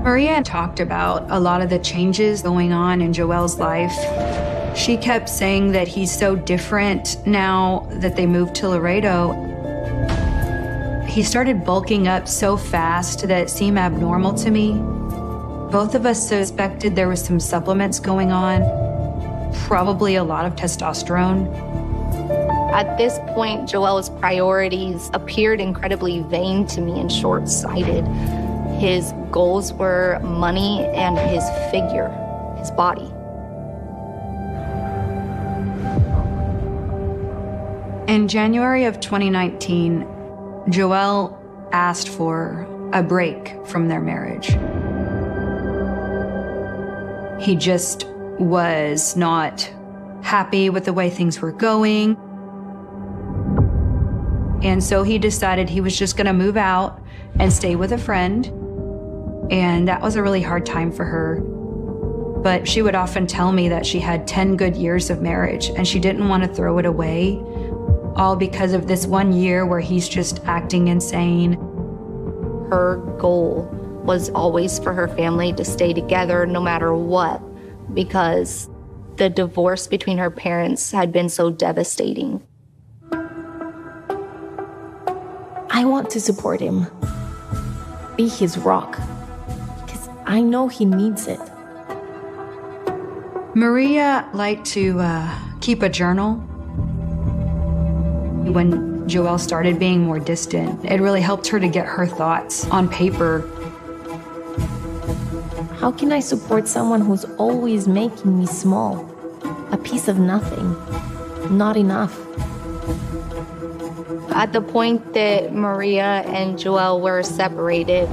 Maria talked about a lot of the changes going on in Joel's life. She kept saying that he's so different now that they moved to Laredo. He started bulking up so fast that it seemed abnormal to me. Both of us suspected there was some supplements going on, probably a lot of testosterone. At this point, Joel's priorities appeared incredibly vain to me and short-sighted. His goals were money and his figure, his body. In January of 2019, Joel asked for a break from their marriage. He just was not happy with the way things were going. And so he decided he was just gonna move out and stay with a friend. And that was a really hard time for her. But she would often tell me that she had 10 good years of marriage and she didn't want to throw it away, all because of this 1 year where he's just acting insane. Her goal was always for her family to stay together no matter what, because the divorce between her parents had been so devastating. I want to support him, be his rock, because I know he needs it. Maria liked to keep a journal. When Joel started being more distant, it really helped her to get her thoughts on paper. How can I support someone who's always making me small? A piece of nothing, not enough. At the point that Maria and Joel were separated,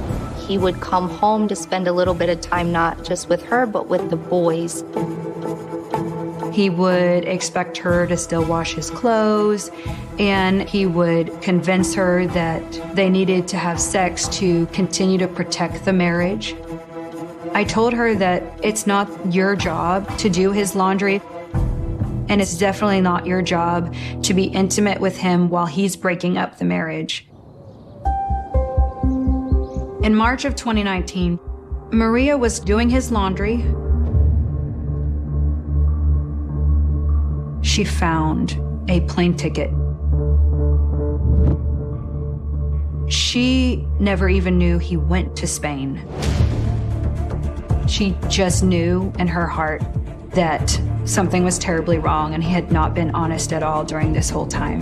he would come home to spend a little bit of time not just with her, but with the boys. He would expect her to still wash his clothes, and he would convince her that they needed to have sex to continue to protect the marriage. I told her that it's not your job to do his laundry, and it's definitely not your job to be intimate with him while he's breaking up the marriage. In March of 2019, Maria was doing his laundry. She found a plane ticket. She never even knew he went to Spain. She just knew in her heart that something was terribly wrong and he had not been honest at all during this whole time.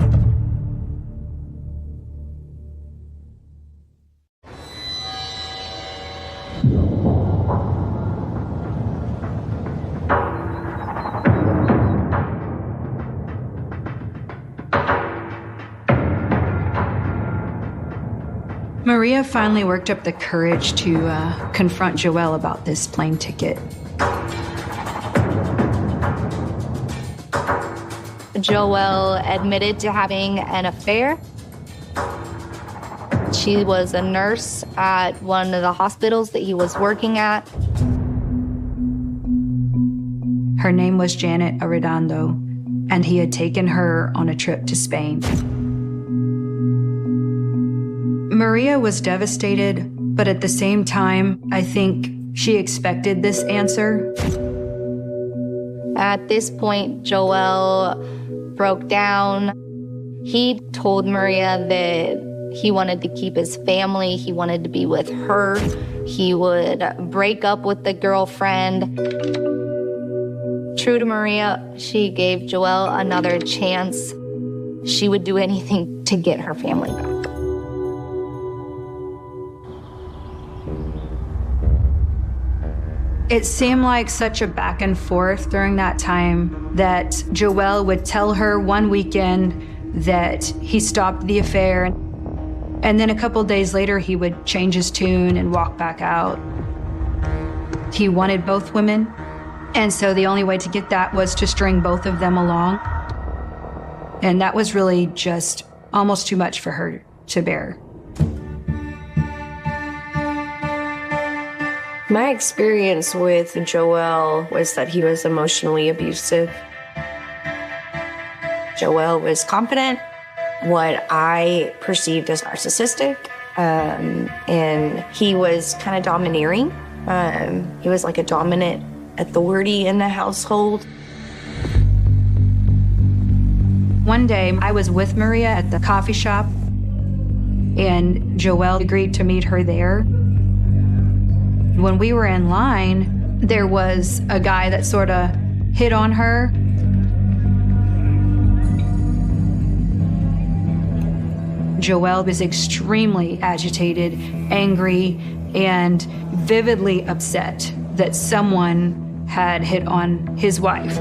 Maria finally worked up the courage to confront Joel about this plane ticket. Joel admitted to having an affair. She was a nurse at one of the hospitals that he was working at. Her name was Janet Arredondo, and he had taken her on a trip to Spain. Maria was devastated, but at the same time, I think she expected this answer. At this point, Joel broke down. He told Maria that he wanted to keep his family, he wanted to be with her, he would break up with the girlfriend. True to Maria, she gave Joel another chance. She would do anything to get her family back. It seemed like such a back and forth during that time that Joel would tell her one weekend that he stopped the affair, and then a couple days later he would change his tune and walk back out. He wanted both women, and so the only way to get that was to string both of them along. And that was really just almost too much for her to bear. My experience with Joel was that he was emotionally abusive. Joel was confident, what I perceived as narcissistic, and he was kind of domineering. He was like a dominant authority in the household. One day, I was with Maria at the coffee shop, and Joel agreed to meet her there. When we were in line, there was a guy that sort of hit on her. Joel was extremely agitated, angry, and vividly upset that someone had hit on his wife.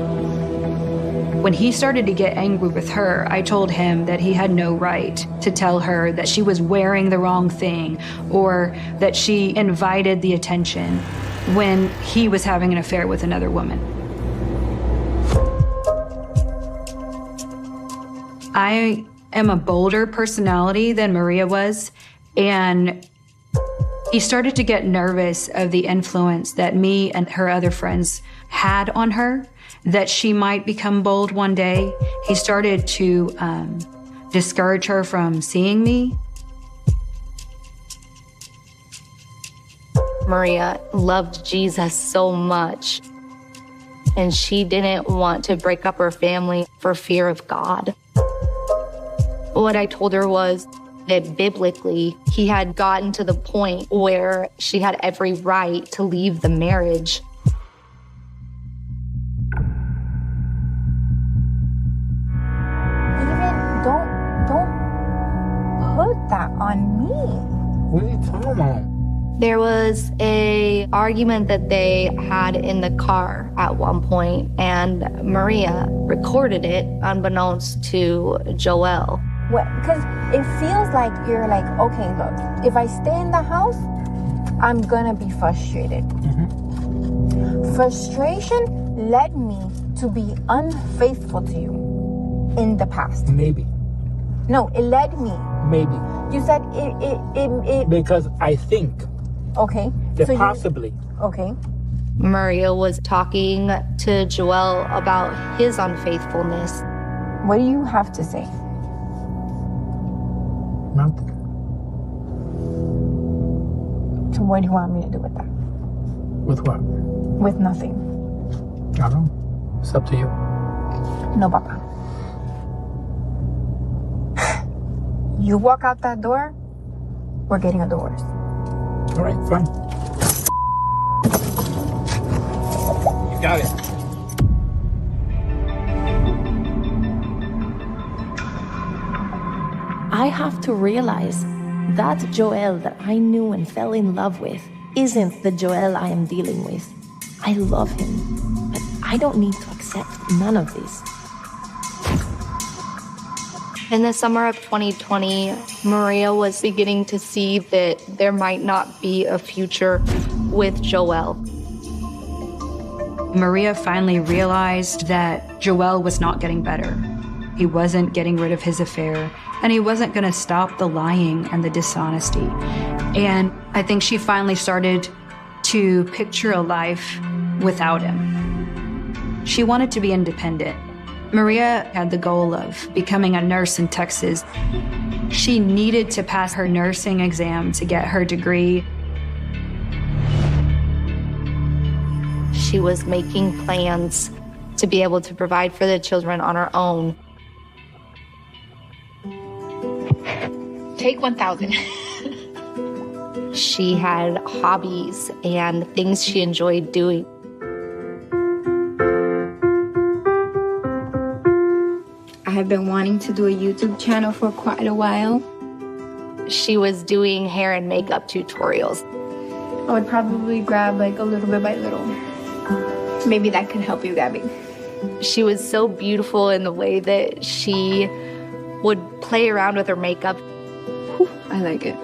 When he started to get angry with her, I told him that he had no right to tell her that she was wearing the wrong thing or that she invited the attention when he was having an affair with another woman. I am a bolder personality than Maria was, and he started to get nervous of the influence that me and her other friends had on her, that she might become bold one day. He started to discourage her from seeing me. Maria loved Jesus so much, and she didn't want to break up her family for fear of God. What I told her was that biblically, he had gotten to the point where she had every right to leave the marriage. That on me. What are you talking about? There was a argument that they had in the car at one point, and Maria recorded it unbeknownst to Joel. Because it feels like you're like, okay, look, if I stay in the house, I'm gonna be frustrated. Mm-hmm. Frustration led me to be unfaithful to you in the past. Maybe. No, it led me. Maybe. You said it. Because I think Okay. Yeah, So possibly. Okay. Maria was talking to Joel about his unfaithfulness. What do you have to say? Nothing. So what do you want me to do with that? With what? With nothing. I don't know. It's up to you. No, Papa. You walk out that door, we're getting a divorce. All right, fine. You got it. I have to realize that Joel that I knew and fell in love with isn't the Joel I am dealing with. I love him, but I don't need to accept none of this. In the summer of 2020, Maria was beginning to see that there might not be a future with Joel. Maria finally realized that Joel was not getting better. He wasn't getting rid of his affair, and he wasn't going to stop the lying and the dishonesty. And I think she finally started to picture a life without him. She wanted to be independent. Maria had the goal of becoming a nurse in Texas. She needed to pass her nursing exam to get her degree. She was making plans to be able to provide for the children on her own. Take 1,000. She had hobbies and things she enjoyed doing. I have been wanting to do a YouTube channel for quite a while. She was doing hair and makeup tutorials. I would probably grab like a little bit by little. Maybe that can help you, Gabby. She was so beautiful in the way that she would play around with her makeup. Whew, I like it.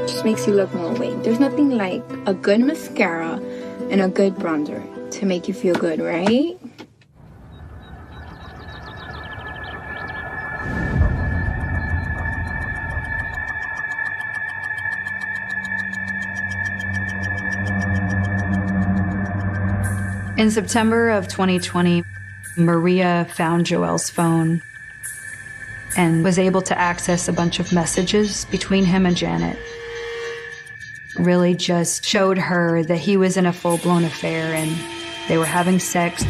Just makes you look more awake. There's nothing like a good mascara and a good bronzer to make you feel good, right? In September of 2020, Maria found Joel's phone and was able to access a bunch of messages between him and Janet. Really just showed her that he was in a full-blown affair and they were having sex.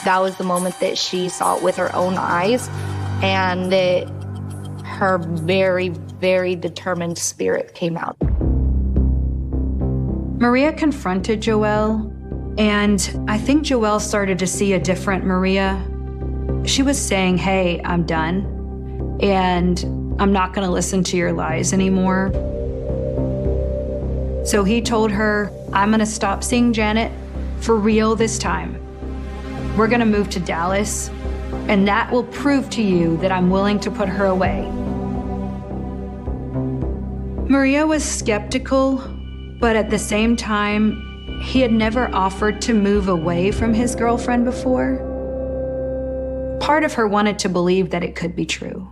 That was the moment that she saw it with her own eyes, and that her very, very determined spirit came out. Maria confronted Joel, and I think Joel started to see a different Maria. She was saying, hey, I'm done, and I'm not gonna listen to your lies anymore. So he told her, I'm gonna stop seeing Janet for real this time. We're gonna move to Dallas, and that will prove to you that I'm willing to put her away. Maria was skeptical, but at the same time, he had never offered to move away from his girlfriend before. Part of her wanted to believe that it could be true.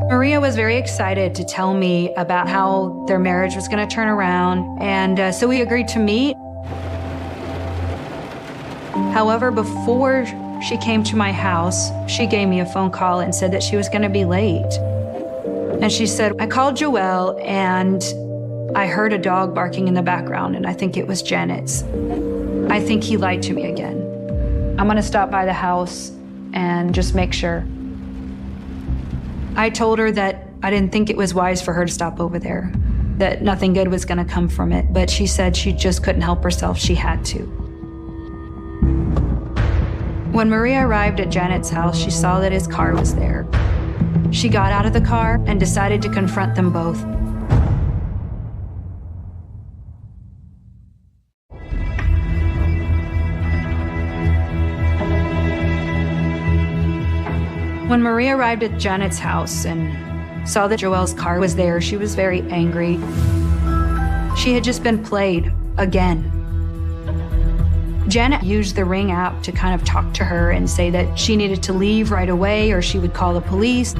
Maria was very excited to tell me about how their marriage was going to turn around, and so we agreed to meet. However, before she came to my house, she gave me a phone call and said that she was going to be late. And she said, I called Joel and I heard a dog barking in the background, and I think it was Janet's. I think he lied to me again. I'm going to stop by the house and just make sure. I told her that I didn't think it was wise for her to stop over there, that nothing good was going to come from it, but she said she just couldn't help herself. She had to. When Maria arrived at Janet's house, she saw that his car was there. She got out of the car and decided to confront them both. When Maria arrived at Janet's house and saw that Joel's car was there, she was very angry. She had just been played again. Janet used the Ring app to kind of talk to her and say that she needed to leave right away or she would call the police.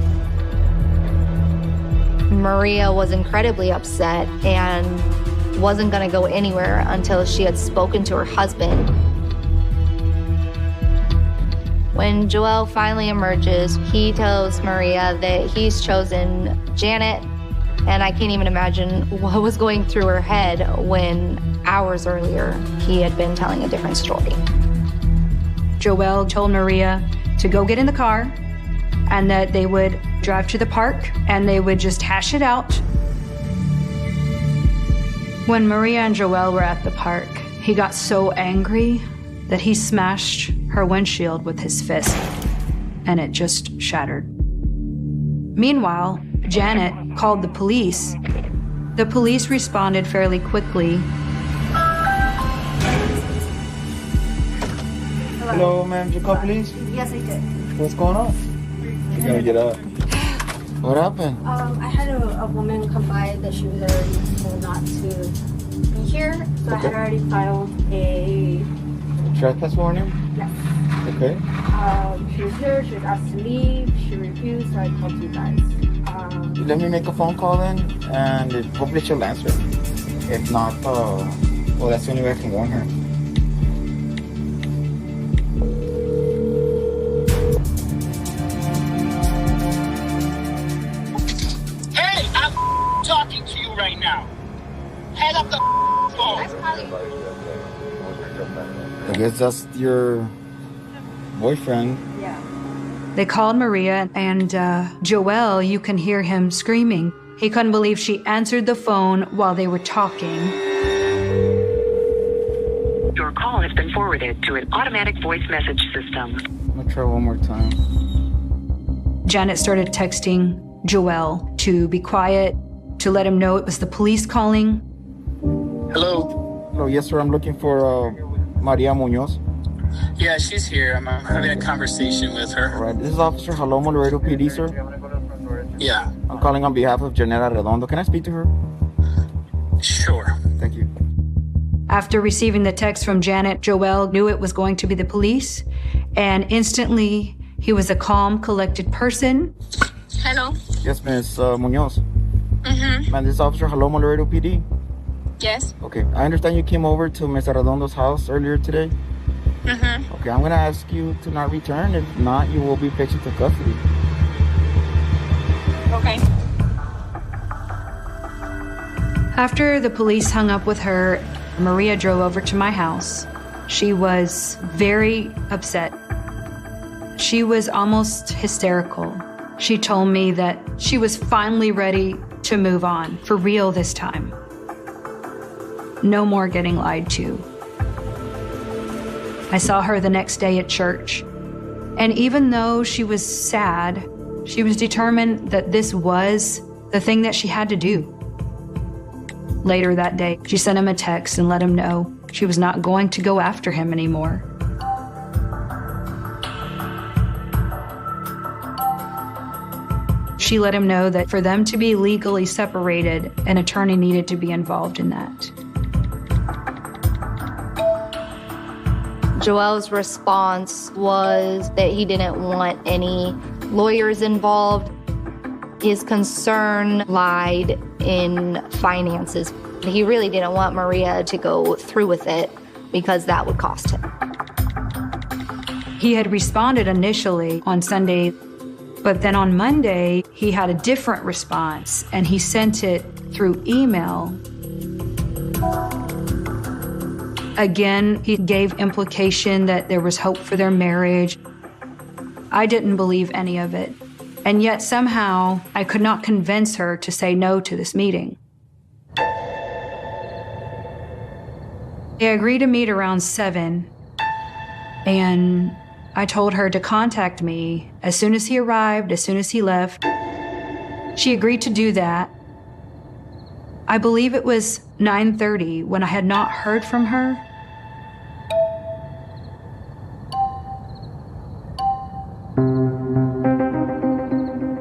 Maria was incredibly upset and wasn't going to go anywhere until she had spoken to her husband. When Joel finally emerges, he tells Maria that he's chosen Janet, and I can't even imagine what was going through her head when hours earlier he had been telling a different story. Joel told Maria to go get in the car and that they would drive to the park and they would just hash it out. When Maria and Joel were at the park, he got so angry that he smashed her windshield with his fist, and it just shattered. Meanwhile, Janet called the police. The police responded fairly quickly. Hello, ma'am. Did you call police? Yes, I did. What's going on? You gotta get up. What happened? I had a woman come by that she was already told not to be here, so I had already filed a trespass warning? yes. Okay. She was here, she was asked to leave, she refused, so I called you guys. Let me make a phone call then, and hopefully she'll answer. If not, well, that's the only way I can warn her. Hey, I'm talking to you right now. Head up the phone. I guess that's your boyfriend. Yeah. They called Maria, and Joel, you can hear him screaming. He couldn't believe she answered the phone while they were talking. Your call has been forwarded to an automatic voice message system. I'm gonna try one more time. Janet started texting Joel to be quiet, to let him know it was the police calling. Hello? Hello, yes, sir. I'm looking for Maria Munoz. Yeah, she's here. I'm having a conversation with her. All right, this is Officer Jalomo Laredo PD, sir. Yeah. I'm calling on behalf of Janela Redondo. Can I speak to her? Sure. Thank you. After receiving the text from Janet, Joel knew it was going to be the police, and instantly he was a calm, collected person. Hello. Yes, Miss Munoz. Mm-hmm. Man, this is Officer Jalomo Laredo PD. Yes. Okay, I understand you came over to Ms. Redondo's house earlier today. Mm-hmm. Okay, I'm gonna ask you to not return. If not, you will be placed into custody. Okay. After the police hung up with her, Maria drove over to my house. She was very upset. She was almost hysterical. She told me that she was finally ready to move on, for real this time. No more getting lied to. I saw her the next day at church, and even though she was sad, she was determined that this was the thing that she had to do. Later that day, she sent him a text and let him know she was not going to go after him anymore. She let him know that for them to be legally separated, an attorney needed to be involved in that. Joel's response was that he didn't want any lawyers involved. His concern lied in finances. He really didn't want Maria to go through with it because that would cost him. He had responded initially on Sunday, but then on Monday, he had a different response, and he sent it through email. Again, he gave implication that there was hope for their marriage. I didn't believe any of it. And yet somehow I could not convince her to say no to this meeting. They agreed to meet around 7, and I told her to contact me as soon as he arrived, as soon as he left. She agreed to do that. I believe it was 9:30 when I had not heard from her.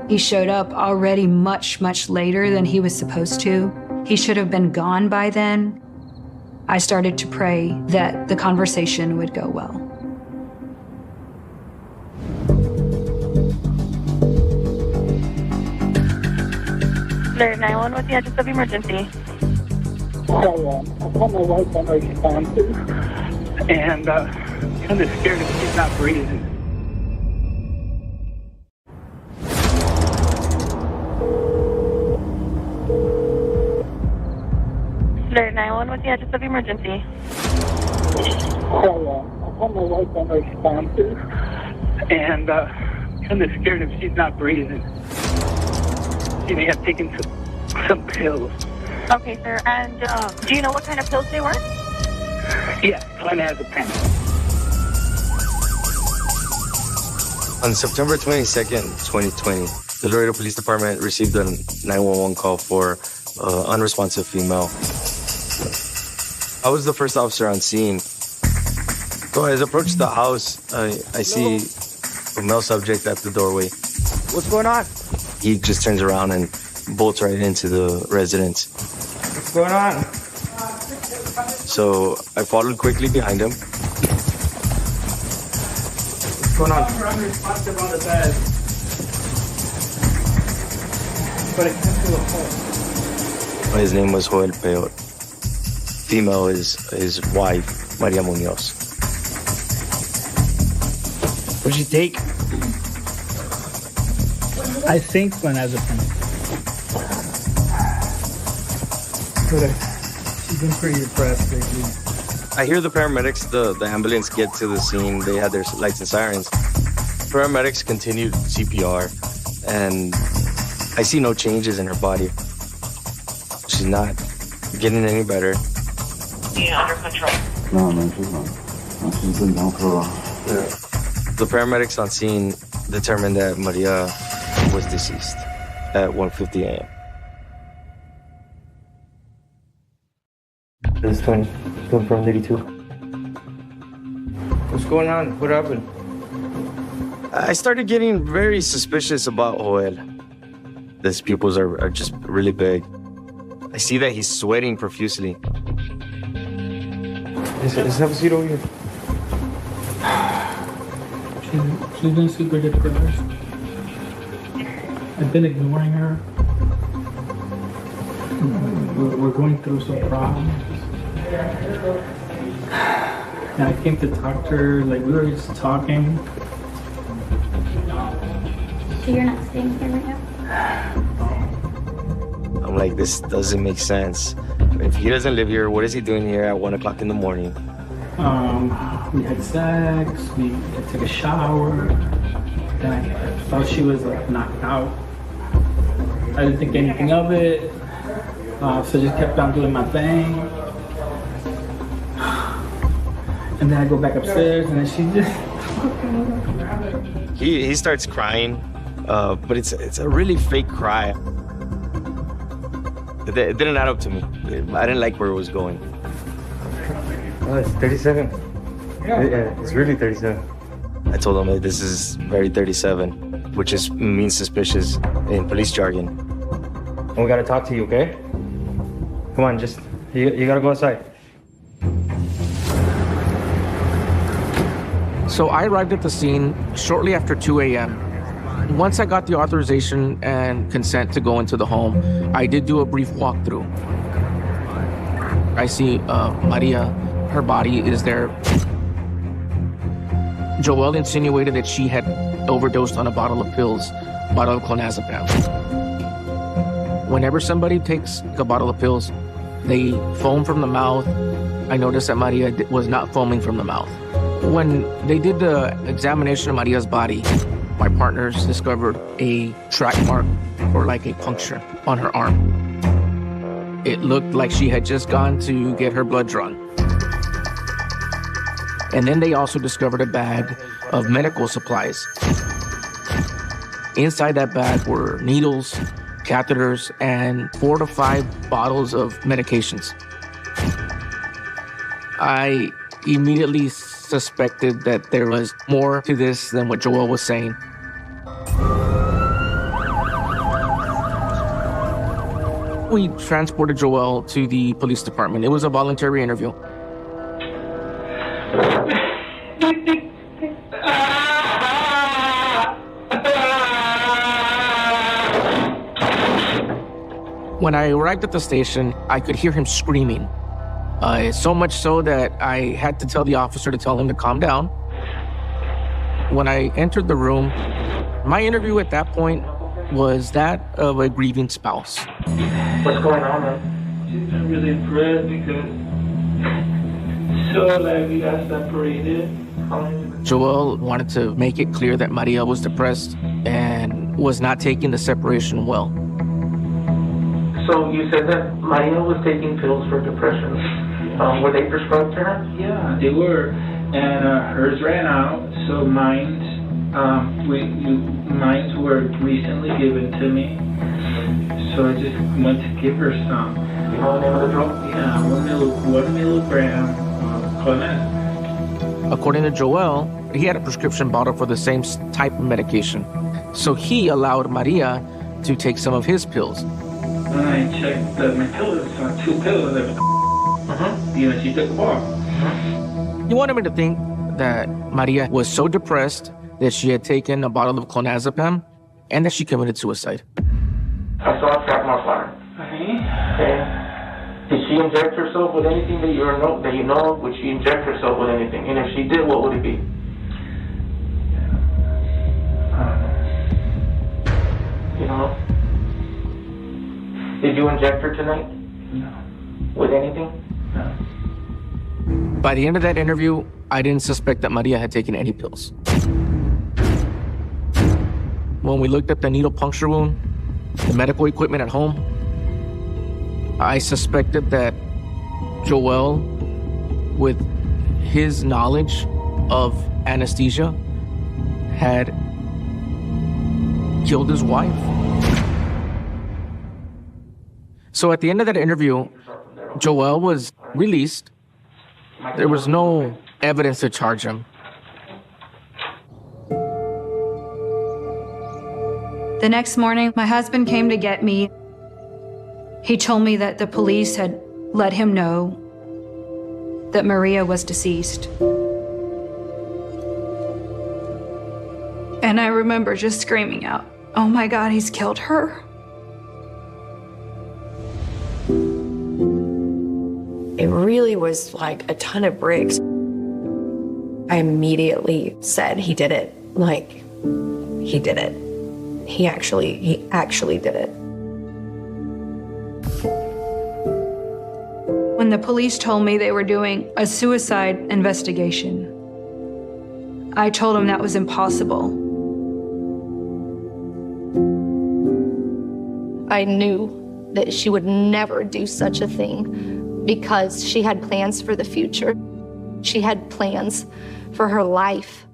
He showed up already much, much later than he was supposed to. He should have been gone by then. I started to pray that the conversation would go well. Alert 911, what's the address of emergency? Sawyer, I called my wife on her responses, and kind of scared if she's not breathing. Alert 911, what's the address of emergency? Sawyer, I called my wife on her responses, and kind of scared if she's not breathing. She may have taken some pills. Okay, sir, and do you know what kind of pills they were? Yeah, Glenn has a pen. On September 22nd, 2020, the Laredo Police Department received a 911 call for unresponsive female. I was the first officer on scene. So as I approached the house, I see a male subject at the doorway. What's going on? He just turns around and bolts right into the residence. What's going on? So I followed quickly behind him. What's going on? I'm unresponsive on the bed. But it can't feel a pulse. His name was Joel Peot. Female is his wife, Maria Munoz. What'd she take? I think clonazepam. But she's been pretty depressed lately. I hear the paramedics, the ambulance get to the scene. They had their lights and sirens. Paramedics continued CPR, and I see no changes in her body. She's not getting any better. Yeah, under control. No, man, she's not. No, she's been down for a while. Yeah. The paramedics on scene determined that Maria was deceased at 1:50 a.m. This is 20 from 82. What's going on? What happened? I started getting very suspicious about Joel. His pupils are just really big. I see that he's sweating profusely. Let's have a seat over here. She's been super depressed. I've been ignoring her. We're going through some problems. And I came to talk to her, like we were just talking. So you're not staying here right now? I'm like, this doesn't make sense. If he doesn't live here, what is he doing here at 1 o'clock in the morning? We had sex, we took a shower, then I thought she was like knocked out. I didn't think anything of it, so just kept on doing my thing. And then I go back upstairs and then she just... He starts crying, but it's a really fake cry. It didn't add up to me. I didn't like where it was going. Oh, it's 37. Yeah, it's really 37. I told him that this is very 37, which means suspicious in police jargon. And we gotta talk to you, okay? Come on, you gotta go outside. So I arrived at the scene shortly after 2 a.m. Once I got the authorization and consent to go into the home, I did do a brief walkthrough. I see Maria, her body is there. Joel insinuated that she had overdosed on a bottle of pills, bottle of clonazepam. Whenever somebody takes a bottle of pills, they foam from the mouth. I noticed that Maria was not foaming from the mouth. When they did the examination of Maria's body, my partners discovered a track mark or like a puncture on her arm. It looked like she had just gone to get her blood drawn. And then they also discovered a bag of medical supplies. Inside that bag were needles, catheters, and 4 to 5 bottles of medications. I immediately suspected that there was more to this than what Joel was saying. We transported Joelle to the police department. It was a voluntary interview. When I arrived at the station, I could hear him screaming. So much so that I had to tell the officer to tell him to calm down. When I entered the room, my interview at that point was that of a grieving spouse. What's going on, man? I'm really depressed because so like we got separated. Joelle wanted to make it clear that Maria was depressed and was not taking the separation well. So you said that Maria was taking pills for depression. Were they prescribed to her? Yeah, they were, and hers ran out. So mine were recently given to me. So I just went to give her some. You know the name of the drug? Yeah, 1 milligram clonazepam. According to Joelle, he had a prescription bottle for the same type of medication. So he allowed Maria to take some of his pills. When I checked my pills, I saw 2 pills. You know, she took a ball. He wanted me to think that Maria was so depressed that she had taken a bottle of clonazepam and that she committed suicide. I saw a track mark on her. Okay. Did she inject herself with anything that you know of? Would she inject herself with anything? And if she did, what would it be? You know? Did you inject her tonight? No. With anything? No. By the end of that interview, I didn't suspect that Maria had taken any pills. When we looked at the needle puncture wound, the medical equipment at home, I suspected that Joelle, with his knowledge of anesthesia, had killed his wife. So at the end of that interview, Joelle was released. There was no evidence to charge him. The next morning, my husband came to get me. He told me that the police had let him know that Maria was deceased. And I remember just screaming out, "Oh my God, he's killed her." It really was like a ton of bricks. I immediately said he did it. Like, he did it. He actually did it. When the police told me they were doing a suicide investigation, I told them that was impossible. I knew that she would never do such a thing because she had plans for the future. She had plans for her life.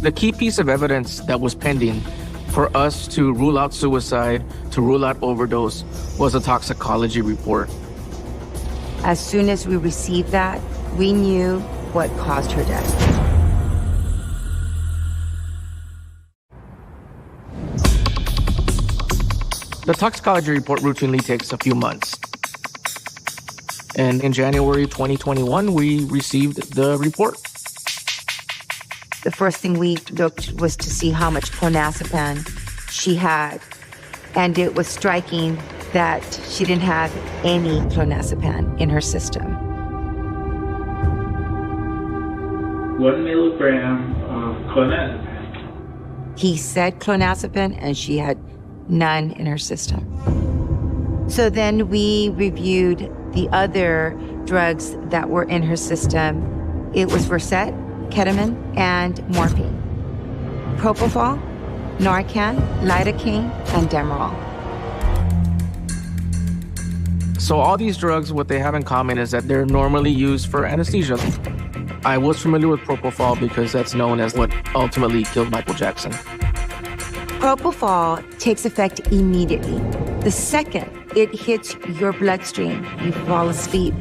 The key piece of evidence that was pending for us to rule out suicide, to rule out overdose, was a toxicology report. As soon as we received that, we knew what caused her death. The toxicology report routinely takes a few months. And in January 2021, we received the report. The first thing we looked was to see how much clonazepam she had. And it was striking that she didn't have any clonazepam in her system. 1 milligram of clonazepam. He said clonazepam, and she had none in her system. So then we reviewed the other drugs that were in her system. It was Versed, ketamine, and morphine. Propofol, Narcan, lidocaine, and Demerol. So all these drugs, what they have in common is that they're normally used for anesthesia. I was familiar with propofol because that's known as what ultimately killed Michael Jackson. Propofol takes effect immediately. The second it hits your bloodstream, you fall asleep.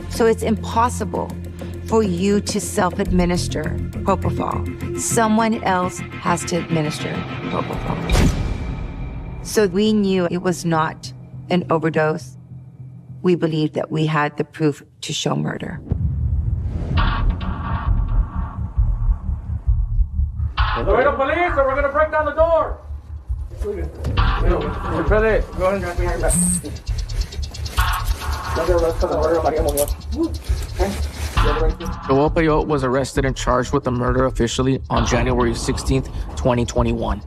So it's impossible for you to self-administer propofol. Someone else has to administer propofol. So we knew it was not an overdose. We believed that we had the proof to show murder. Laredo police, or we're gonna break down the door. Joel Peyote was arrested and charged with the murder officially on January 16th, 2021.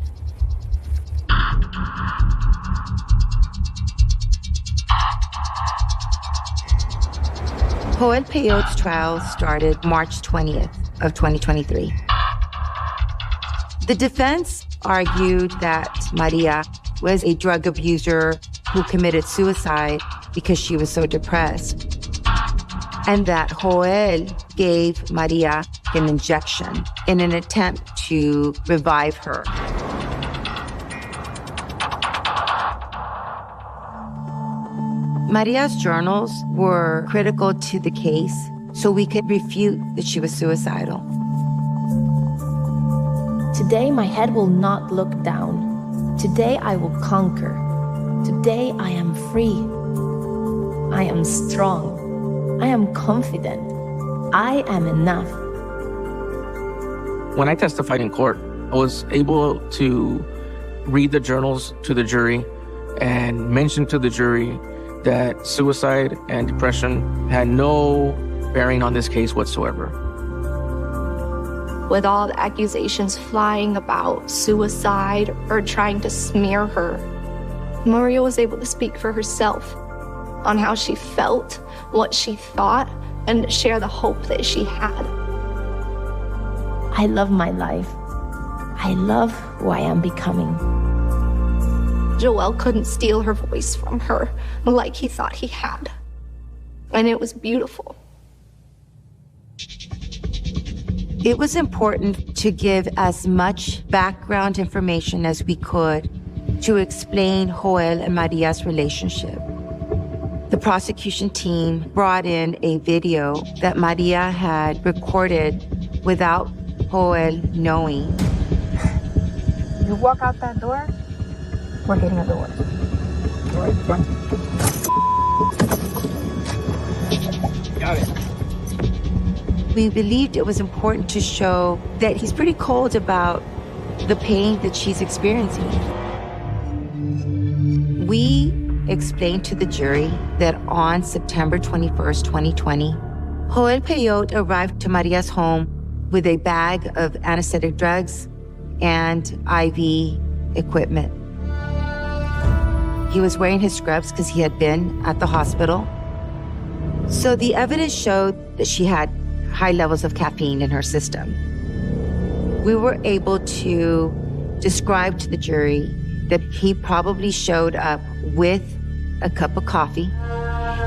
Joel Peyote's trial started March 20th of 2023. The defense argued that Maria was a drug abuser who committed suicide because she was so depressed, and that Joel gave Maria an injection in an attempt to revive her. Maria's journals were critical to the case, so we could refute that she was suicidal. Today, my head will not look down. Today, I will conquer. Today, I am free. I am strong. I am confident. I am enough. When I testified in court, I was able to read the journals to the jury and mention to the jury that suicide and depression had no bearing on this case whatsoever. With all the accusations flying about suicide or trying to smear her, Maria was able to speak for herself on how she felt, what she thought, and share the hope that she had. I love my life. I love who I am becoming. Joel couldn't steal her voice from her like he thought he had. And it was beautiful. It was important to give as much background information as we could to explain Joel and Maria's relationship. The prosecution team brought in a video that Maria had recorded without Joel knowing. You walk out that door, we're getting a door. Got it. We believed it was important to show that he's pretty cold about the pain that she's experiencing. We explained to the jury that on September 21st, 2020, Joel Peyote arrived to Maria's home with a bag of anesthetic drugs and IV equipment. He was wearing his scrubs because he had been at the hospital. So the evidence showed that she had high levels of caffeine in her system. We were able to describe to the jury that he probably showed up with a cup of coffee,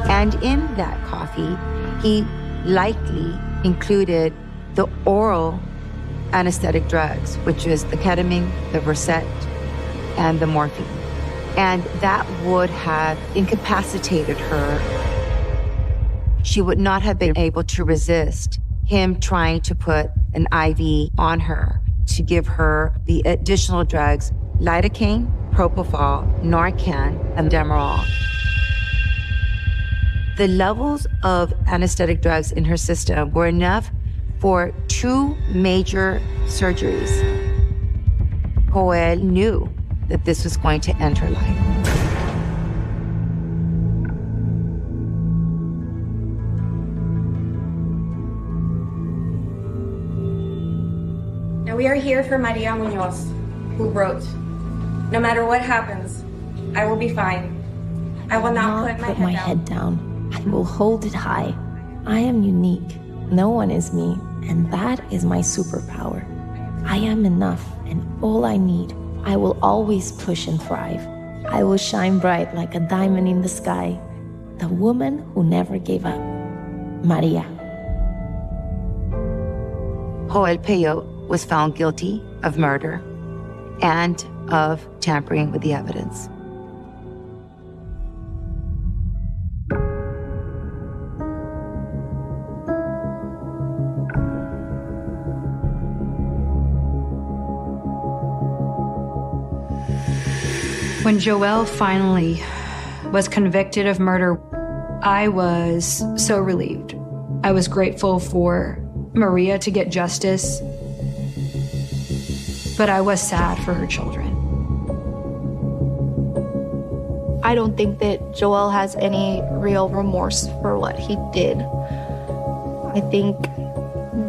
and in that coffee, he likely included the oral anesthetic drugs, which is the ketamine, the Versed, and the morphine. And that would have incapacitated her. She would not have been able to resist him trying to put an IV on her to give her the additional drugs, lidocaine, propofol, Narcan, and Demerol. The levels of anesthetic drugs in her system were enough for 2 major surgeries. Joel knew that this was going to end her life. Now we are here for Maria Munoz, who wrote, "No matter what happens, I will be fine. I will not put my head down. I will hold it high. I am unique. No one is me, and that is my superpower. I am enough, and all I need. I will always push and thrive. I will shine bright like a diamond in the sky. The woman who never gave up. Maria." Joel Peyote was found guilty of murder and of tampering with the evidence. When Joelle finally was convicted of murder, I was so relieved. I was grateful for Maria to get justice, but I was sad for her children. I don't think that Joel has any real remorse for what he did. I think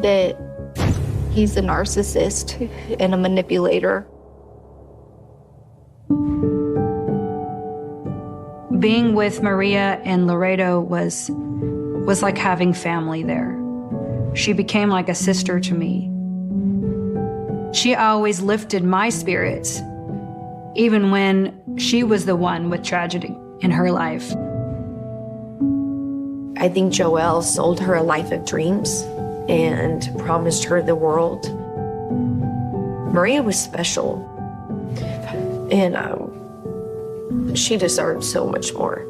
that he's a narcissist and a manipulator. Being with Maria in Laredo was like having family there. She became like a sister to me. She always lifted my spirits, even when she was the one with tragedy in her life. I think Joelle sold her a life of dreams and promised her the world. Maria was special, and she deserved so much more.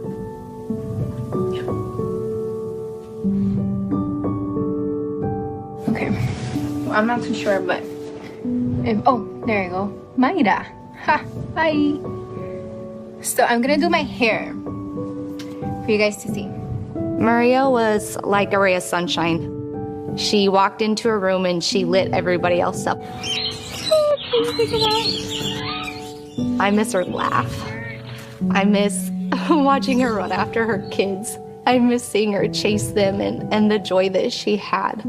Okay. Well, I'm not too sure, but oh, there you go. Mayra. Ha, hi. So I'm gonna do my hair for you guys to see. Maria was like a ray of sunshine. She walked into a room and she lit everybody else up. I miss her laugh. I miss watching her run after her kids. I miss seeing her chase them and the joy that she had.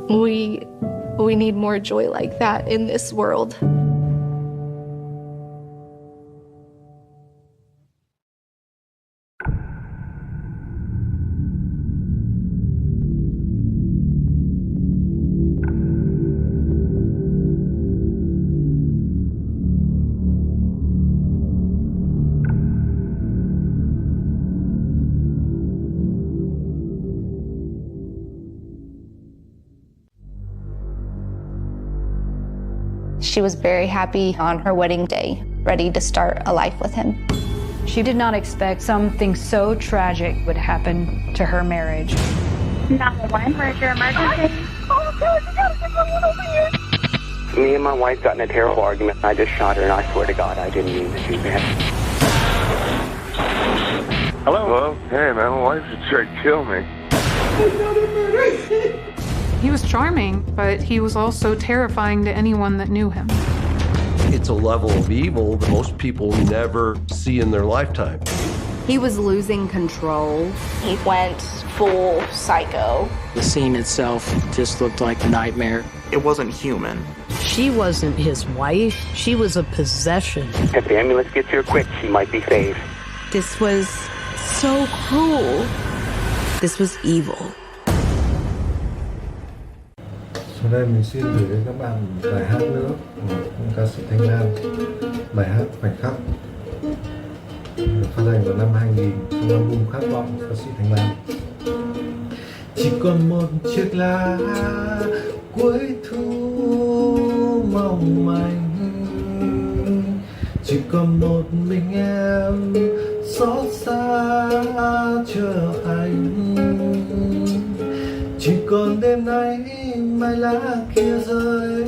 We need more joy like that in this world. She was very happy on her wedding day, ready to start a life with him. She did not expect something so tragic would happen to her marriage. 911, where's your emergency? Oh, God, you gotta get someone over here. Me and my wife got in a terrible argument. I just shot her, and I swear to God, I didn't mean to do that. Hello? Hey, man, my wife just tried to kill me. He was charming, but he was also terrifying to anyone that knew him. It's a level of evil that most people never see in their lifetime. He was losing control. He went full psycho. The scene itself just looked like a nightmare. It wasn't human. She wasn't his wife. She was a possession. If the ambulance gets here quick, she might be saved. This was so cruel. This was evil. Sau đây mình xin gửi đến các bạn bài hát nữa của ca sĩ Thanh Lam, bài hát Khoảnh Khắc, được phát hành vào năm 2000 trong album Khát Vọng ca sĩ Thanh Lam. Chỉ còn một chiếc lá cuối thu mong manh, chỉ còn một mình em xót xa chờ anh. Chỉ còn đêm nay mai lá kia rơi,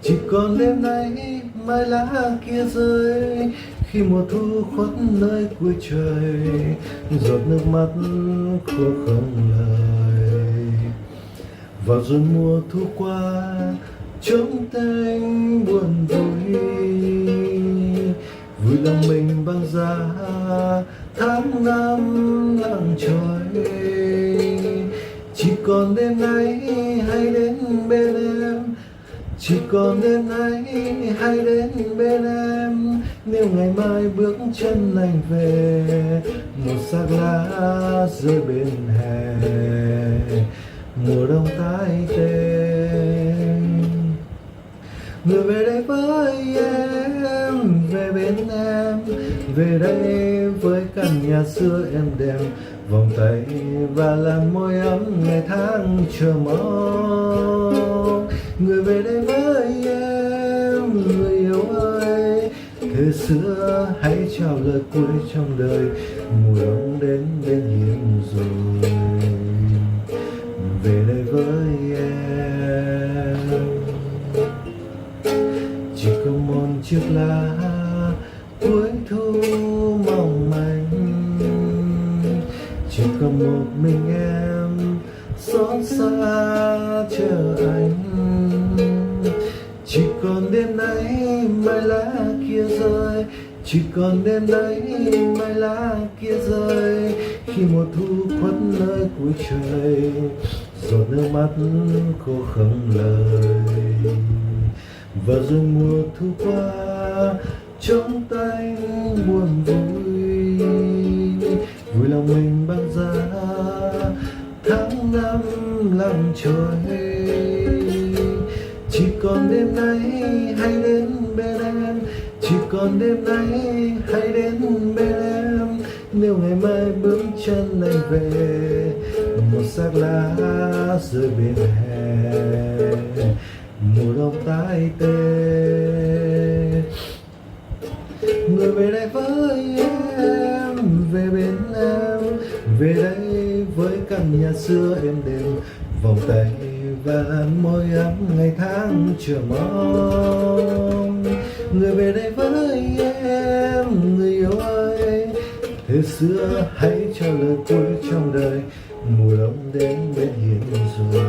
chỉ còn đêm nay mai lá kia rơi. Khi mùa thu khuất nơi cuối trời, giọt nước mắt khô không lời. Vào rồi mùa thu qua, trống tênh buồn vui, vui lòng mình băng giá tháng năm lặng trôi. Chỉ còn đêm nay hay đến bên em, chỉ còn đêm nay hay đến bên em. Nếu ngày mai bước chân anh về, một xác lá rơi bên hè, mùa đông tái tê. Người về đây với em, về bên em, về đây với căn nhà xưa em đem vòng tay và làn môi ấm ngày tháng chờ mong. Người về đây với em, người yêu ơi, thời xưa hãy trao lời cuối trong đời. Mùa đông đến bên hiếm rồi, về đây với em. Chỉ có một chiếc lá chỉ còn một mình em xót xa chờ anh. Chỉ còn đêm nay mai lá kia rơi, chỉ còn đêm nay mai lá kia rơi, khi mùa thu khuất nơi cuối trời, giọt nước mắt khô không lời. Và rồi mùa thu qua trong tay buồn vui, vui lòng mình băng giá tháng năm lặng trôi. Chỉ còn đêm nay hãy đến bên em, chỉ còn đêm nay hãy đến bên em. Nếu ngày mai bước chân anh về, một xác lá rơi bên hè, mùa đông tái tê. Người về đây với em, về bên em, về đây với căn nhà xưa êm đềm, vòng tay và làn môi ấm ngày tháng chờ mong. Người về đây với em, người yêu ơi, thế xưa hãy cho lời cuối trong đời, mùa đông đến bên hiên rồi.